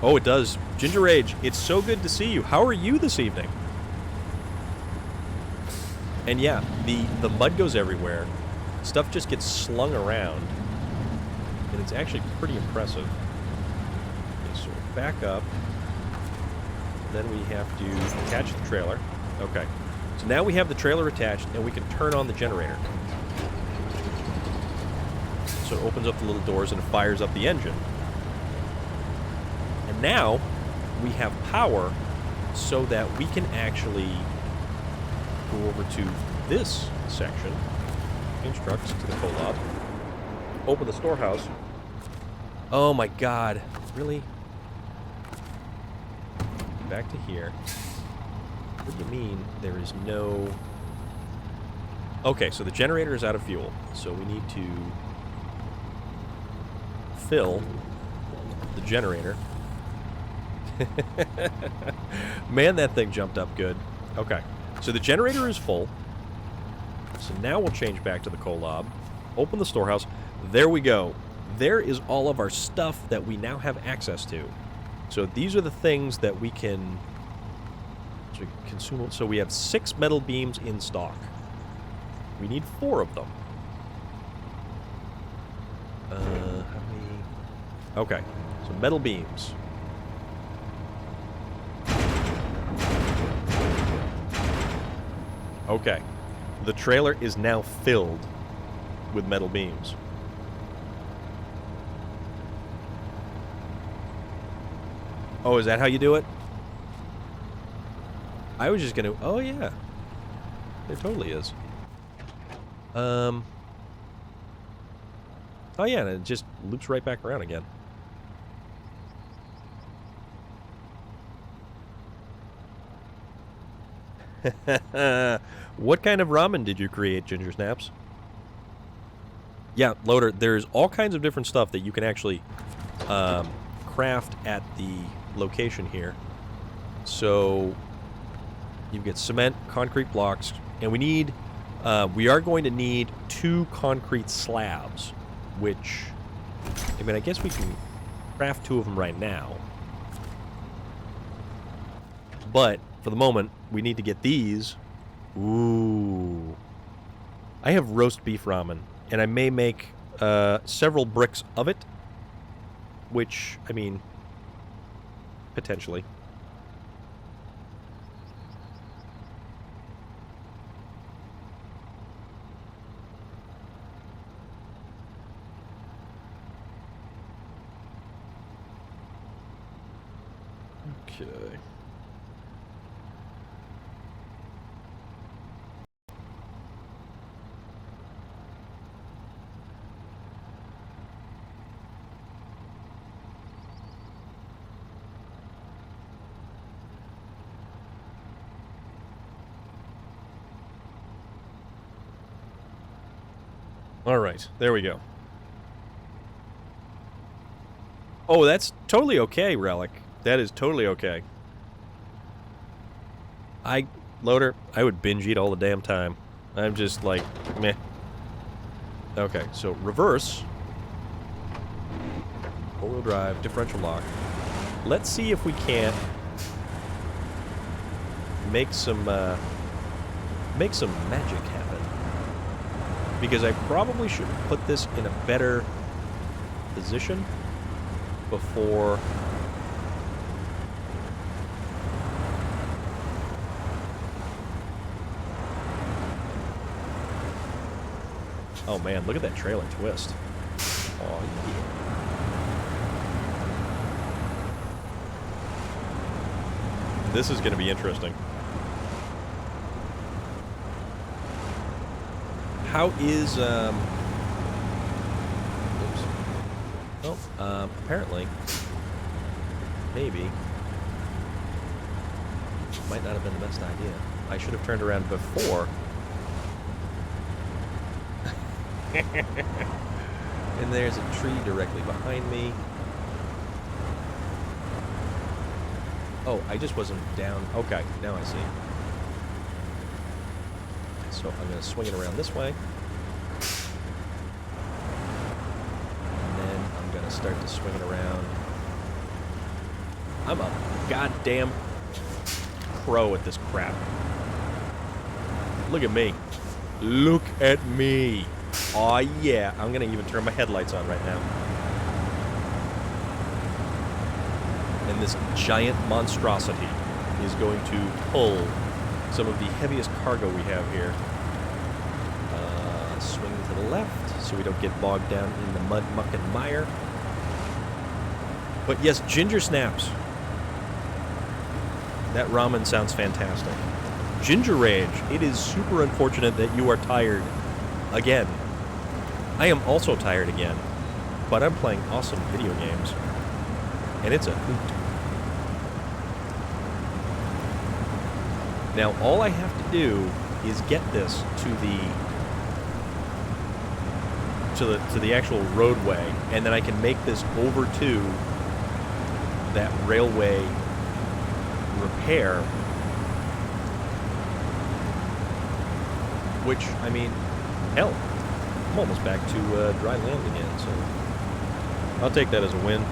Speaker 1: Oh, it does. Ginger Rage, it's so good to see you. How are you this evening? And yeah, the mud goes everywhere. Stuff just gets slung around. And it's actually pretty impressive. Okay, so we'll back up. Then we have to attach the trailer. Okay. So now we have the trailer attached, and we can turn on the generator. So it opens up the little doors and it fires up the engine. And now we have power so that we can actually go over to this section, change trucks to the co-op, open the storehouse, Oh my god. Really? Back to here. What do you mean there is no... Okay, so the generator is out of fuel. So we need to fill the generator. Man, that thing jumped up good. Okay, so the generator is full. So now we'll change back to the Kolob. Open the storehouse. There we go. There is all of our stuff that we now have access to. So these are the things that we can consume. So we have 6 metal beams in stock. We need 4 of them. How many? Okay, so metal beams. Okay, the trailer is now filled with metal beams. Oh, is that how you do it? I was just gonna... Oh, yeah. There totally is. Oh, yeah, and it just loops right back around again. What kind of ramen did you create, Ginger Snaps? Yeah, Loader, there's all kinds of different stuff that you can actually craft at the location here. So you get cement, concrete blocks, and we need... we are going to need 2 concrete slabs, which... I mean, I guess we can craft 2 of them right now. But, for the moment, we need to get these. Ooh. I have roast beef ramen, and I may make several bricks of it. Which, I mean, potentially. Okay. All right, there we go. Oh, that's totally okay, Relic. That is totally okay. Loader, I would binge eat all the damn time. I'm just like, meh. Okay, so reverse. 4-wheel drive, differential lock. Let's see if we can't make some magic happen. Because I probably should put this in a better position before... Oh man, look at that trailer twist. Oh yeah. This is going to be interesting. How is, oops. Oh, apparently, maybe, might not have been the best idea. I should have turned around before. And there's a tree directly behind me. Oh, I just wasn't down. Okay, now I see. So I'm going to swing it around this way. And then I'm going to start to swing it around. I'm a goddamn pro at this crap. Look at me. Look at me. Aw, yeah. I'm going to even turn my headlights on right now. And this giant monstrosity is going to pull some of the heaviest cargo we have here. Swing to the left so we don't get bogged down in the mud, muck, and mire. But yes, Ginger Snaps. That ramen sounds fantastic. Ginger Rage, it is super unfortunate that you are tired again. I am also tired again. but I'm playing awesome video games, and it's a hoot. Now, all I have to do is get this to the actual roadway, and then I can make this over to that railway repair, which, I mean, hell, I'm almost back to dry land again, so I'll take that as a win.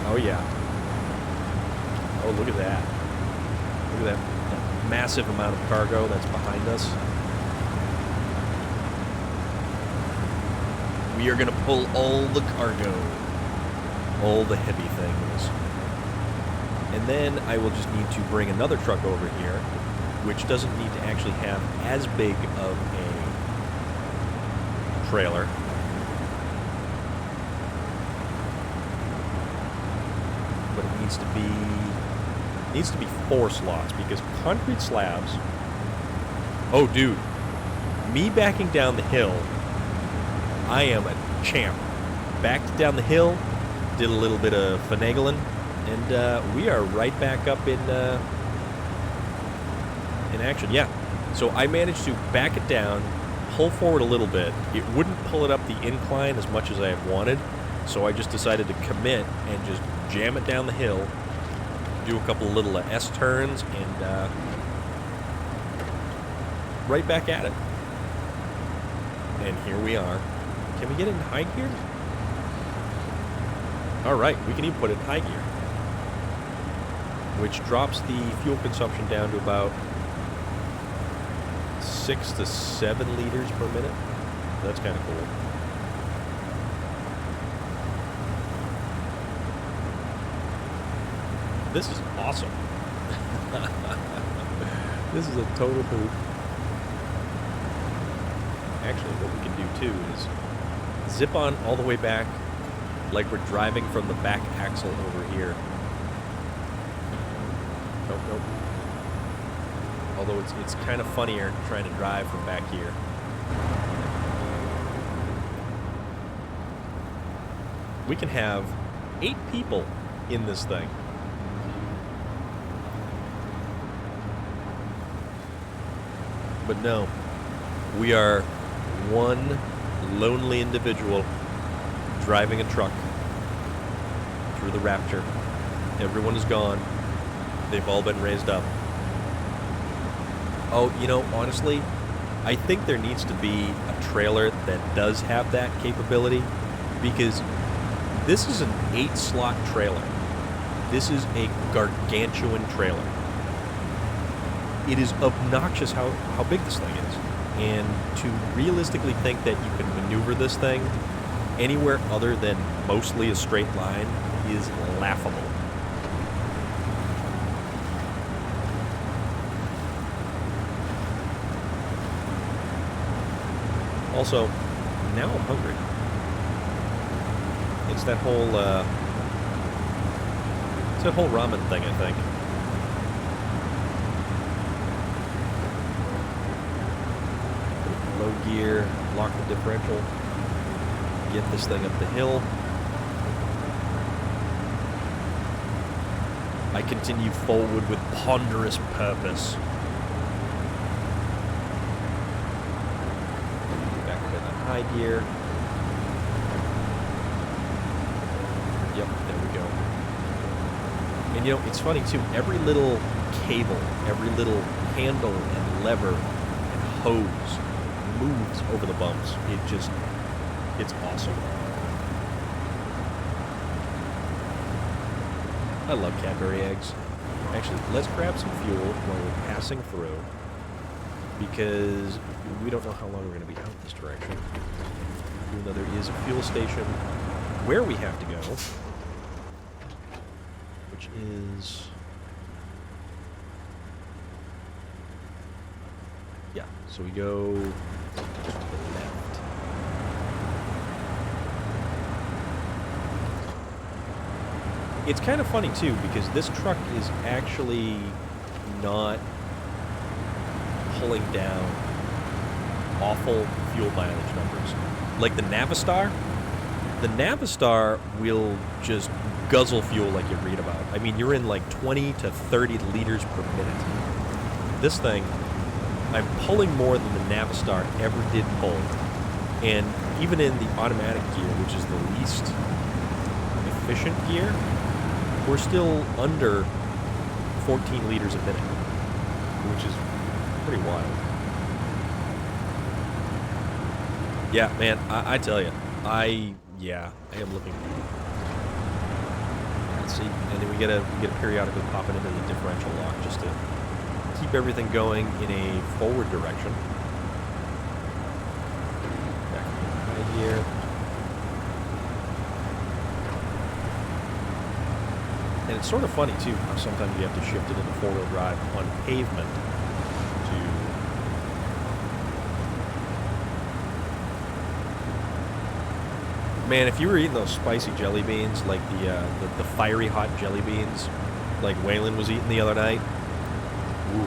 Speaker 1: Oh, yeah. Oh, look at that. Look at that massive amount of cargo that's behind us. We are going to pull all the cargo. All the heavy things. And then I will just need to bring another truck over here, which doesn't need to actually have as big of a trailer. But it needs to be 4 slots, because concrete slabs. Oh, dude, me backing down the hill, I am a champ. Backed down the hill, did a little bit of finagling, and we are right back up in action. Yeah, so I managed to back it down, pull forward a little bit. It wouldn't pull it up the incline as much as I had wanted, so I just decided to commit and just jam it down the hill, do a couple little S-turns, and right back at it. And here we are. Can we get it in high gear? Alright, we can even put it in high gear, which drops the fuel consumption down to about 6 to 7 liters per minute. That's kind of cool. This is awesome. This is a total hoot. Actually, what we can do too is zip on all the way back, like we're driving from the back axle over here. Nope, nope. Although it's kind of funnier trying to drive from back here. We can have 8 people in this thing. But no, we are one lonely individual driving a truck through the rapture. Everyone is gone. They've all been raised up. Oh, you know, honestly, I think there needs to be a trailer that does have that capability, because this is an 8-slot trailer. This is a gargantuan trailer. It is obnoxious how big this thing is. And to realistically think that you can maneuver this thing anywhere other than mostly a straight line is laughable. Also, now I'm hungry. It's that whole ramen thing, I think. Low gear, lock the differential, get this thing up the hill. I continue forward with ponderous purpose. Back up in the high gear. Yep, there we go. And you know, it's funny too, every little cable, every little handle and lever and hose moves over the bumps. It's awesome. I love Cadbury eggs. Actually, let's grab some fuel while we're passing through, because we don't know how long we're going to be out this direction. Even though there is a fuel station where we have to go, which is... yeah, so we go to the left. It's kind of funny, too, because this truck is actually not pulling down awful fuel mileage numbers. Like the Navistar will just guzzle fuel like you read about. I mean, you're in like 20 to 30 liters per minute. This thing, I'm pulling more than the Navistar ever did pull. And even in the automatic gear, which is the least efficient gear, we're still under 14 liters a minute, which is pretty wild. Yeah, man, I tell you, I am looking. Let's see, and then we get a periodically popping into the differential lock just to keep everything going in a forward direction. Back right here. And it's sort of funny too how sometimes you have to shift it into four-wheel drive on pavement to. Man, if you were eating those spicy jelly beans, like the fiery hot jelly beans, like Waylon was eating the other night, ooh.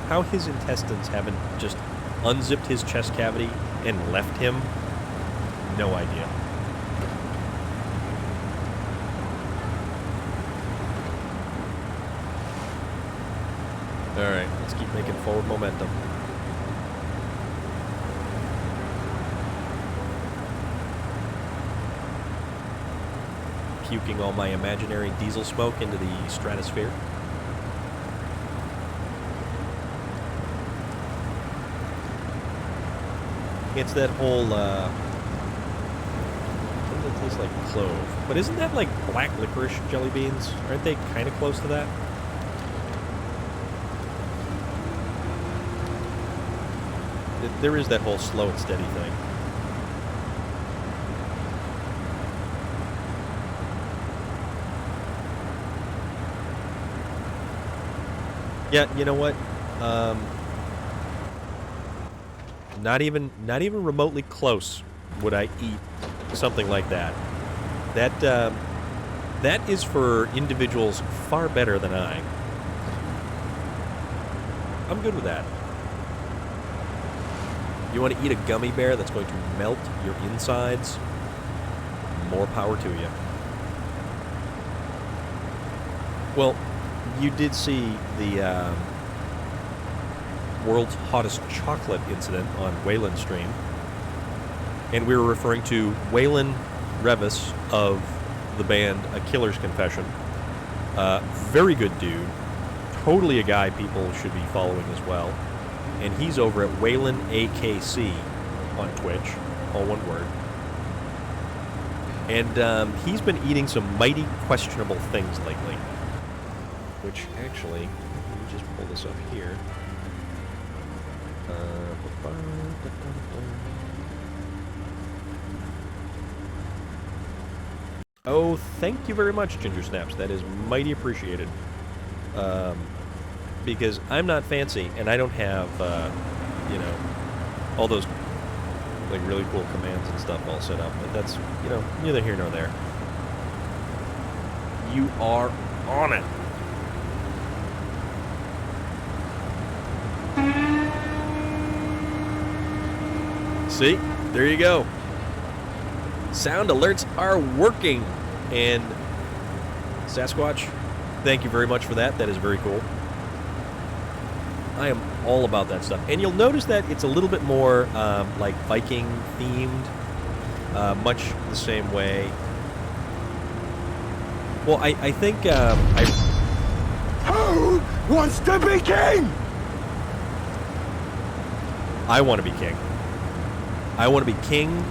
Speaker 1: How his intestines haven't just unzipped his chest cavity and left him, no idea. All right, let's keep making forward momentum. Puking all my imaginary diesel smoke into the stratosphere. It's that whole, doesn't it taste like clove? But isn't that like black licorice jelly beans? Aren't they kind of close to that? There is that whole slow and steady thing. Yeah, you know what? Not even remotely close would I eat something like that. That is for individuals far better than I. I'm good with that. You want to eat a gummy bear that's going to melt your insides? More power to you. Well, you did see the world's hottest chocolate incident on Waylon's stream. And we were referring to Waylon Revis of the band A Killer's Confession. Very good dude. Totally a guy people should be following as well. And he's over at Waylon AKC on Twitch, all one word. And he's been eating some mighty questionable things lately. Which actually, let me just pull this up here. Oh, thank you very much, Ginger Snaps. That is mighty appreciated. Because I'm not fancy, and I don't have, you know, all those, like, really cool commands and stuff all set up. But that's, you know, neither here nor there. You are on it. See? There you go. Sound alerts are working. And Sasquatch, thank you very much for that. That is very cool. I am all about that stuff. And you'll notice that it's a little bit more like Viking themed, much the same way. Well, I think
Speaker 2: Who wants to be king?
Speaker 1: I want to be king. I want to be king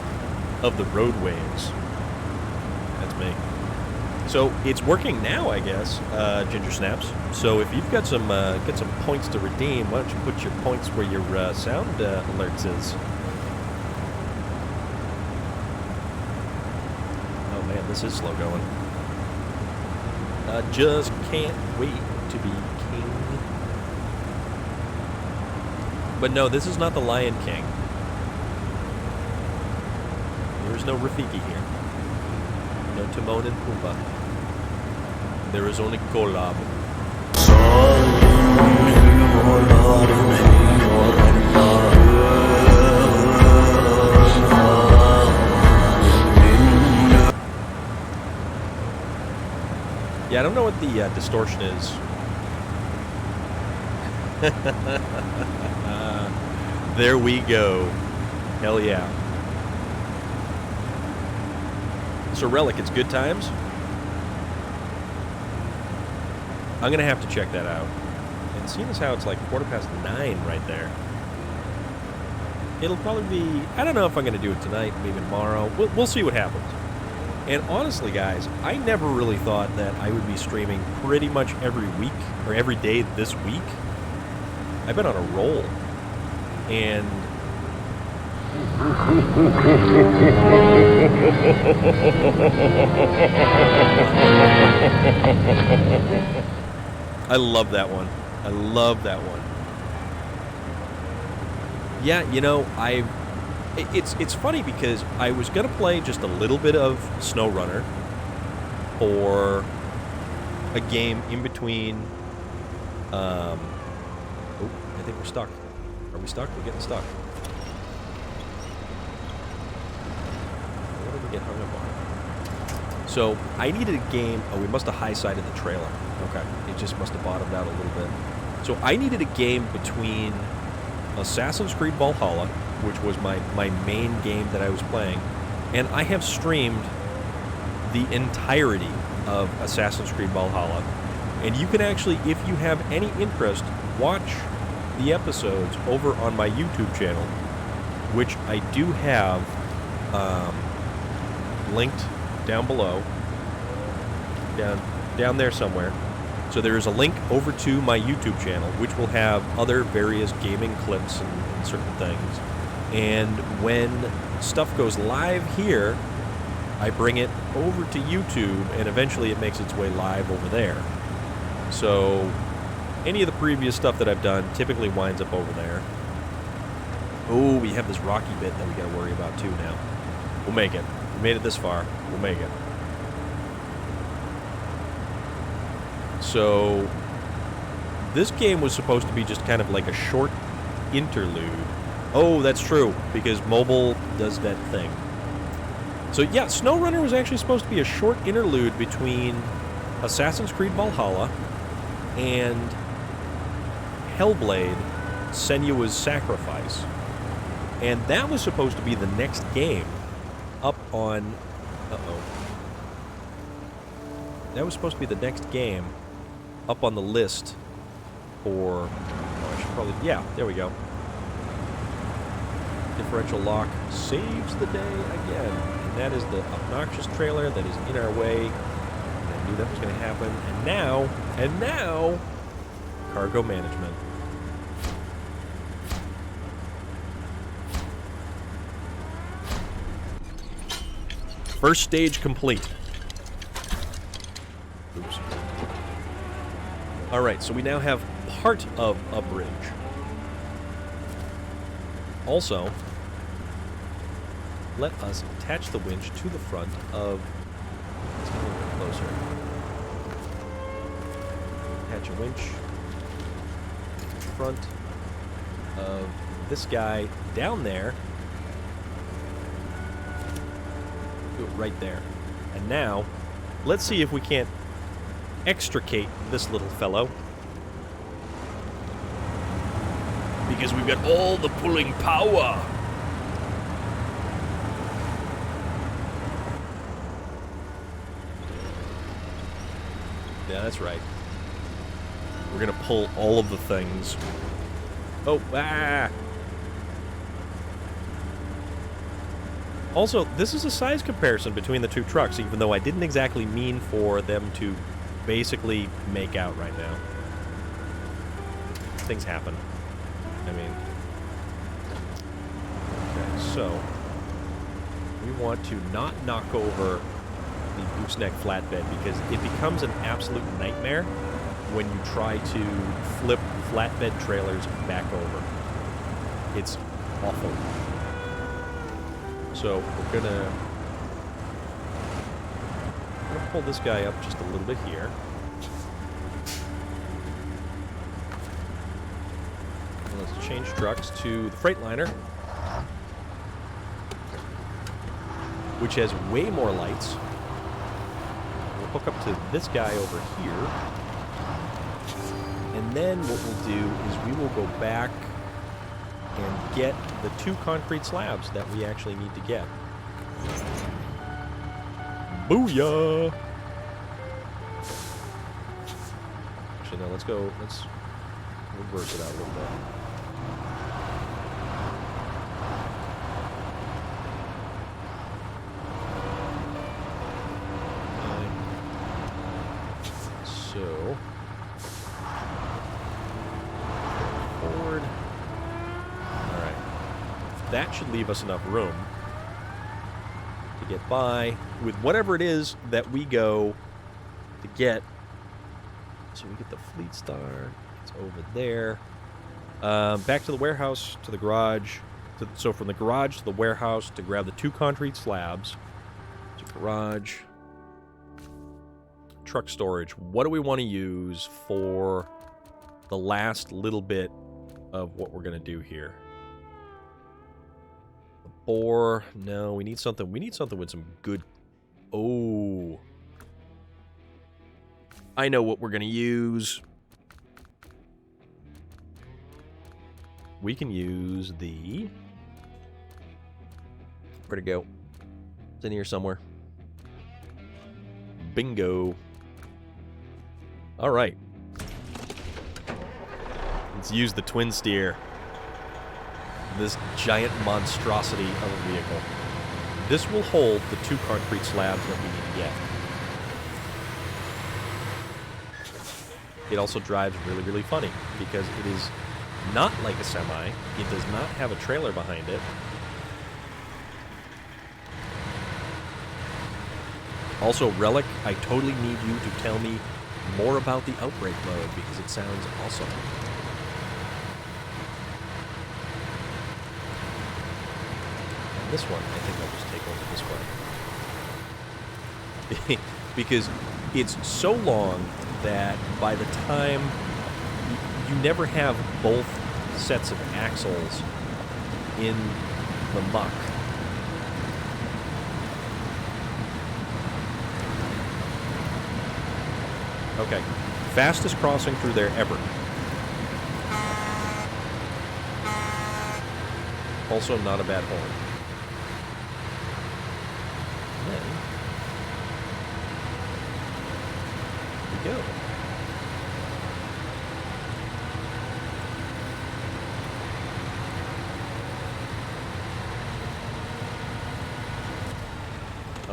Speaker 1: of the roadways. That's me. So it's working now, I guess, Ginger Snaps. So if you've got some points to redeem, why don't you put your points where your sound alerts is? Oh man, this is slow going. I just can't wait to be king. But no, this is not the Lion King. There's no Rafiki here. No Timon and Pumbaa. There is only Golab. Yeah, I don't know what the distortion is. There we go. Hell yeah. So Relic, it's good times? I'm going to have to check that out. And seeing as how it's like 9:15 right there. It'll probably be... I don't know if I'm going to do it tonight, maybe tomorrow. We'll see what happens. And honestly, guys, I never really thought that I would be streaming pretty much every week, or every day this week. I've been on a roll. And... I love that one. I love that one. Yeah, you know, it's funny because I was going to play just a little bit of SnowRunner or a game in between. Oh, I think we're stuck. Are we stuck? We're getting stuck. What did we get hung up on? So I needed a game. Oh, we must have high-sided the trailer. Okay, it just must have bottomed out a little bit. So I needed a game between Assassin's Creed Valhalla, which was my main game that I was playing, and I have streamed the entirety of Assassin's Creed Valhalla. And you can actually, if you have any interest, watch the episodes over on my YouTube channel, which I do have linked down below, down there somewhere. So there is a link over to my YouTube channel, which will have other various gaming clips and certain things. And when stuff goes live here, I bring it over to YouTube, and eventually it makes its way live over there. So any of the previous stuff that I've done typically winds up over there. Oh, we have this rocky bit that we got to worry about too now. We'll make it. We made it this far. We'll make it. So this game was supposed to be just kind of like a short interlude. Oh, that's true, because mobile does that thing. So yeah, SnowRunner was actually supposed to be a short interlude between Assassin's Creed Valhalla and Hellblade: Senua's Sacrifice. And that was supposed to be the next game up on... That was supposed to be the next game up on the list for... Oh, I should probably... Yeah, there we go. Differential lock saves the day again. And that is the obnoxious trailer that is in our way. And I knew that was going to happen. And now, cargo management. First stage complete. Oops. Alright, so we now have part of a bridge. Also, let us attach the winch to the front of... Let's get a little bit closer. Attach a winch to the front of this guy down there. Do it right there. And now, let's see if we can't extricate this little fellow. Because we've got all the pulling power. Yeah, that's right. We're gonna pull all of the things. Oh, ah! Also, this is a size comparison between the two trucks, even though I didn't exactly mean for them to basically make out right now. Things happen. I mean... Okay, so... we want to not knock over the gooseneck flatbed, because it becomes an absolute nightmare when you try to flip flatbed trailers back over. It's awful. So we're gonna I'm going to pull this guy up just a little bit here. And let's change trucks to the Freightliner, which has way more lights. We'll hook up to this guy over here. And then what we'll do is we will go back and get the 2 concrete slabs that we actually need to get. Booyah! Actually, no, let's reverse it out a little bit. So, forward. Alright. That should leave us enough room to get by with whatever it is that we go to get. So we get the Fleet Star. It's over there. Back to the warehouse, to the garage. So from the garage to the warehouse to grab the 2 concrete slabs. To garage. Truck storage. What do we want to use for the last little bit of what we're going to do here? The bore. No, we need something. We need something with some good... Oh. I know what we're going to use. We can use the... Where'd it go? It's in here somewhere. Bingo. All right. Let's use the twin steer. This giant monstrosity of a vehicle. This will hold the 2 concrete slabs that we need to get. It also drives really, really funny because it is not like a semi. It does not have a trailer behind it. Also, Relic, I totally need you to tell me more about the outbreak mode because it sounds awesome. And this one, I think I'll just take over this one. Because it's so long that by the time you never have both sets of axles in the muck. Okay, fastest crossing through there ever. Also not a bad horn. And then we go.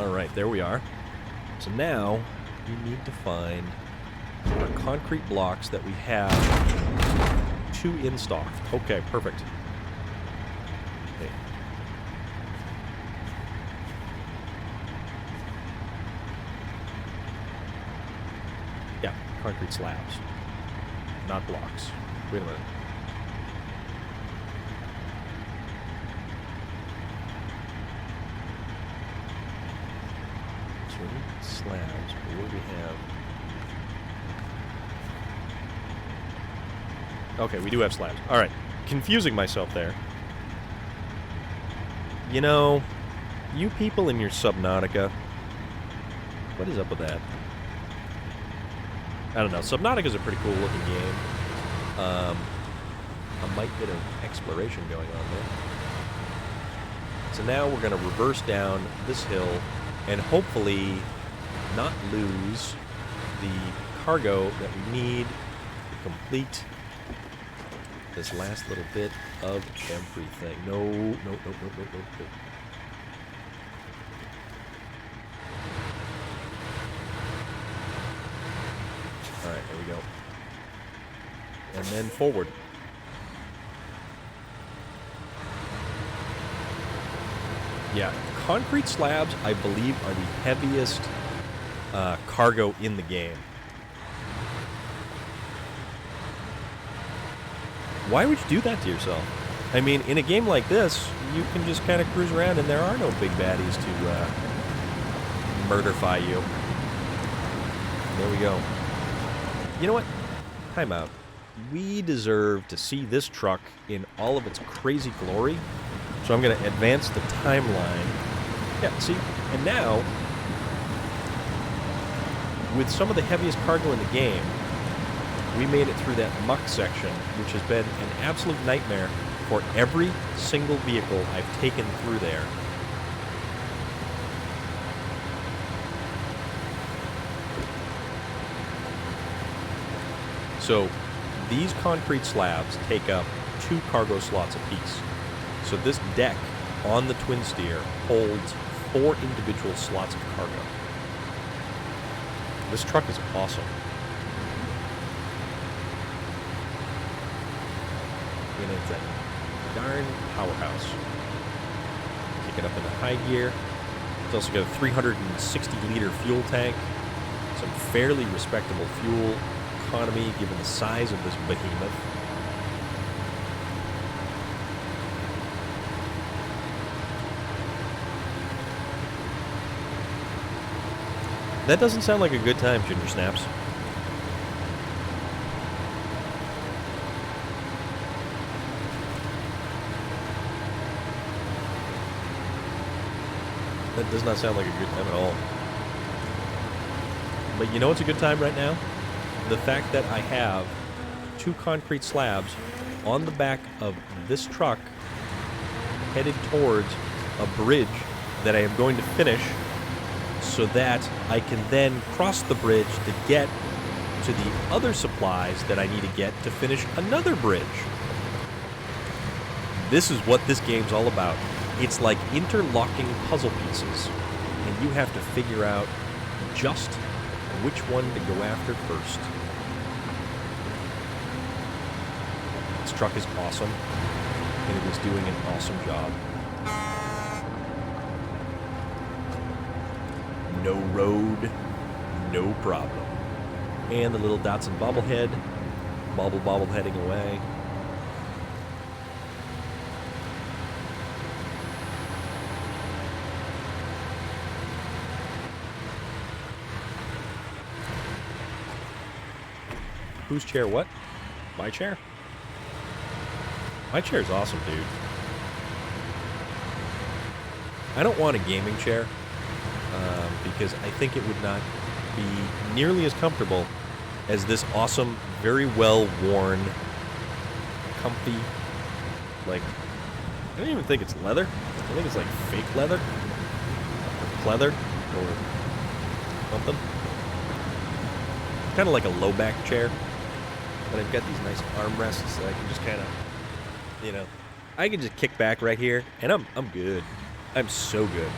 Speaker 1: All right, there we are. So now we need to find our concrete blocks that we have 2 in stock. Okay, perfect. Okay. Yeah, concrete slabs, not blocks. Wait a minute. So we need slabs. What do we have? Okay, we do have slabs. All right. Confusing myself there. You know, you people in your Subnautica, what is up with that? I don't know. Subnautica's a pretty cool looking game. A mite bit of exploration going on there. So now we're going to reverse down this hill and hopefully not lose the cargo that we need to complete this last little bit of everything. No. Alright, there we go. And then forward. Yeah, concrete slabs, I believe, are the heaviest cargo in the game. Why would you do that to yourself? I mean, in a game like this, you can just kind of cruise around and there are no big baddies to murderfy you. There we go. You know what? Time out. We deserve to see this truck in all of its crazy glory. So I'm going to advance the timeline. Yeah, see? And now, with some of the heaviest cargo in the game, we made it through that muck section, which has been an absolute nightmare for every single vehicle I've taken through there. So these concrete slabs take up 2 cargo slots apiece. So this deck on the twin steer holds 4 individual slots of cargo. This truck is awesome. And it's a darn powerhouse. Kick it up into high gear. It's also got a 360-liter fuel tank. Some fairly respectable fuel economy given the size of this behemoth. That doesn't sound like a good time, Ginger Snaps. That does not sound like a good time at all. But you know what's a good time right now? The fact that I have 2 concrete slabs on the back of this truck headed towards a bridge that I am going to finish so that I can then cross the bridge to get to the other supplies that I need to get to finish another bridge. This is what this game's all about. It's like interlocking puzzle pieces, and you have to figure out just which one to go after first. This truck is awesome, and it is doing an awesome job. No road, no problem. And the little Datsun bobblehead, bobbleheading away. Whose chair what? My chair? My chair's awesome, dude. I don't want a gaming chair because I think it would not be nearly as comfortable as this awesome, very well-worn, comfy, like, I don't even think it's leather. I think it's like fake leather, or pleather, or something. Kind of like a low-back chair. But I've got these nice armrests that I can just kind of, you know, I can just kick back right here, and I'm good. I'm so good.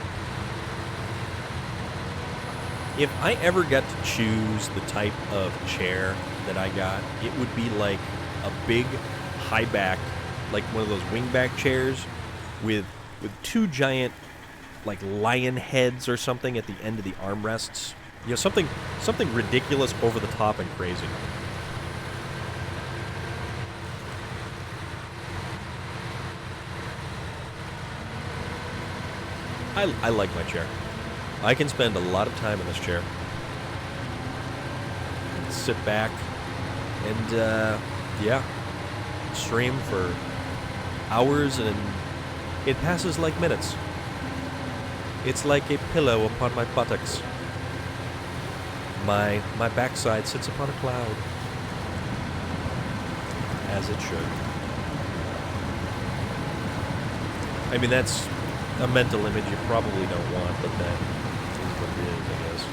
Speaker 1: If I ever got to choose the type of chair that I got, it would be like a big, high back, like one of those wingback chairs with 2 giant, like lion heads or something at the end of the armrests. You know, something ridiculous, over the top, and crazy. I like my chair. I can spend a lot of time in this chair. Sit back and, yeah, stream for hours, and it passes like minutes. It's like a pillow upon my buttocks. My backside sits upon a cloud. As it should. I mean, that's a mental image you probably don't want, but that is what it is, I guess.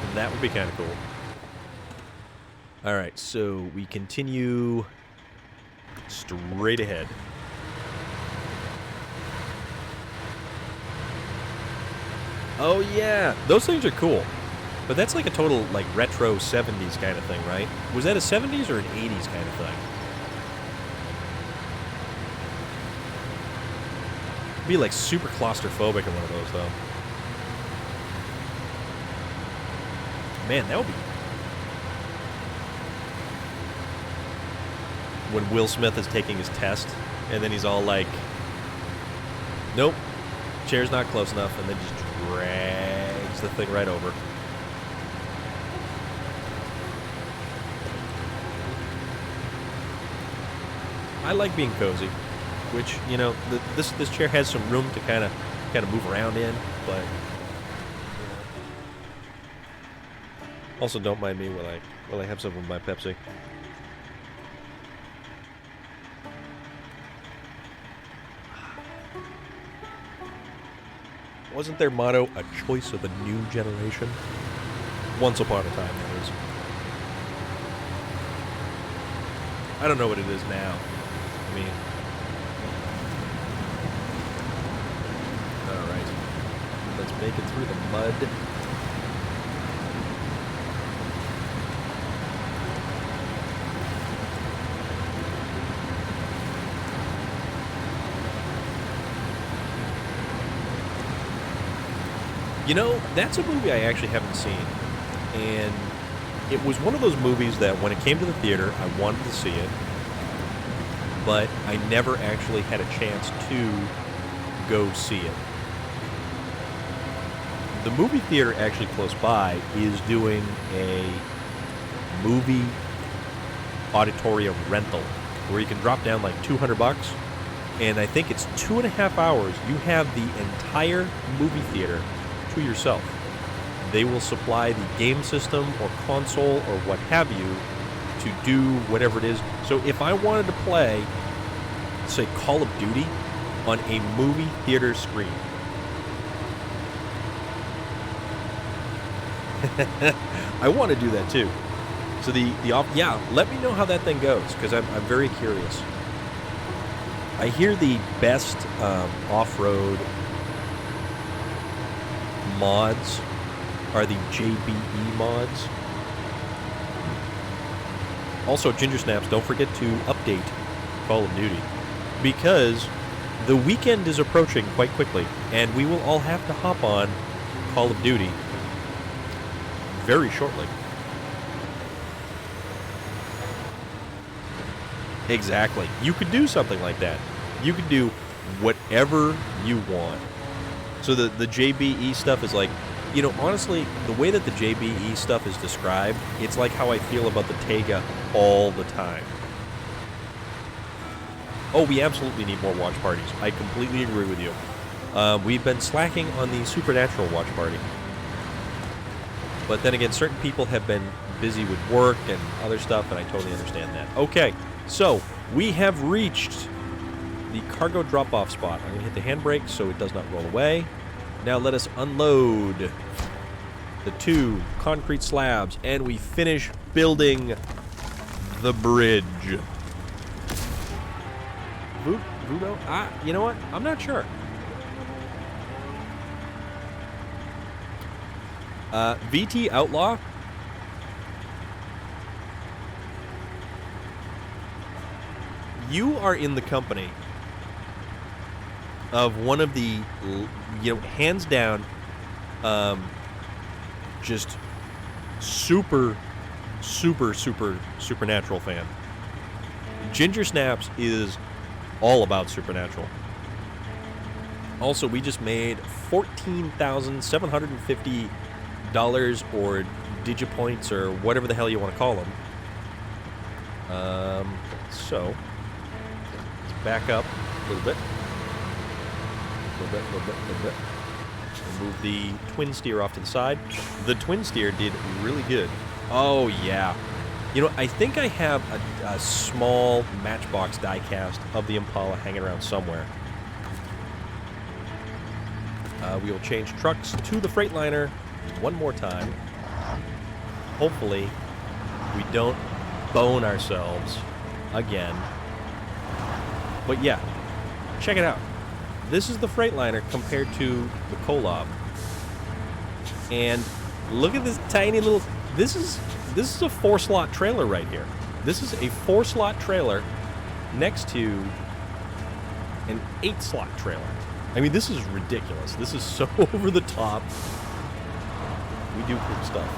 Speaker 1: And that would be kind of cool. Alright, so we continue straight ahead. Oh yeah, those things are cool. But that's like a total, like, retro 70s kind of thing, right? Was that a 70s or an 80s kind of thing? Be, like, super claustrophobic in one of those, though. Man, that would be... when Will Smith is taking his test, and then he's all like, nope, chair's not close enough, and then just drags the thing right over. I like being cozy, which, you know, this chair has some room to kind of move around in, but you know. Also, don't mind me while I have some of my Pepsi. Wasn't their motto a choice of a new generation? Once upon a time, that is. I don't know what it is now. I mean, all right, let's make it through the mud. You know, that's a movie I actually haven't seen, and it was one of those movies that when it came to the theater, I wanted to see it, but I never actually had a chance to go see it. The movie theater actually close by is doing a movie auditorium rental where you can drop down like $200, and I think it's 2.5 hours. You have the entire movie theater to yourself. They will supply the game system or console or what have you to do whatever it is. So if I wanted to play, say, Call of Duty on a movie theater screen, I want to do that too. So yeah, let me know how that thing goes, because I'm very curious. I hear the best off-road mods are the JBE mods. Also, Ginger Snaps, don't forget to update Call of Duty, because the weekend is approaching quite quickly, and we will all have to hop on Call of Duty very shortly. Exactly. You could do something like that. You could do whatever you want. So the JBE stuff is like, you know, honestly, the way that the JBE stuff is described, it's like how I feel about the Tega all the time. Oh, we absolutely need more watch parties. I completely agree with you. We've been slacking on the Supernatural watch party. But then again, certain people have been busy with work and other stuff, and I totally understand that. Okay, so we have reached the cargo drop-off spot. I'm going to hit the handbrake so it does not roll away. Now let us unload the 2 concrete slabs, and we finish building the bridge. Voodoo? You know what? I'm not sure. VT Outlaw? You are in the company of one of the, you know, hands down, just supernatural fan. Ginger Snaps is all about Supernatural. Also, we just made $14,750 or digipoints or whatever the hell you want to call them. So let's back up a little bit. Little bit. We'll move the twin steer off to the side. The twin steer did really good. Oh, yeah. You know, I think I have a small Matchbox die-cast of the Impala hanging around somewhere. We will change trucks to the Freightliner one more time. Hopefully, we don't bone ourselves again. But yeah, check it out. This is the Freightliner compared to the Kolob. And look at this tiny little... This is a 4-slot trailer right here. This is a 4-slot trailer next to an 8-slot trailer. I mean, this is ridiculous. This is so over the top. We do cool stuff.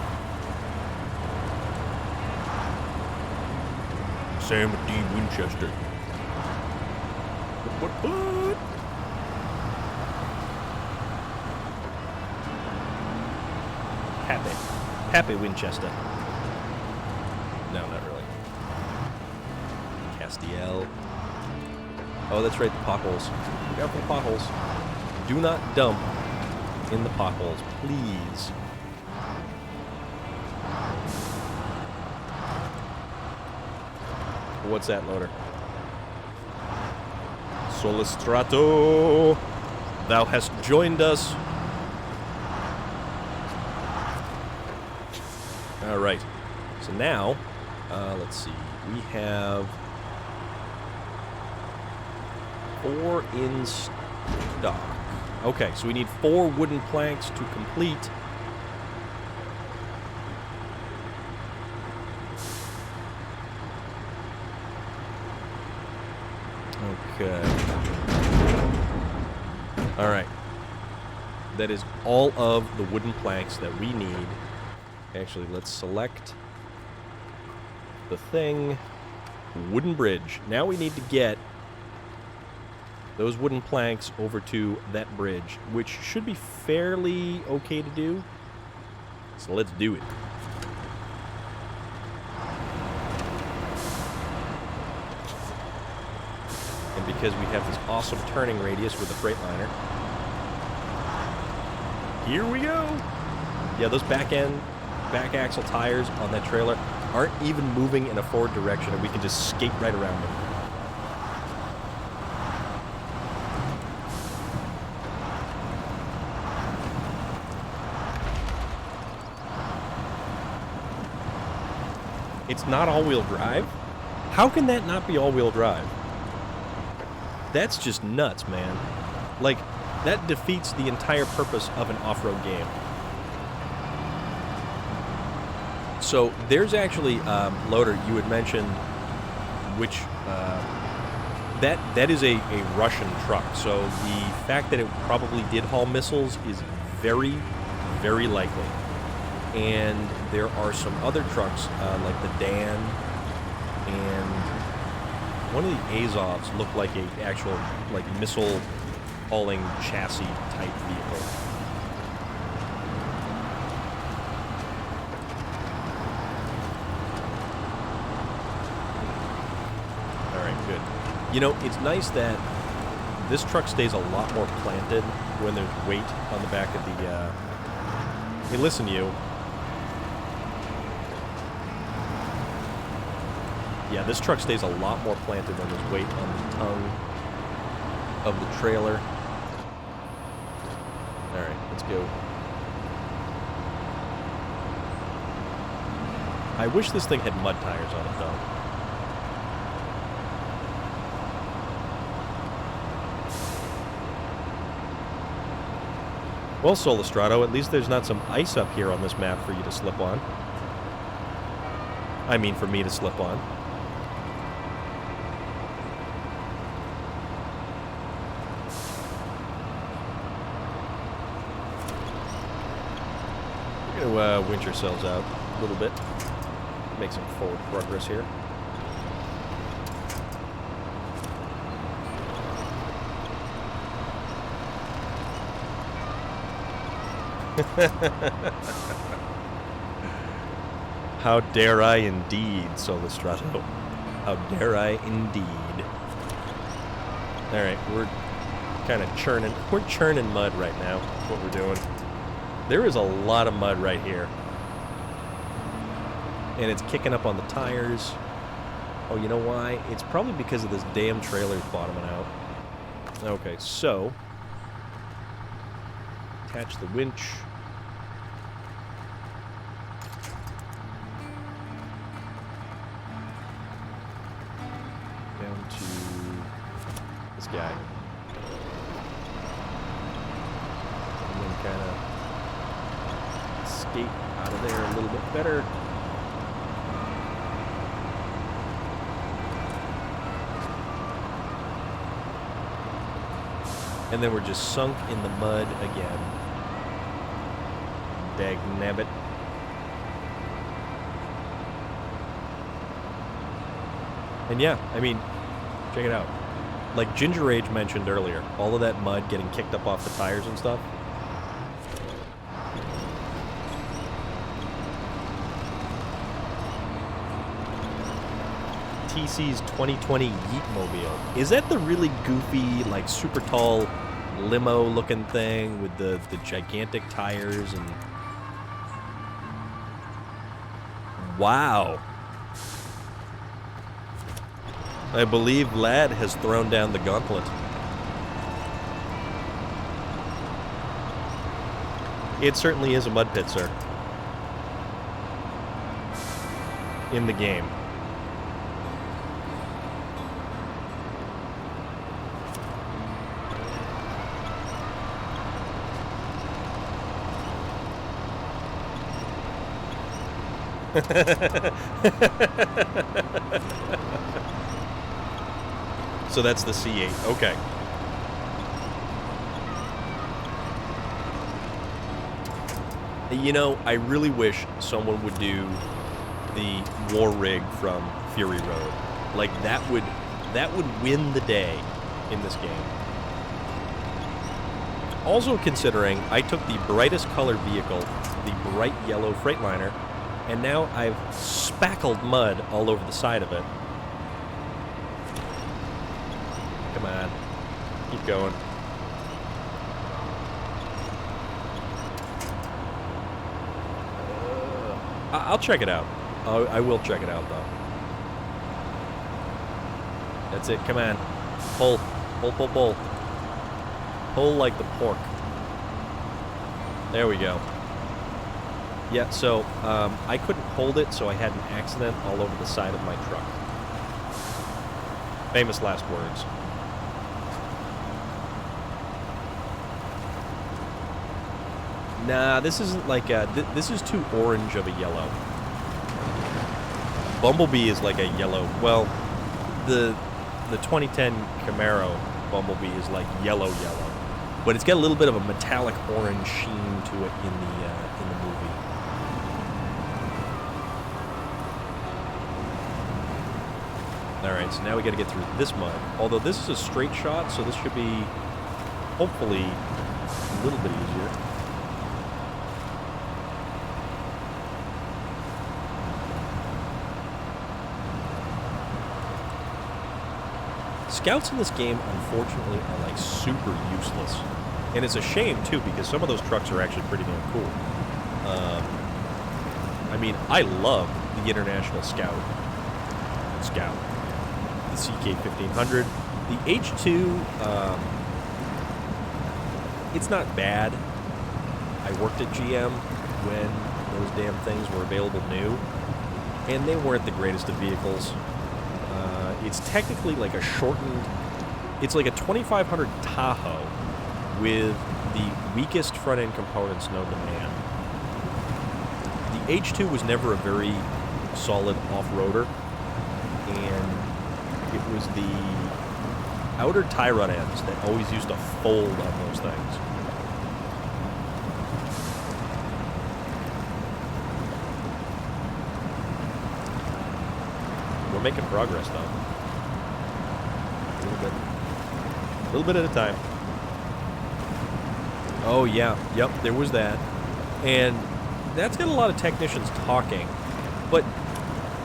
Speaker 1: Sam D. Winchester. What? Happy Winchester. No, not really. Castiel. Oh, that's right, the potholes. Look out for the potholes. Do not dump in the potholes, please. What's that, loader? Solistrato, thou hast joined us. All right. So now, let's see. We have 4 in stock. Okay, so we need 4 wooden planks to complete. Okay. All right. That is all of the wooden planks that we need. Actually, let's select the thing. Wooden bridge. Now we need to get those wooden planks over to that bridge, which should be fairly okay to do. So let's do it. And because we have this awesome turning radius with the Freightliner, here we go. Yeah, those back axle tires on that trailer aren't even moving in a forward direction, and we can just skate right around them. It's not all-wheel drive? How can that not be all-wheel drive? That's just nuts, man. Like, that defeats the entire purpose of an off-road game. So there's actually, Loader, you had mentioned which, that is a Russian truck. So the fact that it probably did haul missiles is very, very likely. And there are some other trucks, like the Dan, and one of the Azovs looked like a actual, like, missile hauling chassis type vehicle. You know, it's nice that this truck stays a lot more planted when there's weight on the back of the, Hey, listen, you. Yeah, this truck stays a lot more planted when there's weight on the tongue of the trailer. Alright, let's go. I wish this thing had mud tires on it, though. Well, Solistrato, at least there's not some ice up here on this map for you to slip on. I mean, for me to slip on. We're going to winch ourselves out a little bit. Make some forward progress here. How dare I indeed, Solistrato. How dare I indeed. Alright, we're kind of churning. We're churning mud right now. That's what we're doing. There is a lot of mud right here. And it's kicking up on the tires. Oh, you know why? It's probably because of this damn trailer's bottoming out. Okay, so attach the winch. Down to this guy. And then kind of skate out of there a little bit better. And then we're just sunk in the mud again. Dagnabbit. And yeah, I mean, check it out. Like Ginger Age mentioned earlier, all of that mud getting kicked up off the tires and stuff. TC's 2020 Yeetmobile. Is that the really goofy, like super tall limo looking thing with the gigantic tires and... Wow. I believe Lad has thrown down the gauntlet. It certainly is a mud pit, sir. In the game. So that's the C8. Okay. You know, I really wish someone would do the war rig from Fury Road. Like that would win the day in this game. Also considering I took the brightest color vehicle, the bright yellow Freightliner, and now I've spackled mud all over the side of it. Come on. Keep going. I'll check it out. I will check it out, though. That's it. Come on. Pull. Pull, pull, pull. Pull like the pork. There we go. Yeah, so I couldn't hold it, so I had an accident all over the side of my truck. Famous last words. Nah, this isn't like a... this is too orange of a yellow. Bumblebee is like a yellow... Well, the 2010 Camaro Bumblebee is like yellow. But it's got a little bit of a metallic orange sheen to it in the movie. Alright, so now we gotta get through this mud. Although this is a straight shot, so this should be, hopefully, a little bit easier. Scouts in this game, unfortunately, are like super useless. And it's a shame, too, because some of those trucks are actually pretty damn cool. I mean, I love the International Scout. The CK-1500. The H2, it's not bad. I worked at GM when those damn things were available new, and they weren't the greatest of vehicles. It's technically like a shortened... It's like a 2500 Tahoe with the weakest front-end components known to man. The H2 was never a very solid off-roader, and it was the outer tie rod ends that always used to fold on those things. We're making progress, though. A little bit at a time. Oh, yeah. Yep, there was that. And that's got a lot of technicians talking. But,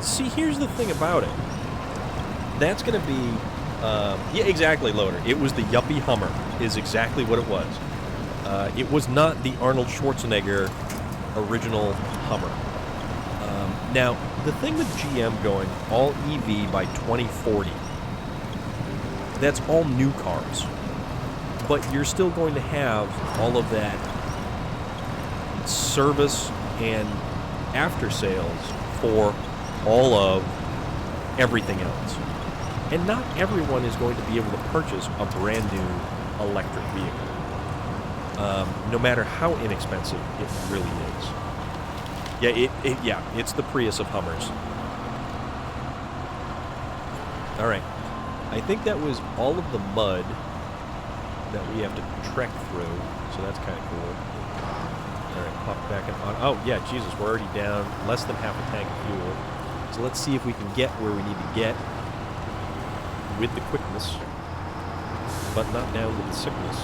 Speaker 1: see, here's the thing about it. That's going to be... yeah, exactly, Loader. It was the yuppie Hummer, is exactly what it was. It was not the Arnold Schwarzenegger original Hummer. Now, the thing with GM going all EV by 2040, that's all new cars. But you're still going to have all of that service and after sales for all of everything else. And not everyone is going to be able to purchase a brand new electric vehicle. No matter how inexpensive it really is. Yeah, it's the Prius of Hummers. Alright. I think that was all of the mud that we have to trek through, so that's kind of cool. Alright, pop back on. Oh, yeah, Jesus, we're already down less than half a tank of fuel. So let's see if we can get where we need to get. with the quickness, but not down with the sickness.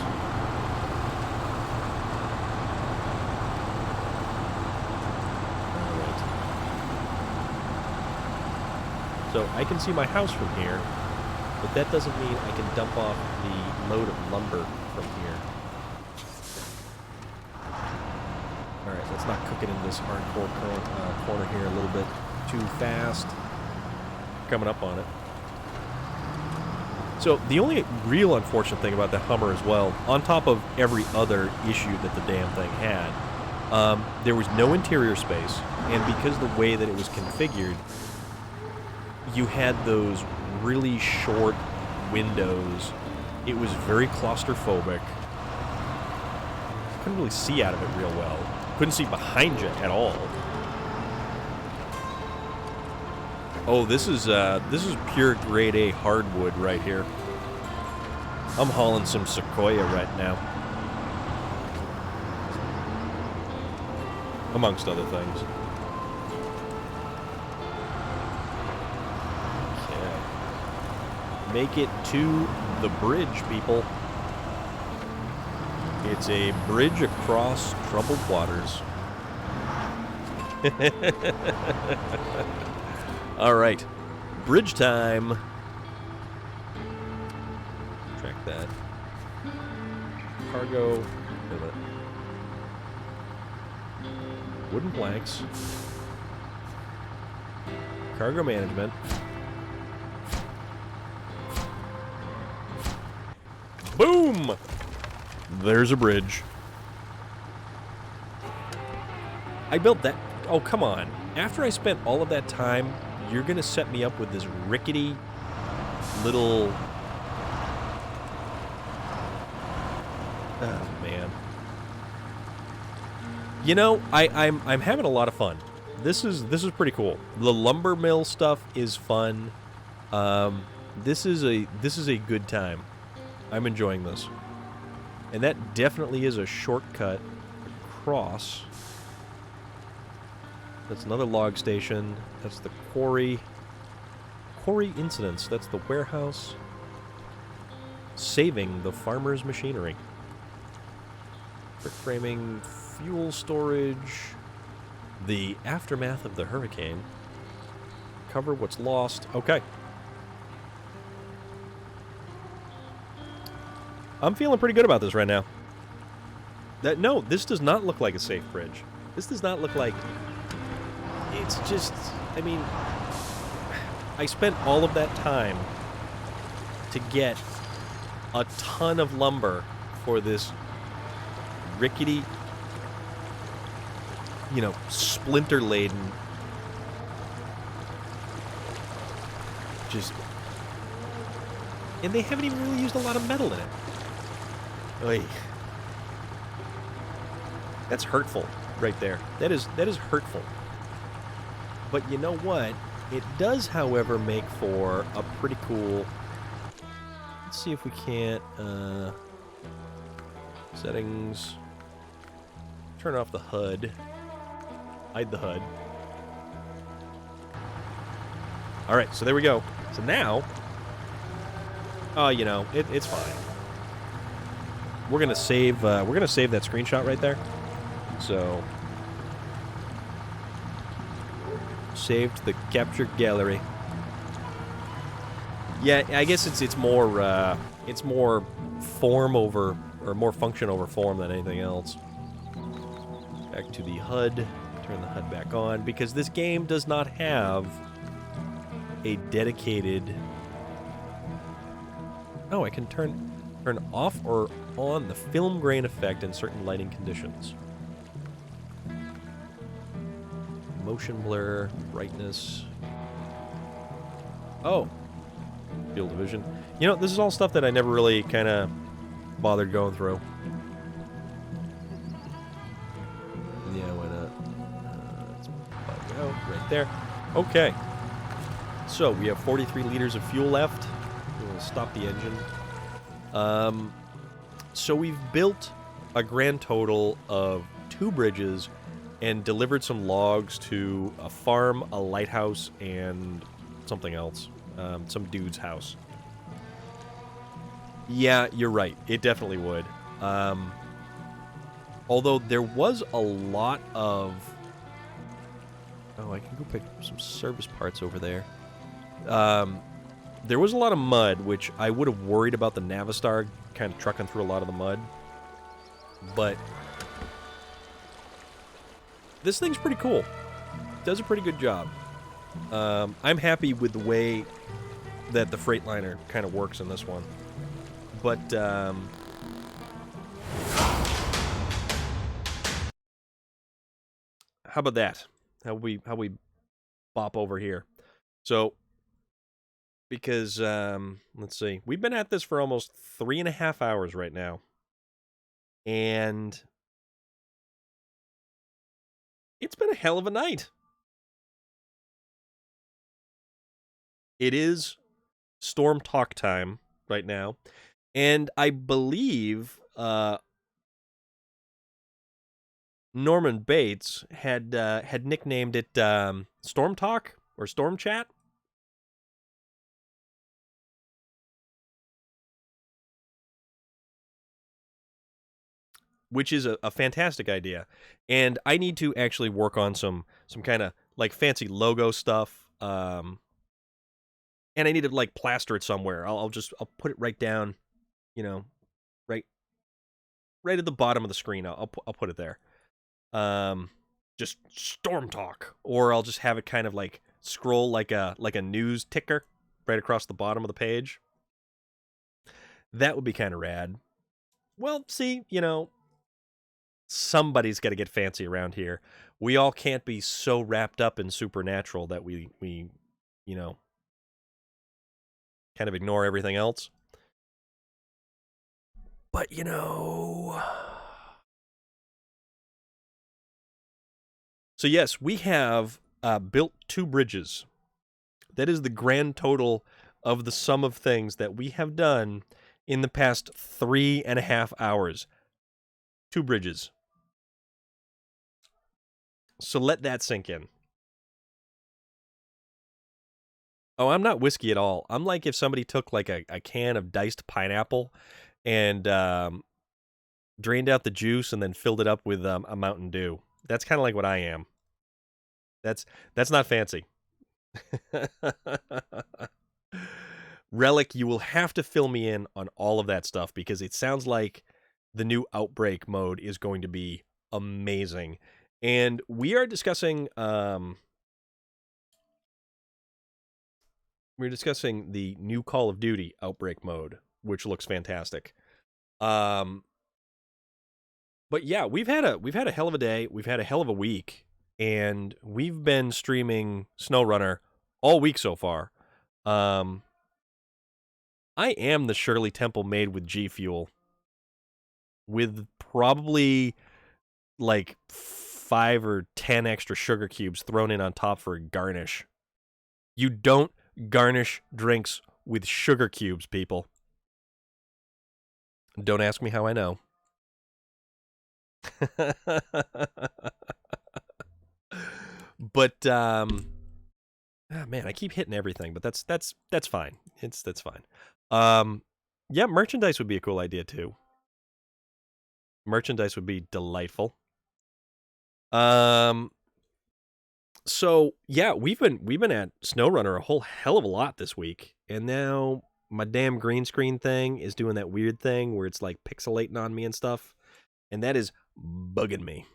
Speaker 1: Alright. So I can see my house from here, but that doesn't mean I can dump off the load of lumber from here. Alright, let's not cook it in this hardcore corner here a little bit too fast. Coming up on it. So the only real unfortunate thing about the Hummer as well, on top of every other issue that the damn thing had, there was no interior space, and because the way that it was configured, you had those really short windows. It was very claustrophobic. Couldn't really see out of it real well. Couldn't see behind you at all. Oh, this is pure grade A hardwood right here. I'm hauling some sequoia right now. Amongst other things. Okay. Make it to the bridge, people. It's a bridge across troubled waters. All right, bridge time. Track that. Cargo. Wait a minute. Wooden planks. Cargo management. Boom! There's a bridge. I built that. Oh, come on. After I spent all of that time, you're going to set me up with this rickety little... Oh, man. You know, I'm having a lot of fun. This is pretty cool. The lumber mill stuff is fun. This is a good time. I'm enjoying this. And that definitely is a shortcut across. That's another log station. That's the quarry. Quarry incidents. That's the warehouse. Saving the farmer's machinery. Brick framing, fuel storage. The aftermath of the hurricane. Cover what's lost. Okay. I'm feeling pretty good about this right now. No, this does not look like a safe bridge. This does not look like... It's just... I mean... I spent all of that time to get a ton of lumber for this rickety, you know, splinter-laden... Just... And they haven't even really used a lot of metal in it. Oy. That's hurtful right there. That is hurtful. But you know what? It does, however, make for a pretty cool... Let's see if we can't... Settings... Turn off the HUD. Hide the HUD. Alright, so there we go. So now... Oh, you know, it's fine. We're gonna save that screenshot right there. So saved the capture gallery. Yeah, I guess it's more form over, or more function over form than anything else. Back to the HUD. Turn the HUD back on because this game does not have a dedicated... Oh, I can turn off or on the film grain effect in certain lighting conditions. Motion blur, brightness. Oh. Field of vision. You know, this is all stuff that I never really kind of bothered going through. Yeah, why not? Let's plug out right there. Okay. So, we have 43 liters of fuel left. We'll stop the engine. So we've built a grand total of 2 bridges and delivered some logs to a farm, a lighthouse, and something else. Some dude's house. Yeah, you're right. It definitely would. Um, although there was a lot of... Oh, I can go pick up some service parts over there. There was a lot of mud, which I would have worried about the Navistar kind of trucking through a lot of the mud. But this thing's pretty cool. Does a pretty good job. I'm happy with the way that the Freightliner kind of works in this one. But, how about that? How we bop over here? So, because, let's see. We've been at this for almost 3.5 hours right now. And it's been a hell of a night. It is Storm Talk time right now. And I believe Norman Bates had nicknamed it Storm Talk or Storm Chat. Which is a fantastic idea. And I need to actually work on some kind of like fancy logo stuff. And I need to like plaster it somewhere. I'll put it right down, you know, right at the bottom of the screen. I'll put it there. Just Storm Talk, or I'll just have it kind of like scroll like a news ticker right across the bottom of the page. That would be kind of rad. Well, see, somebody's got to get fancy around here. We all can't be so wrapped up in Supernatural that we kind of ignore everything else. But so yes, we have built 2 bridges. That is the grand total of the sum of things that we have done in the past 3.5 hours. 2 bridges. So let that sink in. Oh, I'm not whiskey at all. I'm like if somebody took like a can of diced pineapple and drained out the juice and then filled it up with a Mountain Dew. That's kind of like what I am. That's not fancy. Relic, you will have to fill me in on all of that stuff because it sounds like the new Outbreak mode is going to be amazing. And we are discussing the new Call of Duty Outbreak mode, which looks fantastic. But yeah, we've had a hell of a day. We've had a hell of a week, and we've been streaming SnowRunner all week so far. I am the Shirley Temple made with G Fuel, with probably like 5 or 10 extra sugar cubes thrown in on top for a garnish. You don't garnish drinks with sugar cubes, people. Don't ask me how I know. But man, I keep hitting everything, but that's fine. That's fine. Yeah, merchandise would be a cool idea too. Merchandise would be delightful. So yeah, we've been at SnowRunner a whole hell of a lot this week, and now my damn green screen thing is doing that weird thing where it's like pixelating on me and stuff, and that is bugging me.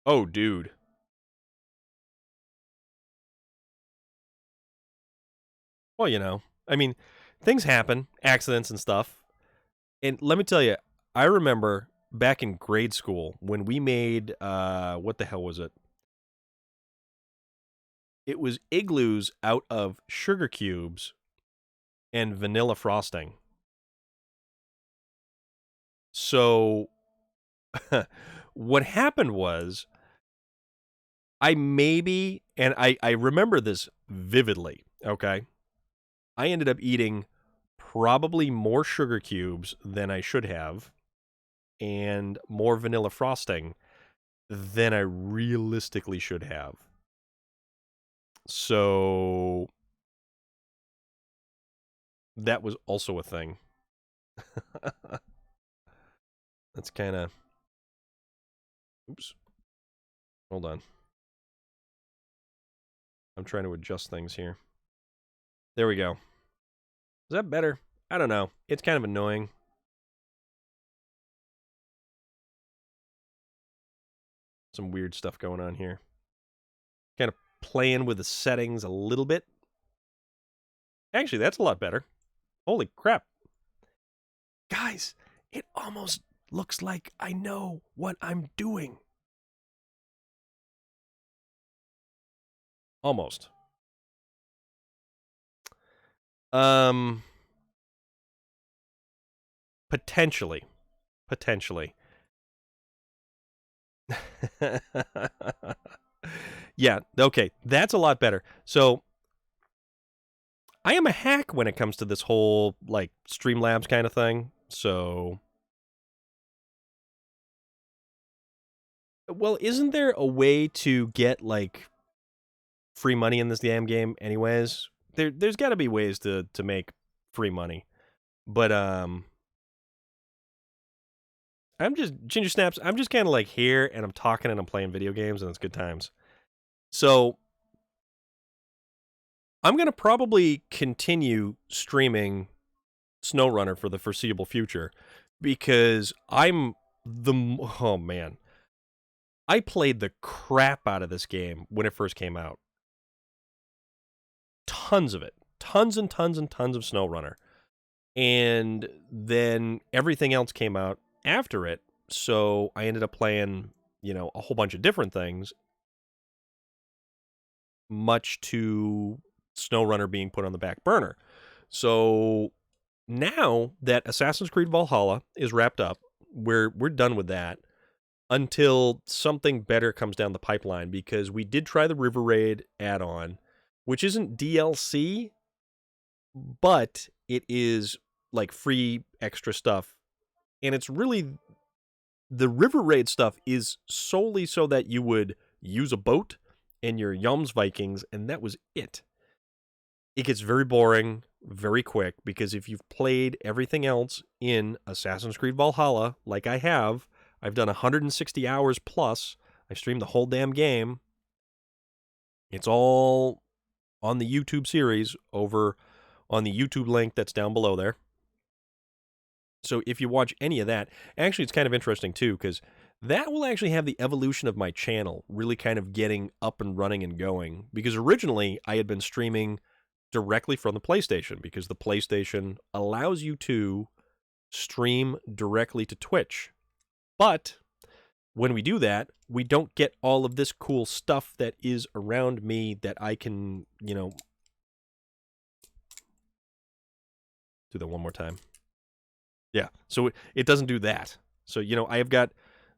Speaker 1: Oh, dude. Well, I mean, things happen, accidents and stuff. And let me tell you, I remember back in grade school when we made what the hell was it? It was igloos out of sugar cubes and vanilla frosting. So what happened was I remember this vividly, okay? I ended up eating probably more sugar cubes than I should have and more vanilla frosting than I realistically should have. So that was also a thing. That's kind of... Oops. Hold on. I'm trying to adjust things here. There we go. Is that better? I don't know. It's kind of annoying. Some weird stuff going on here. Kind of playing with the settings a little bit. Actually, that's a lot better. Holy crap. Guys, it almost looks like I know what I'm doing. Almost. Potentially. Yeah, okay, that's a lot better. So, I am a hack when it comes to this whole, like, Streamlabs kind of thing. So, well, isn't there a way to get, like, free money in this damn game anyways? There's got to be ways to make free money. But, I'm just, Ginger Snaps, I'm just kind of like here, and I'm talking and I'm playing video games, and it's good times. So, I'm going to probably continue streaming SnowRunner for the foreseeable future, because oh man. I played the crap out of this game when it first came out. Tons of it. Tons and tons and tons of SnowRunner. And then everything else came out after it, so I ended up playing, a whole bunch of different things, much to SnowRunner being put on the back burner. So now that Assassin's Creed Valhalla is wrapped up, we're done with that until something better comes down the pipeline, because we did try the River Raid add-on, which isn't DLC, but it is like free extra stuff. And it's really, the River Raid stuff is solely so that you would use a boat and your Yums Vikings, and that was it. It gets very boring very quick, because if you've played everything else in Assassin's Creed Valhalla, like I have, I've done 160 hours plus, I streamed the whole damn game. It's all on the YouTube series over on the YouTube link that's down below there. So if you watch any of that, actually it's kind of interesting too, because that will actually have the evolution of my channel really kind of getting up and running and going. Because originally I had been streaming directly from the PlayStation, because the PlayStation allows you to stream directly to Twitch. But when we do that, we don't get all of this cool stuff that is around me that I can, do that one more time. Yeah, so it doesn't do that. So, I've got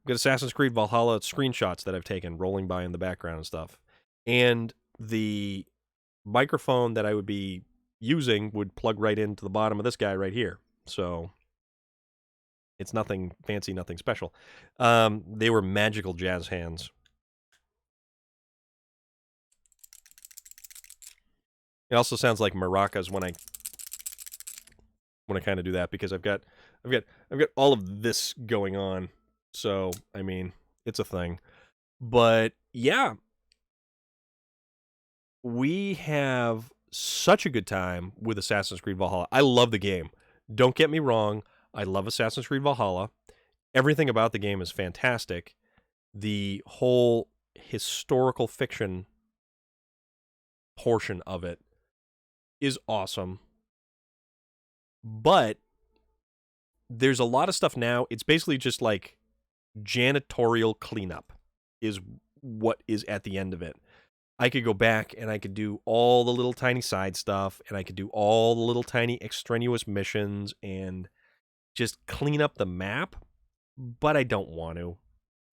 Speaker 1: Assassin's Creed Valhalla screenshots that I've taken rolling by in the background and stuff. And the microphone that I would be using would plug right into the bottom of this guy right here. So it's nothing fancy, nothing special. They were magical jazz hands. It also sounds like maracas when I kind of do that, because I've got all of this going on. So, I mean, it's a thing. But yeah, we have such a good time with Assassin's Creed Valhalla. I love the game. Don't get me wrong. I love Assassin's Creed Valhalla. Everything about the game is fantastic. The whole historical fiction portion of it is awesome. But there's a lot of stuff now. It's basically just like janitorial cleanup is what is at the end of it. I could go back and I could do all the little tiny side stuff, and I could do all the little tiny extraneous missions and just clean up the map, but I don't want to,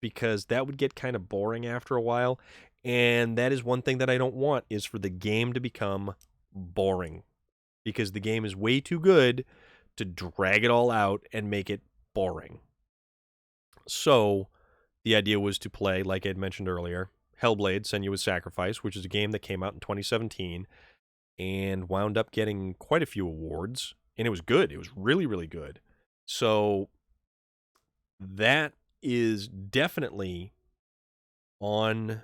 Speaker 1: because that would get kind of boring after a while, and that is one thing that I don't want, is for the game to become boring, because the game is way too good to drag it all out and make it boring. So the idea was to play, like I had mentioned earlier, Hellblade: Senua's Sacrifice, which is a game that came out in 2017. and wound up getting quite a few awards, and it was good. It was really, really good. So that is definitely on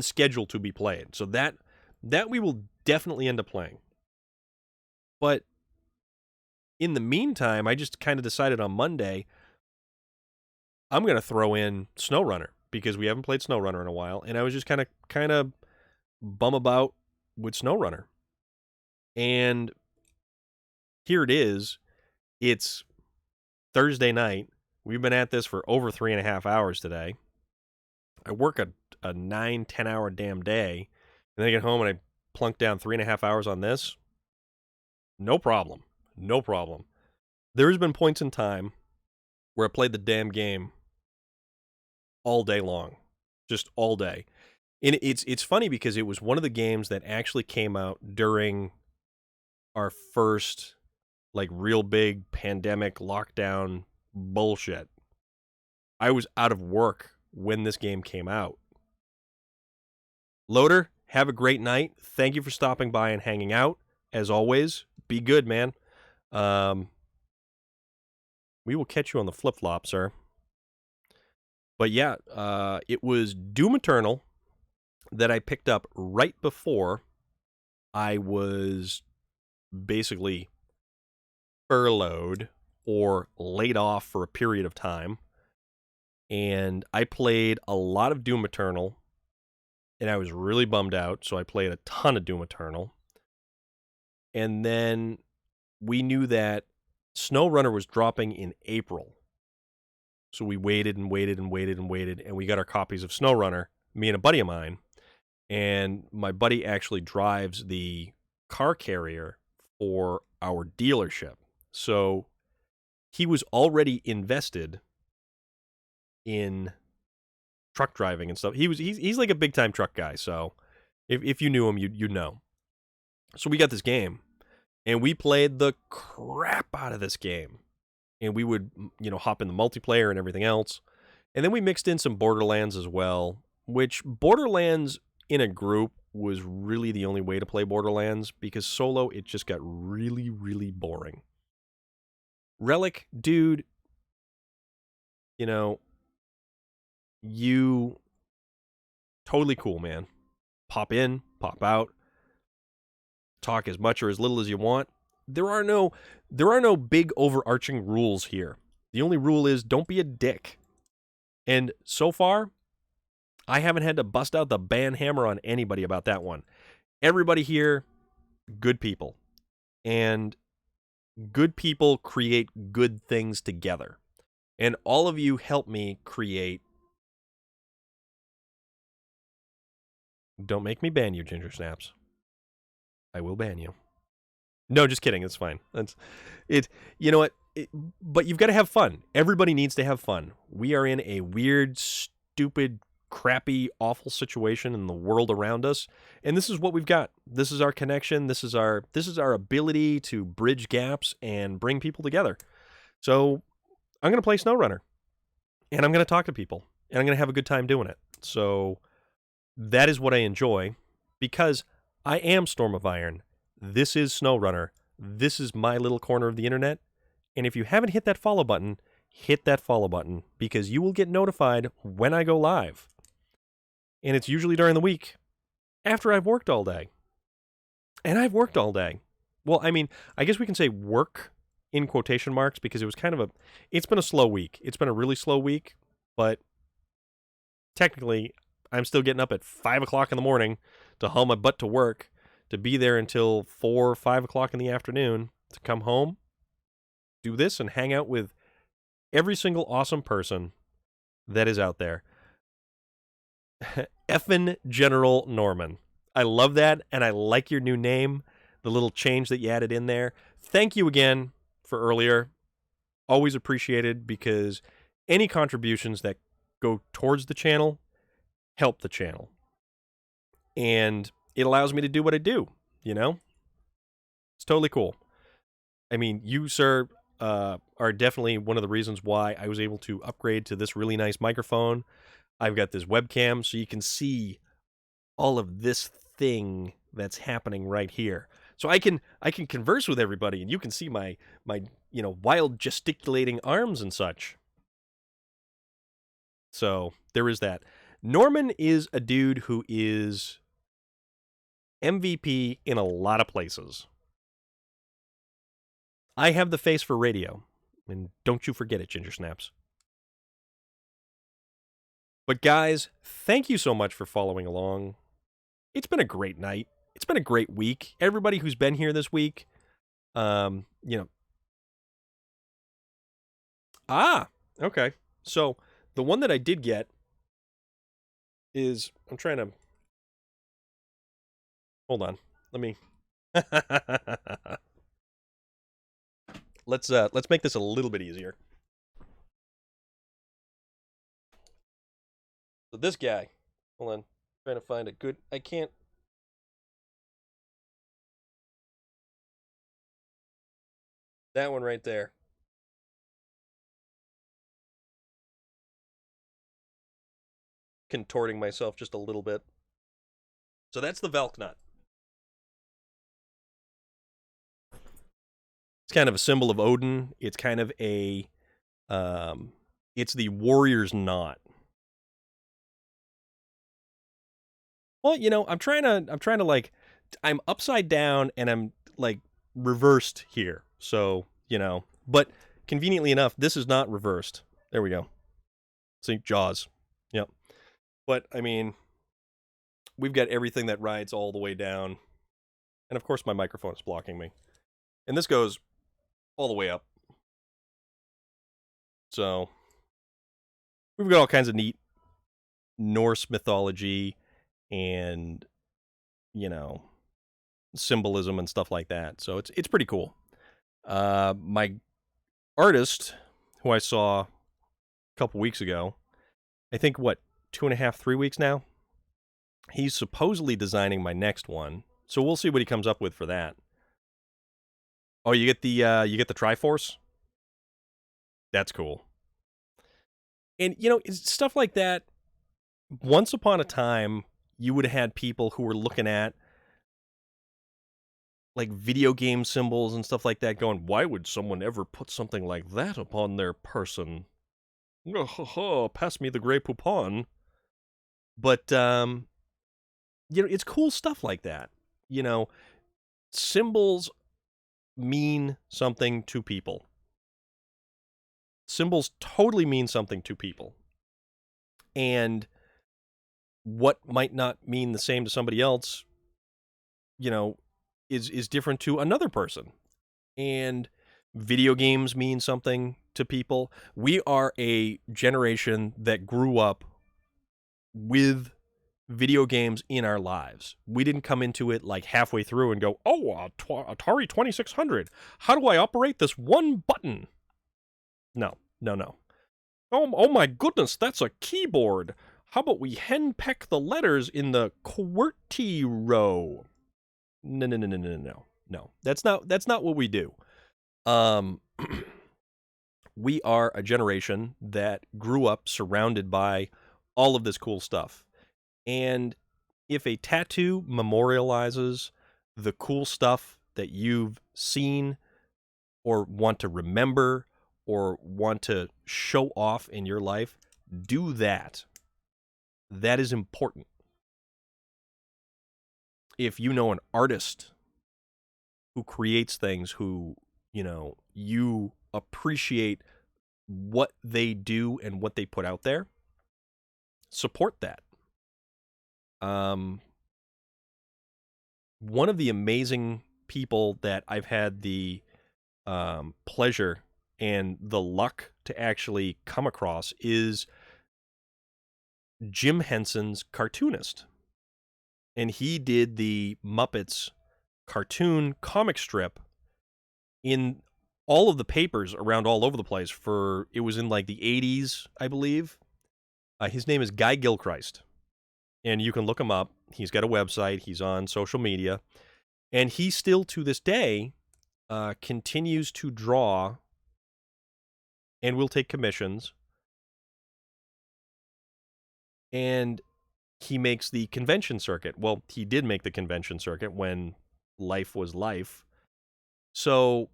Speaker 1: schedule to be played. So that we will definitely end up playing. But in the meantime, I just kind of decided on Monday I'm going to throw in SnowRunner because we haven't played SnowRunner in a while, and I was just kind of bum about with SnowRunner. And here it is. It's Thursday night. We've been at this for over 3.5 hours today. I work a 9-10 hour damn day, and then I get home and I plunk down 3.5 hours on this. No problem. No problem. There's been points in time where I played the damn game all day long. Just all day. And it's funny because it was one of the games that actually came out during our first like real big pandemic lockdown bullshit. I was out of work when this game came out. Loader, have a great night. Thank you for stopping by and hanging out. As always, be good, man. We will catch you on the flip-flop, sir. But yeah, it was Doom Eternal that I picked up right before I was basically furloughed or laid off for a period of time. And I played a lot of Doom Eternal, and I was really bummed out, so I played a ton of Doom Eternal. And then we knew that SnowRunner was dropping in April. So we waited and waited and waited and waited, and we got our copies of SnowRunner, me and a buddy of mine. And my buddy actually drives the car carrier for our dealership. So he was already invested in truck driving and stuff. He's like a big time truck guy. So if you knew him, you'd know. So we got this game, and we played the crap out of this game. And we would, hop in the multiplayer and everything else. And then we mixed in some Borderlands as well, which Borderlands in a group was really the only way to play Borderlands, because solo, it just got really, really boring. Relic, dude, you totally cool, man. Pop in, pop out, talk as much or as little as you want. There are no big overarching rules here. The only rule is don't be a dick. And so far, I haven't had to bust out the ban hammer on anybody about that one. Everybody here, good people. And good people create good things together. And all of you help me create. Don't make me ban you, Ginger Snaps. I will ban you. No, just kidding. It's fine. That's it. You know what? But you've got to have fun. Everybody needs to have fun. We are in a weird, stupid, crappy, awful situation in the world around us, and this is what we've got. This is our connection. This is our ability to bridge gaps and bring people together. So I'm going to play SnowRunner, and I'm going to talk to people, and I'm going to have a good time doing it. So that is what I enjoy, because I am Storm of Iron. This is SnowRunner. This is my little corner of the internet. And if you haven't hit that follow button, hit that follow button, because you will get notified when I go live. And it's usually during the week after I've worked all day. And I've worked all day. Well, I mean, I guess we can say work in quotation marks, because it was it's been a slow week. It's been a really slow week, but technically I'm still getting up at 5 o'clock in the morning to haul my butt to work, to be there until 4 or 5 o'clock in the afternoon, to come home, do this, and hang out with every single awesome person that is out there. Effin' General Norman. I love that, and I like your new name, the little change that you added in there. Thank you again for earlier. Always appreciated, because any contributions that go towards the channel help the channel. And it allows me to do what I do, It's totally cool. I mean, you, sir, are definitely one of the reasons why I was able to upgrade to this really nice microphone. I've got this webcam so you can see all of this thing that's happening right here. So I can converse with everybody, and you can see my wild gesticulating arms and such. So there is that. Norman is a dude who is MVP in a lot of places. I have the face for radio, and don't you forget it, Ginger Snaps. But guys, thank you so much for following along. It's been a great night. It's been a great week. Everybody who's been here this week, okay. So the one that I did get is, I'm trying to, hold on. Let me, let's make this a little bit easier. So this guy, hold on, trying to find a good, I can't. That one right there. Contorting myself just a little bit. So that's the Velk nut. It's kind of a symbol of Odin. It's kind of a, it's the warrior's knot. Well, I'm trying to like, I'm upside down and I'm like reversed here. So, but conveniently enough, this is not reversed. There we go. See, Jaws. Yep. But I mean, we've got everything that rides all the way down. And of course my microphone is blocking me. And this goes all the way up. So we've got all kinds of neat Norse mythology and, symbolism and stuff like that. So it's pretty cool. My artist, who I saw a couple weeks ago, I think 2.5, 3 weeks now, he's supposedly designing my next one. So we'll see what he comes up with for that. Oh, you get the Triforce? That's cool. And it's stuff like that. Once upon a time, you would have had people who were looking at like video game symbols and stuff like that going, why would someone ever put something like that upon their person? Pass me the Grey Poupon. But, it's cool stuff like that. Symbols mean something to people. Symbols totally mean something to people. And what might not mean the same to somebody else, is different to another person. And video games mean something to people. We are a generation that grew up with video games in our lives. We didn't come into it like halfway through and go, oh, Atari 2600. How do I operate this one button? No. Oh my goodness, that's a keyboard. How about we henpeck the letters in the QWERTY row? No. That's not what we do. We are a generation that grew up surrounded by all of this cool stuff. And if a tattoo memorializes the cool stuff that you've seen or want to remember or want to show off in your life, do that. That is important. If you know an artist who creates things, who, you appreciate what they do and what they put out there, support that. One of the amazing people that I've had the pleasure and the luck to actually come across is Jim Henson's cartoonist. And he did the Muppets cartoon comic strip in all of the papers around all over the place it was in like the 80s, I believe. His name is Guy Gilchrist. And you can look him up. He's got a website. He's on social media. And he still, to this day, continues to draw and will take commissions. And he makes the convention circuit. Well, he did make the convention circuit when life was life. So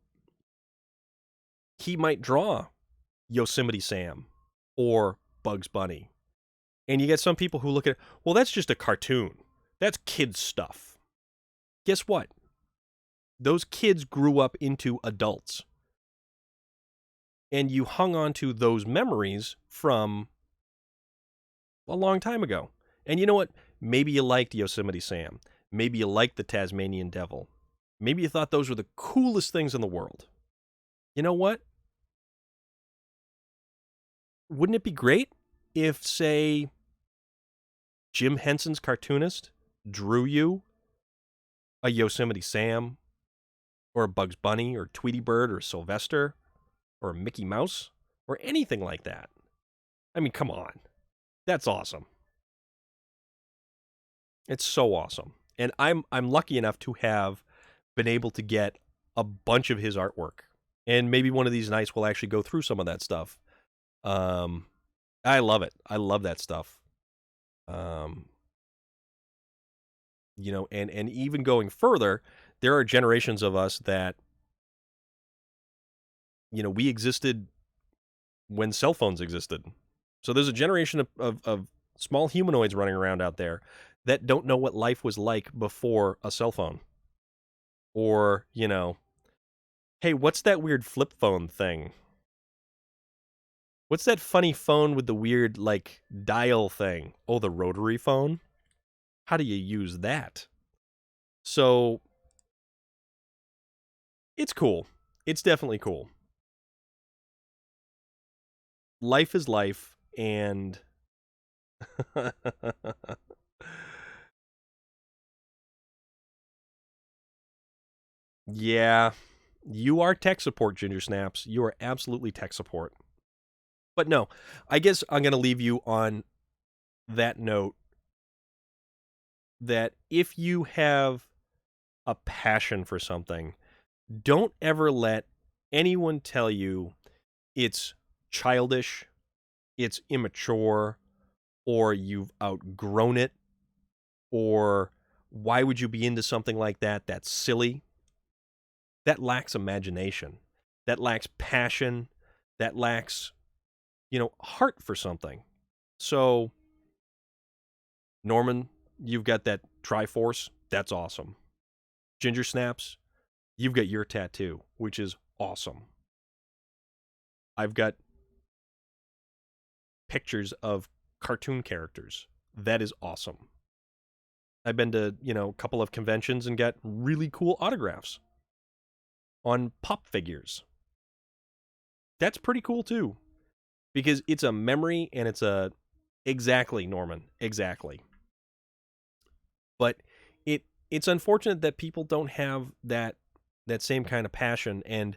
Speaker 1: he might draw Yosemite Sam or Bugs Bunny. And you get some people who look at, well, that's just a cartoon. That's kids' stuff. Guess what? Those kids grew up into adults. And you hung on to those memories from a long time ago. And you know what? Maybe you liked Yosemite Sam. Maybe you liked the Tasmanian Devil. Maybe you thought those were the coolest things in the world. You know what? Wouldn't it be great if, say, Jim Henson's cartoonist drew you a Yosemite Sam or a Bugs Bunny or Tweety Bird or Sylvester or a Mickey Mouse or anything like that? I mean, come on. That's awesome. It's so awesome. And I'm lucky enough to have been able to get a bunch of his artwork. And maybe one of these nights we'll actually go through some of that stuff. I love it. I love that stuff. You know, and even going further, there are generations of us that, you know, we existed when cell phones existed. So there's a generation of small humanoids running around out there that don't know what life was like before a cell phone. Or, you know, hey, what's that weird flip phone thing? What's that funny phone with the weird, like, dial thing? Oh, the rotary phone? How do you use that? So, it's cool. It's definitely cool. Life is life, and yeah, you are tech support, Ginger Snaps. You are absolutely tech support. But no, I guess I'm going to leave you on that note that if you have a passion for something, don't ever let anyone tell you it's childish, it's immature, or you've outgrown it, or why would you be into something like that? That's silly. That lacks imagination. That lacks passion. That lacks, you know, heart for something. So, Norman, you've got that Triforce. That's awesome. Ginger Snaps, you've got your tattoo, which is awesome. I've got pictures of cartoon characters. That is awesome. I've been to, you know, a couple of conventions and got really cool autographs on pop figures. That's pretty cool too, because it's a memory and it's a exactly, Norman, exactly. But it's unfortunate that people don't have that same kind of passion, and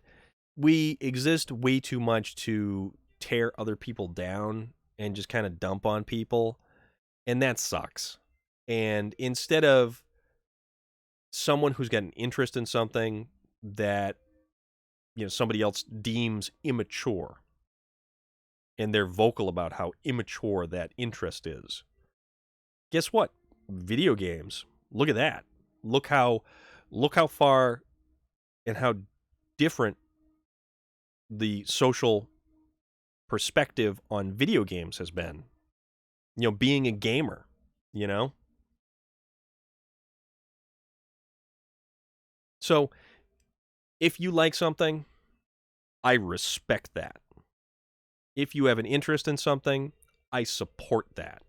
Speaker 1: we exist way too much to tear other people down and just kind of dump on people, and that sucks. And instead of someone who's got an interest in something that, you know, somebody else deems immature, and they're vocal about how immature that interest is, guess what? Video games. Look at that. Look how far and how different the social perspective on video games has been. You know, being a gamer, you know? So, if you like something, I respect that. If you have an interest in something, I support that.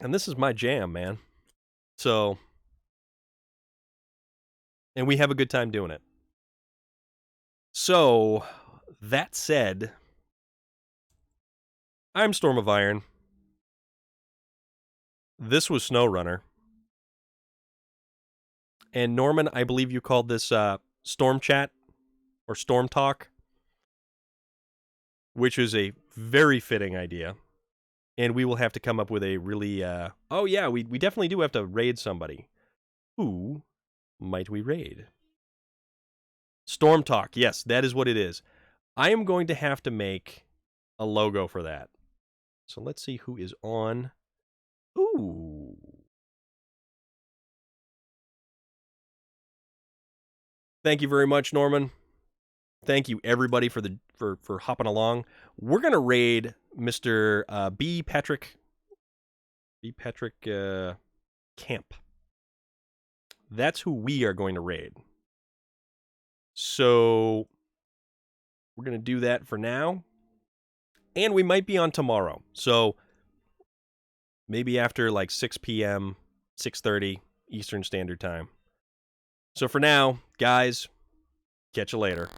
Speaker 1: And this is my jam, man. So, and we have a good time doing it. So, that said, I'm Storm of Iron. This was SnowRunner. And Norman, I believe you called this Storm Chat or Storm Talk, which is a very fitting idea. And we will have to come up with a really, oh yeah, we definitely do have to raid somebody. Who might we raid? Storm Talk, yes, that is what it is. I am going to have to make a logo for that. So let's see who is on. Ooh. Thank you very much, Norman. Thank you everybody for hopping along. We're gonna raid Mr. B. Patrick Camp. That's who we are going to raid. So we're gonna do that for now, and we might be on tomorrow. So maybe after like 6 p.m., 6:30 Eastern Standard Time. So for now, guys, catch you later.